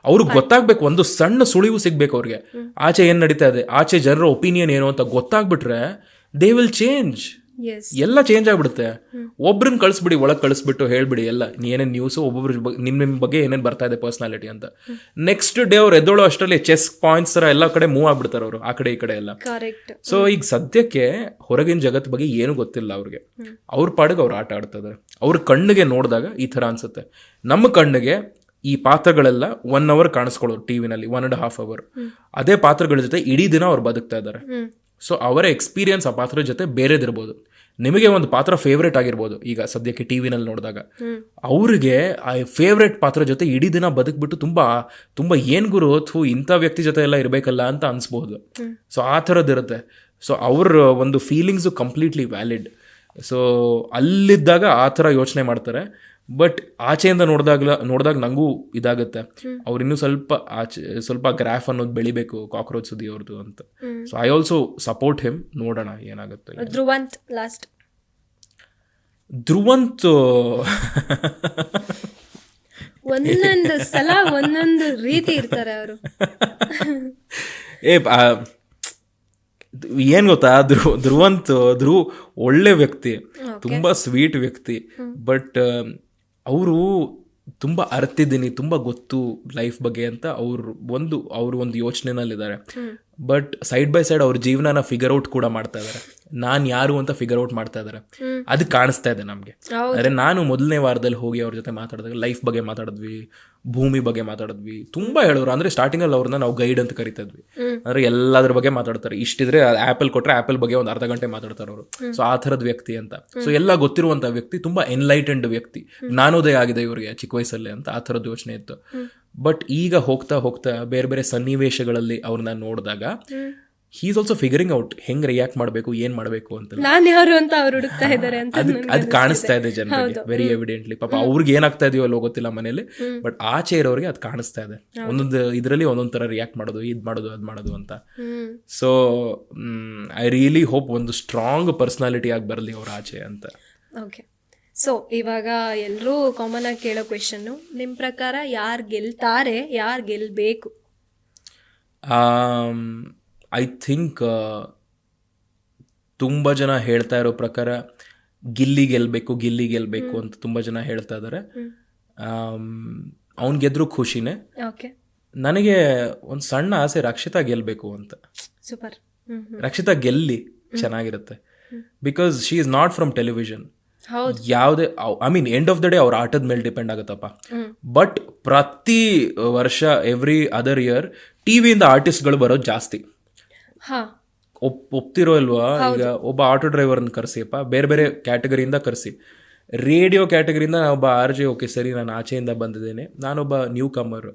ಅವ್ರಿಗೆ ಗೊತ್ತಾಗ್ಬೇಕು, ಒಂದು ಸಣ್ಣ ಸುಳಿವು ಸಿಗ್ಬೇಕು ಅವ್ರಿಗೆ, ಆಚೆ ಏನ್ ನಡೀತಾ ಇದೆ, ಆಚೆ ಜನರ ಒಪಿನಿಯನ್ ಏನು ಅಂತ ಗೊತ್ತಾಗ್ಬಿಟ್ರೆ ದೇ ವಿಲ್ ಚೇಂಜ್. ಎಲ್ಲ ಚೇಂಜ್ ಆಗ್ಬಿಡುತ್ತೆ. ಒಬ್ರನ್ನ ಕಳಿಸ್ಬಿಡಿ, ಒಳಗೆ ಕಳಿಸ್ಬಿಟ್ಟು ಹೇಳ್ಬಿಡಿ ಎಲ್ಲ ಏನೇನು ನ್ಯೂಸು, ಒಬ್ಬೊಬ್ರ ನಿಮ್ಮ ಬಗ್ಗೆ ಏನೇನು ಬರ್ತಾ ಇದೆ ಪರ್ಸನಾಲಿಟಿ ಅಂತ. ನೆಕ್ಸ್ಟ್ ಡೇ ಅವ್ರು ಎದ್ದೋಳೋ ಅಷ್ಟರಲ್ಲಿ ಚೆಸ್ ಪಾಯಿಂಟ್ಸ್ ತರ ಎಲ್ಲ ಕಡೆ ಮೂವ್ ಆಗ್ಬಿಡ್ತಾರೆ ಅವರು, ಆ ಕಡೆ ಈ ಕಡೆ ಎಲ್ಲ. ಸೊ ಈಗ ಸದ್ಯಕ್ಕೆ ಹೊರಗಿನ ಜಗತ್ ಬಗ್ಗೆ ಏನು ಗೊತ್ತಿಲ್ಲ ಅವ್ರಿಗೆ. ಅವ್ರ ಪಾಡಿಗೆ ಅವ್ರು ಆಟ ಆಡ್ತಾ ಇದಾರೆ. ಅವ್ರ ಕಣ್ಣಿಗೆ ನೋಡಿದಾಗ ಈ ತರ ಅನ್ಸುತ್ತೆ. ನಮ್ಮ ಕಣ್ಣಿಗೆ ಈ ಪಾತ್ರಗಳೆಲ್ಲ 1 hour ಕಾಣಿಸ್ಕೊಳ್ಳೋರು ಟಿವಿನಲ್ಲಿ, 1.5 hour. ಅದೇ ಪಾತ್ರಗಳ ಜೊತೆ ಇಡೀ ದಿನ ಅವ್ರು ಬದುಕ್ತಾ ಇದ್ದಾರೆ. ಸೊ ಅವರ ಎಕ್ಸ್ಪೀರಿಯನ್ಸ್ ಆ ಪಾತ್ರದ ಜೊತೆ ಬೇರೆದಿರ್ಬೋದು. ನಿಮಗೆ ಒಂದು ಪಾತ್ರ ಫೇವ್ರೇಟ್ ಆಗಿರ್ಬೋದು ಈಗ ಸದ್ಯಕ್ಕೆ ಟಿವಿನಲ್ಲಿ ನೋಡಿದಾಗ, ಅವ್ರಿಗೆ ಆ ಫೇವ್ರೇಟ್ ಪಾತ್ರ ಜೊತೆ ಇಡೀ ದಿನ ಬದುಕ್ಬಿಟ್ಟು ತುಂಬ ಏನು ಗುರು ಇಂಥ ವ್ಯಕ್ತಿ ಜೊತೆ ಎಲ್ಲ ಇರಬೇಕಲ್ಲ ಅಂತ ಅನಿಸ್ಬೋದು. ಸೊ ಆ ಥರದ್ದಿರುತ್ತೆ. ಸೊ ಅವ್ರ ಒಂದು ಫೀಲಿಂಗ್ಸು ಕಂಪ್ಲೀಟ್ಲಿ ವ್ಯಾಲಿಡ್. ಸೊ ಅಲ್ಲಿದ್ದಾಗ ಆ ಥರ ಯೋಚನೆ ಮಾಡ್ತಾರೆ. ಬಟ್ ಆಚೆಯಿಂದ ನೋಡಿದಾಗ ನಂಗೂ ಇದಾಗುತ್ತೆ, ಅವ್ರು ಇನ್ನೂ ಸ್ವಲ್ಪ ಗ್ರಾಫ್ ಅನ್ನೋದು ಬೆಳಿಬೇಕು ಕಾಕ್ರೋಚ್ ಸುದ್ದಿ ಅವ್ರದ್ದು ಅಂತ. So I also support him. ನೋಡೋಣ ಏನಾಗುತ್ತೆ. ಧ್ರುವಂತ್ ಒಂದೊಂದು ಸಲ ಒಂದೊಂದು ರೀತಿ ಇರ್ತಾರೆ ಅವರು. ಏನ್ ಗೊತ್ತಾ, ಧ್ರುವಂತ್ ಒಳ್ಳೆ ವ್ಯಕ್ತಿ, ತುಂಬಾ ಸ್ವೀಟ್ ವ್ಯಕ್ತಿ. ಬಟ್ ಅವರು ತುಂಬ ಅರ್ತಿದ್ದೀನಿ, ತುಂಬ ಗೊತ್ತು ಲೈಫ್ ಬಗ್ಗೆ ಅಂತ ಅವರು ಒಂದು ಯೋಚನೆನಲ್ಲಿದ್ದಾರೆ. ಬಟ್ ಸೈಡ್ ಬೈ ಸೈಡ್ ಅವ್ರ ಜೀವನನ ಫಿಗರ್ ಔಟ್ ಕೂಡ ಮಾಡ್ತಾ ಇದ್ದಾರೆ. ನಾನು ಯಾರು ಅಂತ ಫಿಗರ್ ಔಟ್ ಮಾಡ್ತಾ ಇದ್ದಾರೆ. ಅದು ಕಾಣಿಸ್ತಾ ಇದೆ ನಮಗೆ. ಅಂದರೆ ನಾನು ಮೊದಲನೇ ವಾರದಲ್ಲಿ ಹೋಗಿ ಅವ್ರ ಜೊತೆ ಮಾತಾಡಿದಾಗ ಲೈಫ್ ಬಗ್ಗೆ ಮಾತಾಡಿದ್ವಿ, ಭೂಮಿ ಬಗ್ಗೆ ಮಾತಾಡಿದ್ವಿ, ತುಂಬ ಹೇಳೋರು. ಅಂದರೆ ಸ್ಟಾರ್ಟಿಂಗಲ್ಲಿ ಅವ್ರನ್ನ ನಾವು ಗೈಡ್ ಅಂತ ಕರಿತಾ ಇದ್ವಿ. ಅಂದರೆ ಎಲ್ಲದ್ರ ಬಗ್ಗೆ ಮಾತಾಡ್ತಾರೆ. ಇಷ್ಟಿದ್ರೆ ಆ್ಯಪಲ್ ಕೊಟ್ಟರೆ ಆ್ಯಪಲ್ ಬಗ್ಗೆ ಒಂದು ಅರ್ಧ ಗಂಟೆ ಮಾತಾಡ್ತಾರೆ ಅವರು. ಸೊ ಆ ಥರದ ವ್ಯಕ್ತಿ ಅಂತ. ಸೊ ಎಲ್ಲ ಗೊತ್ತಿರುವಂಥ ವ್ಯಕ್ತಿ, ತುಂಬ ಎನ್ಲೈಟೆಂಡ್ ವ್ಯಕ್ತಿ, ಜ್ಞಾನೋದಯ ಆಗಿದೆ ಇವರಿಗೆ ಚಿಕ್ಕ ವಯಸ್ಸಲ್ಲೇ ಅಂತ ಆ ಥರದ್ದು ಯೋಚನೆ ಇತ್ತು. ಬಟ್ ಈಗ ಹೋಗ್ತಾ ಹೋಗ್ತಾ ಬೇರೆ ಬೇರೆ ಸನ್ನಿವೇಶಗಳಲ್ಲಿ ಅವ್ರನ್ನ ನೋಡಿದಾಗ he is also figuring out ಹೆಂಗ್ ರಿಯಾಕ್ಟ್ ಮಾಡಬೇಕು, ಏನ್ ಮಾಡಬೇಕು ಅಂತ. ನಾನು ಯಾರು ಅಂತ ಅವ್ರು ಹುಡುಕ್ತಾ ಇದ್ದಾರೆ ಅಂತ ಅದು ಕಾಣಿಸ್ತಾ ಇದೆ ಜನರಿಗೆ ವೆರಿ ಎವಿಡೆಂಟ್ಲಿ. ಪಾಪ ಅವ್ರಿಗೆ ಏನಾಗ್ತಾ ಇದೆಯೋ ಅಲ್ಲೋ ಗೊತ್ತಿಲ್ಲ ಮನೇಲಿ, ಬಟ್ ಆಚೆ ಇರೋರಿಗೆ ಅದು ಕಾಣಿಸ್ತಾ ಇದೆ. ಒಂದೊಂದು ಇದರಲ್ಲಿ ಒಂದೊಂದು ತರ ರಿಯಾಕ್ಟ್ ಮಾಡೋದು, ಇದ್ ಮಾಡೋದು, ಅದ್ ಮಾಡೋದು ಅಂತ. ಸೊ ಐ ರಿಯಲಿ ಹೋಪ್ ಒಂದು ಸ್ಟ್ರಾಂಗ್ ಪರ್ಸನಾಲಿಟಿ ಆಗಿ ಬರಲಿ ಅವ್ರ ಆಚೆ ಅಂತ. ಓಕೆ, ಸೊ ಇವಾಗ ಎಲ್ಲರೂ ಕಾಮನ್ ಆಗಿ ಕೇಳೋ ಕ್ವೆಶನ್ನು, ನಿಮ್ಮ ಪ್ರಕಾರ ಯಾರು ಗೆಲ್ತಾರೆ, ಯಾರು ಗೆಲ್ಲಬೇಕು? ಐ ಥಿಂಕ್ ತುಂಬ ಜನ ಹೇಳ್ತಾ ಇರೋ ಪ್ರಕಾರ ಗಿಲ್ಲಿ ಗೆಲ್ಲಬೇಕು ಅಂತ ತುಂಬ ಜನ ಹೇಳ್ತಾ ಇದ್ದಾರೆ. ಅವ್ನು ಗೆದ್ರು ಖುಷಿನೇ. ನನಗೆ ಒಂದು ಸಣ್ಣ ಆಸೆ ರಕ್ಷಿತಾ ಗೆಲ್ಲಬೇಕು ಅಂತ. ಸೂಪರ್. ರಕ್ಷಿತಾ ಗೆಲ್ಲಿ ಚೆನ್ನಾಗಿರುತ್ತೆ, because she is not from television. ಹೌದು. ಯಾವುದೇ I mean end of the day ಅವ್ರ ಆಟದ ಮೇಲೆ ಡಿಪೆಂಡ್ ಆಗುತ್ತಪ್ಪ. ಬಟ್ ಪ್ರತಿ ವರ್ಷ ಎವ್ರಿ ಅದರ್ ಇಯರ್ ಟಿವಿಯಿಂದ ಆರ್ಟಿಸ್ಟ್ಗಳು ಬರೋದು ಜಾಸ್ತಿ. ಹಾ, ಒಪ್ತಿರೋ ಇಲ್ವಾ? ಈಗ ಒಬ್ಬ ಆಟೋ ಡ್ರೈವರ್ನ ಕರೆಸಿಯಪ್ಪ, ಬೇರೆ ಬೇರೆ ಕ್ಯಾಟಗರಿಯಿಂದ ಕರೆಸಿ. ರೇಡಿಯೋ ಕ್ಯಾಟಗರಿಯಿಂದ ಒಬ್ಬ RJ, ಓಕೆ ಸರಿ ನಾನು ಆಚೆಯಿಂದ ಬಂದಿದ್ದೇನೆ, ನಾನೊಬ್ಬ ನ್ಯೂ ಕಮರ್.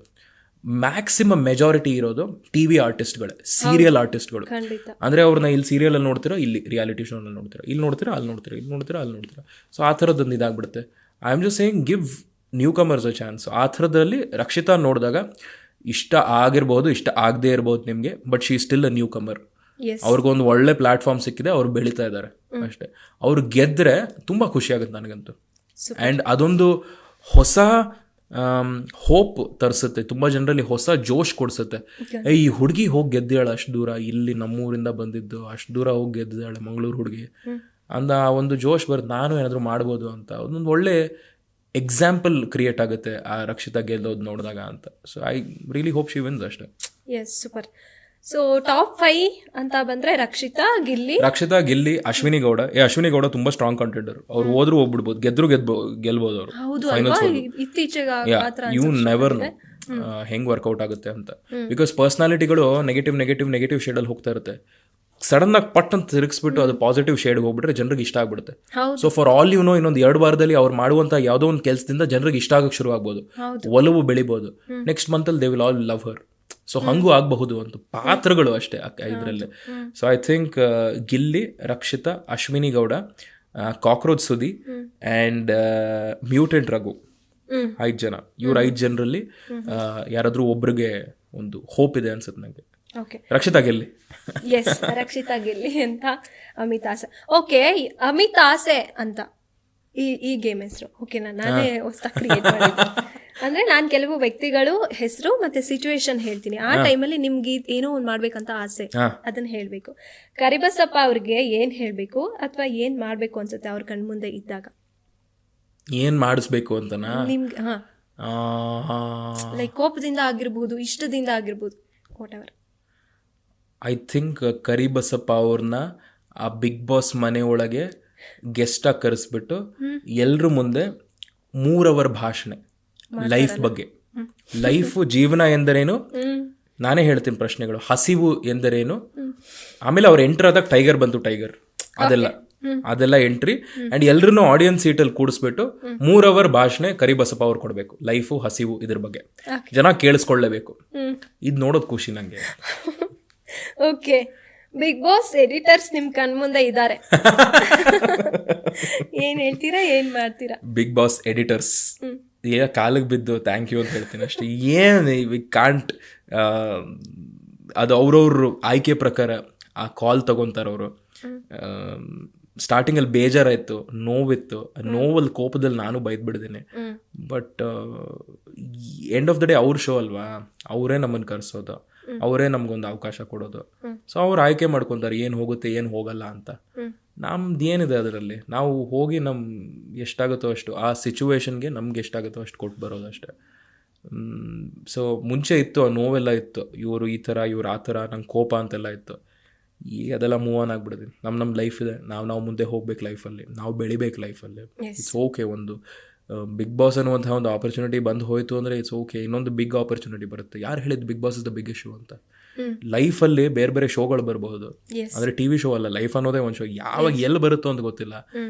ಮ್ಯಾಕ್ಸಿಮಮ್ ಮೆಜಾರಿಟಿ ಇರೋದು ಟಿವಿ ಆರ್ಟಿಸ್ಟ್ಗಳೇ, ಸೀರಿಯಲ್ ಆರ್ಟಿಸ್ಟ್ಗಳು. ಖಂಡಿತ. ಅಂದರೆ ಅವ್ರನ್ನ ಇಲ್ಲಿ ಸೀರಿಯಲಲ್ಲಿ ನೋಡ್ತೀರಾ, ಇಲ್ಲಿ ರಿಯಾಲಿಟಿ ಶೋನಲ್ಲಿ ನೋಡ್ತೀರಾ, ಇಲ್ಲಿ ನೋಡ್ತೀರಾ, ಅಲ್ಲಿ ನೋಡ್ತೀರಾ, ಇಲ್ಲಿ ನೋಡ್ತೀರಾ, ಅಲ್ಲಿ ನೋಡ್ತೀರಾ. ಸೊ ಆ ಥರದ್ದೊಂದು ಇದಾಗ್ಬಿಡುತ್ತೆ. I am just saying give newcomers a chance. ಆ ಥರದಲ್ಲಿ ರಕ್ಷಿತಾ ನೋಡಿದಾಗ ಇಷ್ಟ ಆಗಿರ್ಬೋದು, ಇಷ್ಟ ಆಗದೇ ಇರ್ಬೋದು ನಿಮಗೆ, but she still a newcomer. ಅವ್ರಿಗೊಂದು ಒಳ್ಳೆ ಪ್ಲಾಟ್ಫಾರ್ಮ್ ಸಿಕ್ಕಿದೆ, ಅವ್ರು ಬೆಳೀತಾ ಇದ್ದಾರೆ ಅಷ್ಟೇ. ಅವ್ರು ಗೆದ್ದರೆ ತುಂಬ ಖುಷಿ ಆಗುತ್ತೆ ನನಗಂತೂ. ಆ್ಯಂಡ್ ಅದೊಂದು ಹೊಸ ಹೋಪ್ ತರಿಸುತ್ತೆ, ತುಂಬ ಜನರಲ್ಲಿ ಹೊಸ ಜೋಶ್ ಕೊಡಿಸುತ್ತೆ. ಈ ಹುಡುಗಿ ಹೋಗಿ ಗೆದ್ದಾಳೆ ಅಷ್ಟು ದೂರ, ಇಲ್ಲಿ ನಮ್ಮೂರಿಂದ ಬಂದಿದ್ದು ಅಷ್ಟು ದೂರ ಹೋಗಿ ಗೆದ್ದಾಳೆ ಮಂಗಳೂರು ಹುಡುಗಿ ಅಂದ ಒಂದು ಜೋಶ್ ಬರುತ್ತೆ, ನಾನು ಏನಾದರೂ ಮಾಡ್ಬೋದು ಅಂತ. ಒಂದೊಂದು ಒಳ್ಳೆ ಎಕ್ಸಾಂಪಲ್ ಕ್ರಿಯೇಟ್ ಆಗುತ್ತೆ ಆ ರಕ್ಷಿತಾ ಗೆಲ್ಲೋದು ನೋಡಿದಾಗ ಅಂತ. So I really hope she wins ಅಷ್ಟೇ. Yes, super. ಸೊ ಟಾಪ್ 5 ಅಂತ ಬಂದ್ರೆ ರಕ್ಷಿತಾ ಗಿಲ್ಲಿ, ಅಶ್ವಿನಿ ಗೌಡ. ಅಶ್ವಿನಿ ಗೌಡ ತುಂಬಾ ಸ್ಟ್ರಾಂಗ್ ಕಂಟೆಂಡರ್. ಅವ್ರು ಹೋದ್ರು ಹೋಗ್ಬಿಡ್ಬೋದು, ಗೆಲ್ಬೋದು ಅವರು. ಯು ನೆವರ್ ನೋ ಹೆಂಗ್ ವರ್ಕೌಟ್ ಆಗುತ್ತೆ ಅಂತ. ಬಿಕಾಸ್ ಪರ್ಸನಾಲಿಟಿಗಳು ನೆಗೆಟಿವ್ ಶೇಡಲ್ಲಿ ಹೋಗ್ತಾ ಇರುತ್ತೆ. ಸಡನ್ ಆಗಿ ಪಟ್ ಅಂತ ತಿರುಗಿಸ್ಬಿಟ್ಟು ಅದು ಪಾಸಿಟಿವ್ ಶೇಡ್ ಹೋಗ್ಬಿಟ್ರೆ ಜನರಿಗೆ ಇಷ್ಟ ಆಗ್ಬಿಡುತ್ತೆ. So for all you know, ಇನ್ನೊಂದು 2 ವಾರದಲ್ಲಿ ಅವ್ರು ಮಾಡುವಂತ ಯಾವುದೋ ಒಂದು ಕೆಲಸದಿಂದ ಜನರಿಗೆ ಇಷ್ಟ ಆಗಕ್ಕೆ ಶುರು ಆಗ್ಬೋದು, ಒಲವು ಬೆಳಿಬೋದು. ನೆಕ್ಸ್ಟ್ ಮಂತಲ್ಲಿ they will all love her. So ಹಂಗೂ ಆಗಬಹುದು ಅಂತ ಪಾತ್ರಗಳು ಅಷ್ಟೇ ಇದರಲ್ಲಿ. So I think Gilli, Rakshita, Ashwini Gowda, cockroach Sudhi and mutant Raghu, 5 ಜನ. ಇವ್ರು 5 ಜನರಲ್ಲಿ ಯಾರಾದ್ರೂ ಒಬ್ರಿಗೆ ಒಂದು ಹೋಪ್ ಇದೆ ಅನ್ಸುತ್ತೆ ನನಗೆ. ರಕ್ಷಿತಾ ಗೆಲ್ಲಿ. ಎಸ್, ರಕ್ಷಿತಾ ಗೆಲ್ಲಿ ಅಂತ ಅಮಿತ್ ಆಸೆ. ಓಕೆ, ಅಮಿತ್ ಆಸೆ ಅಂತ ಈ ಗೇಮ್ ಹೆಸರು ಓಕೆನಾ? ನಾನೇ ಹೊಸದಾಗಿ ಕ್ರಿಯೇಟ್ ಮಾಡಿದ್ದೆ. ಅಂದ್ರೆ ನಾನು ಕೆಲವು ವ್ಯಕ್ತಿಗಳು ಹೆಸರು ಮತ್ತೆ ಸಿಚುವೇಶನ್ ಹೇಳ್ತೀನಿ. ಆ ಟೈಮಲ್ಲಿ ನಿಮ್ಗೆ ಏನೋ ಒಂದು ಮಾಡ್ಬೇಕಂತ ಆಸೆ, ಅದನ್ನ ಹೇಳ್ಬೇಕು. ಕರಿಬಸಪ್ಪ ಅವ್ರಿಗೆ ಏನ್ ಹೇಳ್ಬೇಕು ಅಥವಾ ಏನ್ ಮಾಡ್ಬೇಕು ಅನ್ಸುತ್ತೆ ಅವ್ರ ಕಣ್ಮುಂದೆ ಇದ್ದಾಗ? ಏನ್ ಮಾಡಿಸ್ಬೇಕು ಅಂತನಾ? ನಿಮ್ಗೆ ಲೈಕ್ ಕೋಪದಿಂದ ಆಗಿರ್ಬೋದು, ಇಷ್ಟದಿಂದ ಆಗಿರ್ಬೋದು, what ever. I think Karibasappa ಅವ್ರನ್ನ ಆ ಬಿಗ್ ಬಾಸ್ ಮನೆ ಒಳಗೆ ಗೆಸ್ಟ್ ಆಗಿ ಕರೆಸ್ಬಿಟ್ಟು ಎಲ್ರ ಮುಂದೆ 3 ಅವರ್ ಭಾಷಣ ಲೈಫ್ ಬಗ್ಗೆ. ಲೈಫ್ ಜೀವನ ಎಂದರೇನು, ನಾನೇ ಹೇಳ್ತೀನಿ ಪ್ರಶ್ನೆಗಳು. ಹಸಿವು ಎಂದರೇನು, ಆಮೇಲೆ ಅವ್ರು ಎಂಟ್ರ್ ಆದಾಗ ಟೈಗರ್ ಬಂತು, ಟೈಗರ್ ಅದೆಲ್ಲ ಎಂಟ್ರಿ. ಅಂಡ್ ಎಲ್ರೂ ಆಡಿಯನ್ಸ್ ಸೀಟಲ್ಲಿ ಕೂಡಿಸ್ಬಿಟ್ಟು 3 ಅವರ್ ಭಾಷಣ ಕರಿಬಸಪ್ಪ ಅವ್ರು ಕೊಡಬೇಕು. ಲೈಫು, ಹಸಿವು, ಇದ್ರ ಬಗ್ಗೆ ಜನ ಕೇಳಿಸ್ಕೊಳ್ಳೇಬೇಕು. ಇದು ನೋಡೋದು ಖುಷಿ ನಂಗೆ. ಓಕೆ, ಬಿಗ್ ಬಾಸ್ ಎಡಿಟರ್ಸ್ ನಿಮ್ ಕಣ್ಮುಂದೆ ಇದ್ದಾರೆ, ಏನ್ ಹೇಳ್ತೀರಾ, ಏನ್ ಮಾಡ್ತೀರಾ? ಬಿಗ್ ಬಾಸ್ ಎಡಿಟರ್ಸ್ ಕಾಲಿಗೆ ಬಿದ್ದು ಥ್ಯಾಂಕ್ ಯು ಅಂತ ಹೇಳ್ತೀನಿ ಅಷ್ಟೇ. ಏನು ವಿ ಕಾಂಟ್, ಅದು ಅವ್ರವ್ರ ಆಯ್ಕೆ ಪ್ರಕಾರ ಆ ಕಾಲ್ ತಗೊಂತಾರೆ ಅವರು. ಸ್ಟಾರ್ಟಿಂಗಲ್ಲಿ ಬೇಜಾರಾಯ್ತು, ನೋವಿತ್ತು, ನೋವಲ್ಲಿ ಕೋಪದಲ್ಲಿ ನಾನು ಬೈದ್ಬಿಡ್ತೀನಿ. But end of the day ಅವ್ರ ಶೋ ಅಲ್ವಾ, ಅವರೇ ನಮ್ಮನ್ನು ಕರೆಸೋದು, ಅವರೇ ನಮ್ಗೊಂದು ಅವಕಾಶ ಕೊಡೋದು. ಸೊ ಅವ್ರು ಆಯ್ಕೆ ಮಾಡ್ಕೊತಾರೆ ಏನು ಹೋಗುತ್ತೆ ಏನು ಹೋಗಲ್ಲ ಅಂತ. ನಮ್ದು ಏನಿದೆ ಅದರಲ್ಲಿ, ನಾವು ಹೋಗಿ ಎಷ್ಟಾಗುತ್ತೋ ಅಷ್ಟು ಆ ಸಿಚುವೇಶನ್ಗೆ ನಮ್ಗೆ ಎಷ್ಟಾಗುತ್ತೋ ಅಷ್ಟು ಕೊಟ್ಟು ಬರೋದು ಅಷ್ಟೇ. ಸೊ ಮುಂಚೆ ಇತ್ತು ಆ ನೋವೆಲ್ಲ ಇತ್ತು, ಇವರು ಈ ಥರ ಇವ್ರು ಆ ಥರ, ನಂಗೆ ಕೋಪ ಅಂತೆಲ್ಲ ಇತ್ತು. ಈಗ ಅದೆಲ್ಲ ಮೂವ್ ಆನ್ ಆಗ್ಬಿಡ್ತೀವಿ. ನಮ್ಮ ಲೈಫ್ ಇದೆ, ನಾವು ಮುಂದೆ ಹೋಗ್ಬೇಕು ಲೈಫಲ್ಲಿ, ನಾವು ಬೆಳಿಬೇಕು ಲೈಫಲ್ಲಿ. It's okay. ಒಂದು ಬಿಗ್ ಬಾಸ್ ಅನ್ನುವಂತಹ ಒಂದು ಆಪರ್ಚುನಿಟಿ ಬಂದು ಹೋಯ್ತು ಅಂದರೆ ಇಟ್ಸ್ ಓಕೆ. ಇನ್ನೊಂದು ಬಿಗ್ ಆಪರ್ಚುನಿಟಿ ಬರುತ್ತೆ. ಯಾರು ಹೇಳಿದ್ದು Bigg Boss is the biggest show ಅಂತ? ಲೈಫಲ್ಲಿ ಬೇರೆ ಬೇರೆ ಶೋಗಳು ಬರಬಹುದು, ಅಂದರೆ ಟಿವಿ ಶೋ ಅಲ್ಲ, ಲೈಫ್ ಅನ್ನೋದೇ ಒಂದು ಶೋ. ಯಾವಾಗ ಎಲ್ಲಿ ಬರುತ್ತೋ ಅಂತ ಗೊತ್ತಿಲ್ಲ,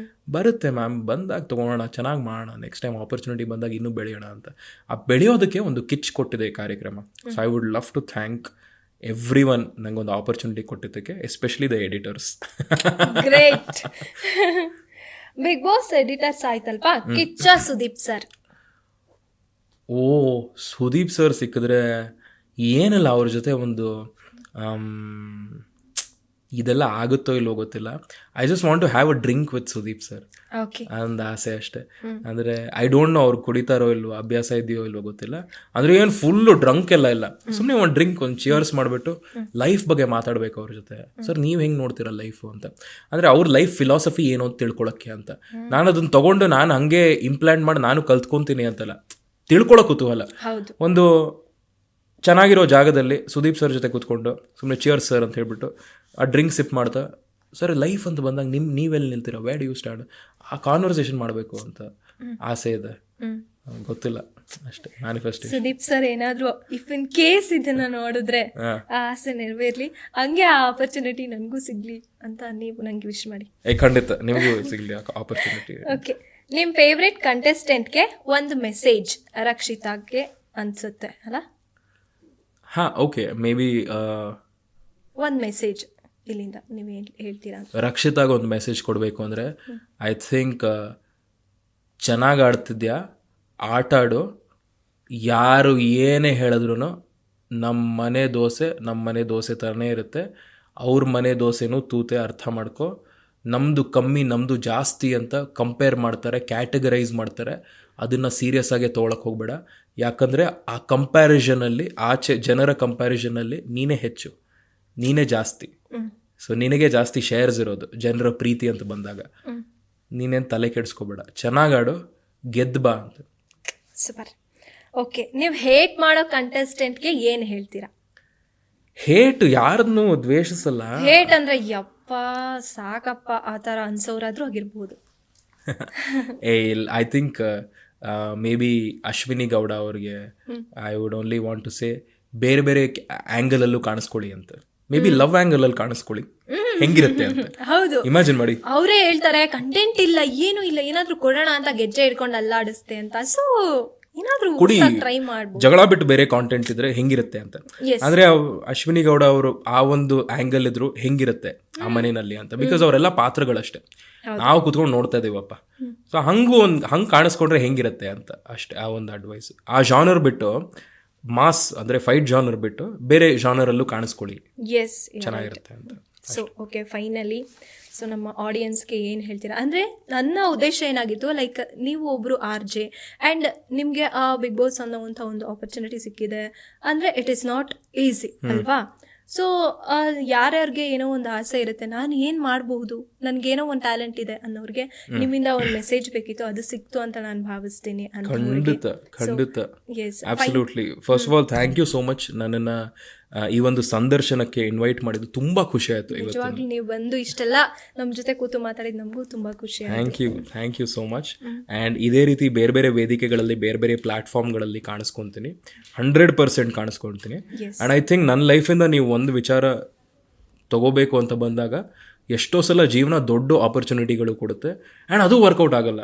ಬರುತ್ತೆ ಮ್ಯಾಮ್, ಬಂದಾಗ ತೊಗೊಳೋಣ, ಚೆನ್ನಾಗಿ ಮಾಡೋಣ, ನೆಕ್ಸ್ಟ್ ಟೈಮ್ ಆಪರ್ಚುನಿಟಿ ಬಂದಾಗ ಇನ್ನೂ ಬೆಳೆಯೋಣ ಅಂತ. ಆ ಬೆಳೆಯೋದಕ್ಕೆ ಒಂದು ಕಿಚ್ ಕೊಟ್ಟಿದೆ ಈ ಕಾರ್ಯಕ್ರಮ. So I would love to thank everyone ನಂಗೊಂದು ಆಪರ್ಚುನಿಟಿ ಕೊಟ್ಟಿದ್ದಕ್ಕೆ, especially the editors. Great. Bigg Boss editors ಆಯ್ತಲ್ವಾ, ಕಿಚ್ಚ ಸುದೀಪ್ ಸರ್. ಓ, ಸುದೀಪ್ ಸರ್ ಸಿಕ್ಕಿದ್ರೆ ಏನಲ್ಲ ಅವ್ರ ಜೊತೆ ಒಂದು ಇದೆಲ್ಲ ಆಗುತ್ತೋ ಇಲ್ವೋ ಗೊತ್ತಿಲ್ಲ. I just want to have a drink with Sudeep sir, ಒಂದು ಆಸೆ ಅಷ್ಟೇ. ಅಂದರೆ ಐ ಡೋಂಟ್ ನೋ ಅವ್ರು ಕುಡಿತಾರೋ ಇಲ್ವೋ, ಅಭ್ಯಾಸ ಇದೆಯೋ ಇಲ್ವೋ ಗೊತ್ತಿಲ್ಲ. ಅಂದರೆ ಏನು ಫುಲ್ಲು ಡ್ರಂಕ್ ಎಲ್ಲ ಇಲ್ಲ, ಸುಮ್ಮನೆ ಒಂದು ಡ್ರಿಂಕ್, ಒಂದು ಚಿಯರ್ಸ್ ಮಾಡಿಬಿಟ್ಟು ಲೈಫ್ ಬಗ್ಗೆ ಮಾತಾಡಬೇಕು ಅವ್ರ ಜೊತೆ. ಸರ್ ನೀವು ಹೆಂಗೆ ನೋಡ್ತೀರಾ ಲೈಫು ಅಂತ, ಅಂದರೆ ಅವ್ರ ಲೈಫ್ ಫಿಲಾಸಫಿ ಏನು ಅಂತ ತಿಳ್ಕೊಳಕ್ಕೆ ಅಂತ. ನಾನು ಅದನ್ನು ತೊಗೊಂಡು ನಾನು ಹಂಗೆ ಇಂಪ್ಲಾಂಟ್ ಮಾಡಿ ನಾನು ಕಲ್ತ್ಕೊತೀನಿ ಅಂತಲ್ಲ, ತಿಳ್ಕೊಳೋ ಕುತೂಹಲ. ಒಂದು ಚೆನ್ನಾಗಿರೋ ಜಾಗದಲ್ಲಿ ಸುದೀಪ್ ಸರ್ ಜೊತೆ ಕೂತ್ಕೊಂಡು ಸುಮ್ಮನೆ ಚಿಯರ್ಸ್ ಸರ್ ಅಂತ ಹೇಳ್ಬಿಟ್ಟು ಆ ಡ್ರಿಂಕ್ ಸಿಪ್ ಮಾಡ್ತಾ ಸರ್ ಲೈಫ್ ಅಂತ ಬಂದಾಗ ನೀವೆಲ್ಲಿ ನಿಲ್ತೀರ, ವೇರ್ ಡು ಯು ಸ್ಟ್ಯಾಂಡ್, ಆ ಕಾನ್ವರ್ಸೇಷನ್ ಮಾಡಬೇಕು ಅಂತ ಆಸೆ ಇದೆ. ಗೊತ್ತಿಲ್ಲ ಅಷ್ಟೇ, ಮ್ಯಾನಿಫೆಸ್ಟೇಷನ್. ಸುದೀಪ್ ಸರ್ ಏನಾದ್ರು ಇಫ್ ಇನ್ ಕೇಸ್ ಇದನ್ನ ನೋಡಿದ್ರೆ ಆ ಆಸೆ ನೆರವೇರ್ಲಿ, ಹಂಗೆ ಆ ಆಪರ್ಚುನಿಟಿ ನನಗೂ ಸಿಗ್ಲಿ ಅಂತ ನೀವು ನಂಗೆ ವಿಶ್ ಮಾಡಿ. ಖಂಡಿತ ನಿಮಗೂ ಸಿಗ್ಲಿ ಆಪರ್ಚುನಿಟಿ. ಓಕೆ, ನಿಮ್ಮ ಫೇವ್ರೆಟ್ ಕಂಟೆಸ್ಟೆಂಟ್ಗೆ ಒಂದು ಮೆಸೇಜ್ ರಕ್ಷಿತಾಗೆ ಅನ್ಸುತ್ತೆ ಅಲ್ಲ? ಹಾಂ, ಓಕೆ, ಮೇ ಬಿ ಒಂದು ಮೆಸೇಜ್ ಇಲ್ಲಿಂದ ನೀವು ಹೇಳ್ತೀರಾ? ರಕ್ಷಿತಾಗ ಒಂದು ಮೆಸೇಜ್ ಕೊಡಬೇಕು ಅಂದರೆ ಐ ಥಿಂಕ್ ಚೆನ್ನಾಗಿ ಆಡ್ತಿದ್ಯಾ, ಆಟ ಆಡು, ಯಾರು ಏನೇ ಹೇಳಿದ್ರು ನಮ್ಮ ಮನೆ ದೋಸೆ ಥರನೇ ಇರುತ್ತೆ, ಅವ್ರ ಮನೆ ದೋಸೆನೂ ತೂತೆ, ಅರ್ಥ ಮಾಡ್ಕೊ. ನಮ್ಮದು ಕಮ್ಮಿ ನಮ್ಮದು ಜಾಸ್ತಿ ಅಂತ ಕಂಪೇರ್ ಮಾಡ್ತಾರೆ, ಕ್ಯಾಟಗರೈಸ್ ಮಾಡ್ತಾರೆ, ಅದನ್ನು ಸೀರಿಯಸ್ ಆಗಿ ತೊಗೊಳಕ್ಕೆ ಹೋಗಬೇಡ. ಯಾಕಂದರೆ ಆ ಕಂಪ್ಯಾರಿಸನಲ್ಲಿ, ಜನರ ಕಂಪ್ಯಾರಿಸನಲ್ಲಿ ನೀನೇ ಹೆಚ್ಚು, ನೀನೇ ಜಾಸ್ತಿ. ಸೊ ನಿನಗೆ ಜಾಸ್ತಿ ಶೇರ್ಸ್ ಇರೋದು ಜನರ ಪ್ರೀತಿ ಅಂತ ಬಂದಾಗ ನೀನೇನು ತಲೆ ಕೆಡಿಸ್ಕೋಬೇಡ, ಚೆನ್ನಾಗಾಡು, ಗೆದ್ದು ಬಾ ಅಂತ. ಸೂಪರ್. ಓಕೆ, ನೀವು ಹೇಟ್ ಮಾಡೋ ಕಂಟೆಸ್ಟೆಂಟ್ಗೆ ಏನು ಹೇಳ್ತೀರಾ? ಹೇಟ್ ಯಾರನ್ನು ದ್ವೇಷಿಸಲ್ಲ. ಹೇಟ್ ಅಂದ್ರೆ ಯಪ್ಪ ಸಾಕಪ್ಪ ಆ ಥರ ಅನ್ಸೋರಾದ್ರೂ ಆಗಿರ್ಬೋದು. I think maybe Ashwini Gowda ಅವ್ರಿಗೆ I would only want to say ಬೇರೆ ಬೇರೆ ಆ್ಯಂಗಲಲ್ಲೂ ಕಾಣಿಸ್ಕೊಳ್ಳಿ ಅಂತ. ಮೇ ಬಿ ಲವ್ ಆ್ಯಂಗಲಲ್ಲಿ ಕಾಣಿಸ್ಕೊಳ್ಳಿ, ಹೆಂಗಿರುತ್ತೆ ಅಂತ ಹೌದು, ಇಮ್ಯಾಜಿನ್ ಮಾಡಿ. ಅವರೇ ಹೇಳ್ತಾರೆ ಕಂಟೆಂಟ್ ಇಲ್ಲ, ಏನು ಇಲ್ಲ, ಏನಾದ್ರೂ ಕೊಡೋಣ ಅಂತ ಗೆಜ್ಜೆ ಹಿಡ್ಕೊಂಡು ಅಲ್ಲಾಡಿಸ್ತೆ ಅಂತ. ಸೊ ಏನಾದ್ರೂ ಟ್ರೈ ಮಾಡ್ಬೋದು. ಜಗಳ ಬಿಟ್ಟು ಬೇರೆ ಕಾಂಟೆಂಟ್ ಇದ್ರೆ ಹೆಂಗಿರುತ್ತೆ ಅಂತ. ಅಂದ್ರೆ ಅಶ್ವಿನಿ ಗೌಡ ಅವರು ಆ ಒಂದು ಆಂಗಲ್ ಇದ್ರು ಹೆಂಗಿರುತ್ತೆ ಆ ಮನೆಯಲ್ಲಿ ಅಂತ. ಬಿಕಾಸ್ ಅವರೆಲ್ಲ ಪಾತ್ರಗಳಷ್ಟೇ, ನಾವು ಕುತ್ಕೊಂಡು ನೋಡ್ತಾ ಇದೀವಪ್ಪ. ಸೊ ಹಂಗೆ ಕಾಣಿಸ್ಕೊಂಡ್ರೆ ಹೆಂಗಿರುತ್ತೆ ಅಂತ ಅಷ್ಟೇ, ಆ ಒಂದು ಅಡ್ವೈಸ್. ಆ ಜಾನರ್ ಬಿಟ್ಟು ಮಾಸ್ ಅಂದ್ರೆ ಫೈಟ್ ಜಾನರ್ ಬಿಟ್ಟು ಬೇರೆ ಜಾನರ್ ಅಲ್ಲೂ ಕಾಣಿಸ್ಕೊಳ್ಳಿ, ಚೆನ್ನಾಗಿರುತ್ತೆ ಅಂತ. ಸೊ ಓಕೆ, ಫೈನಲಿ ಸೊ ನಮ್ಮ ಆಡಿಯನ್ಸ್ಗೆ ಏನು ಹೇಳ್ತೀರಾ? ಅಂದರೆ ನನ್ನ ಉದ್ದೇಶ ಏನಾಗಿತ್ತು, ಲೈಕ್ ನೀವು ಒಬ್ಬರು RJ ಆ್ಯಂಡ್ ನಿಮಗೆ ಆ ಬಿಗ್ ಬಾಸ್ ಅನ್ನೋವಂಥ ಒಂದು ಆಪರ್ಚುನಿಟಿ ಸಿಕ್ಕಿದೆ ಅಂದರೆ ಇಟ್ ಈಸ್ ನಾಟ್ ಈಸಿ ಅಲ್ವಾ? ಸೊ ಯಾರ್ಯಾರಿಗೆ ಏನೋ ಒಂದು ಆಸೆ ಇರುತ್ತೆ, ನಾನು ಏನು ಮಾಡಬಹುದು, ನನಗೇನೋ ಒಂದು ಟ್ಯಾಲೆಂಟ್ ಇದೆ ಅನ್ನೋರಿಗೆ ನಿಮ್ಮಿಂದ ಒಂದು ಮೆಸೇಜ್ ಬೇಕಿತ್ತು, ಅದು ಸಿಕ್ತು ಅಂತ ನಾನು ಭಾವಿಸ್ತೀನಿ. ಖಂಡಿತ, absolutely. First of all thank you so much, ನನ್ನನ್ನು ಈ ಒಂದು ಸಂದರ್ಶನಕ್ಕೆ ಇನ್ವೈಟ್ ಮಾಡಿದ್ದು ತುಂಬಾ ಖುಷಿ ಆಯ್ತು. ನಿಜವಾಗ್ಲೂ ನೀವು ಬಂದು ಇಷ್ಟೆಲ್ಲ ನಮ್ಮ ಜೊತೆ ಕೂತು ಮಾತಾಡಿದ್ದು ನಮಗೂ ತುಂಬಾ ಖುಷಿ ಆಯ್ತು. Thank you so much. And ಇದೇ ರೀತಿ ಬೇರೆ ಬೇರೆ ವೇದಿಕೆಗಳಲ್ಲಿ ಬೇರೆ ಬೇರೆ ಪ್ಲಾಟ್ಫಾರ್ಮ್ಗಳಲ್ಲಿ ಕಾಣಿಸ್ಕೊತೀನಿ, 100% ಕಾಣಿಸ್ಕೊಳ್ತೀನಿ. ಆ್ಯಂಡ್ ಐ ಥಿಂಕ್ ನನ್ನ ಲೈಫಿಂದ ನೀವು ಒಂದು ವಿಚಾರ ತಗೋಬೇಕು ಅಂತ ಬಂದಾಗ, ಎಷ್ಟೋ ಸಲ ಜೀವನ ದೊಡ್ಡ ಆಪರ್ಚುನಿಟಿಗಳು ಕೊಡುತ್ತೆ ಆ್ಯಂಡ್ ಅದು ವರ್ಕೌಟ್ ಆಗಲ್ಲ.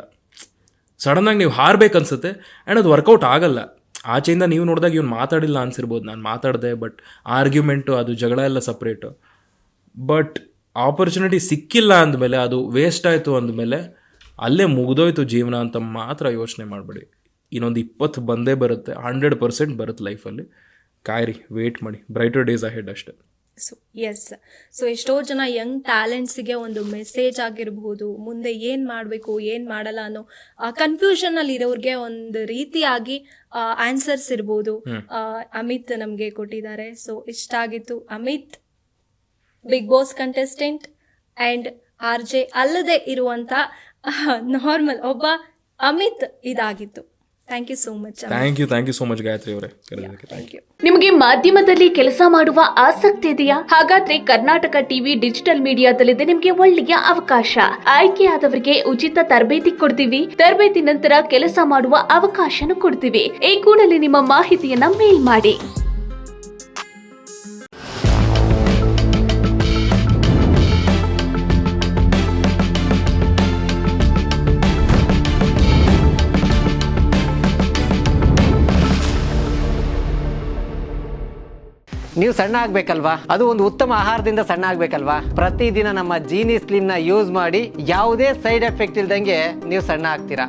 ಸಡನ್ನಾಗಿ ನೀವು ಹಾರಬೇಕನ್ಸುತ್ತೆ ಆ್ಯಂಡ್ ಅದು ವರ್ಕೌಟ್ ಆಗಲ್ಲ. ಆಚೆಯಿಂದ ನೀವು ನೋಡಿದಾಗ ಇವ್ನು ಮಾತಾಡಿಲ್ಲ ಅನ್ಸಿರ್ಬೋದು, ನಾನು ಮಾತಾಡಿದೆ, ಬಟ್ ಆರ್ಗ್ಯುಮೆಂಟು ಅದು ಜಗಳ ಎಲ್ಲ ಸಪ್ರೇಟು. ಬಟ್ ಆಪರ್ಚುನಿಟಿ ಸಿಕ್ಕಿಲ್ಲ ಅಂದಮೇಲೆ, ಅದು ವೇಸ್ಟ್ ಆಯಿತು ಅಂದಮೇಲೆ ಅಲ್ಲೇ ಮುಗಿದೋಯ್ತು ಜೀವನ ಅಂತ ಮಾತ್ರ ಯೋಚನೆ ಮಾಡಬೇಡಿ. ಇನ್ನೊಂದು 20 ಬಂದೇ ಬರುತ್ತೆ, 100% ಬರುತ್ತೆ ಲೈಫಲ್ಲಿ. ಕಾಯಿರಿ, ವೇಟ್ ಮಾಡಿ, ಬ್ರೈಟರ್ ಡೇಸ್ ಅಹೆಡ್ ಅಷ್ಟೇ. ಸೊ ಎಸ್, ಸೊ ಎಷ್ಟೋ ಜನ ಯಂಗ್ ಟ್ಯಾಲೆಂಟ್ಸಿಗೆ ಒಂದು ಮೆಸೇಜ್ ಆಗಿರ್ಬೋದು, ಮುಂದೆ ಏನು ಮಾಡಬೇಕು ಏನು ಮಾಡಲ್ಲ ಅನ್ನೋ ಕನ್ಫ್ಯೂಷನಲ್ಲಿ ಇರೋರಿಗೆ ಒಂದು ರೀತಿಯಾಗಿ ಆನ್ಸರ್ಸ್ ಇರ್ಬೋದು. ಅಮಿತ್ ನಮಗೆ ಕೊಟ್ಟಿದ್ದಾರೆ. ಸೊ ಇಷ್ಟ ಆಗಿತ್ತು. Amit Bigg Boss contestant and RJ ಅಲ್ಲದೆ ಇರುವಂಥ ನಾರ್ಮಲ್ ಒಬ್ಬ ಅಮಿತ್ ಇದಾಗಿತ್ತು. Thank you so much. Thank you so much Gayathri ಅವರೇ, ಕರೆಯೋದಕ್ಕೆ ಥ್ಯಾಂಕ್ ಯು. ನಿಮಗೆ ಮಾಧ್ಯಮದಲ್ಲಿ ಕೆಲಸ ಮಾಡುವ ಆಸಕ್ತಿ ಇದೆಯಾ? ಹಾಗಾದ್ರೆ ಕರ್ನಾಟಕ ಟಿವಿ ಡಿಜಿಟಲ್ ಮೀಡಿಯಾದಲ್ಲಿದೆ ನಿಮಗೆ ಒಳ್ಳೆಯ ಅವಕಾಶ. ಆಯ್ಕೆಯಾದವರಿಗೆ ಉಚಿತ ತರಬೇತಿ ಕೊಡ್ತೀವಿ. ತರಬೇತಿ ನಂತರ ಕೆಲಸ ಮಾಡುವ ಅವಕಾಶನೂ ಕೊಡ್ತೀವಿ. ಈ ಕೂಡಲೇ ನಿಮ್ಮ ಮಾಹಿತಿಯನ್ನ ಮೇಲ್ ಮಾಡಿ. ನೀವು ಸಣ್ಣ ಆಗ್ಬೇಕಲ್ವಾ? ಅದು ಒಂದು ಉತ್ತಮ ಆಹಾರದಿಂದ ಸಣ್ಣ ಆಗ್ಬೇಕಲ್ವಾ? ಪ್ರತಿದಿನ ನಮ್ಮ ಜೀನಿ ಸ್ಲಿಮ್ ನ ಯೂಸ್ ಮಾಡಿ ಯಾವುದೇ ಸೈಡ್ ಎಫೆಕ್ಟ್ ಇಲ್ದಂಗೆ ನೀವು ಸಣ್ಣ ಆಗ್ತೀರಾ.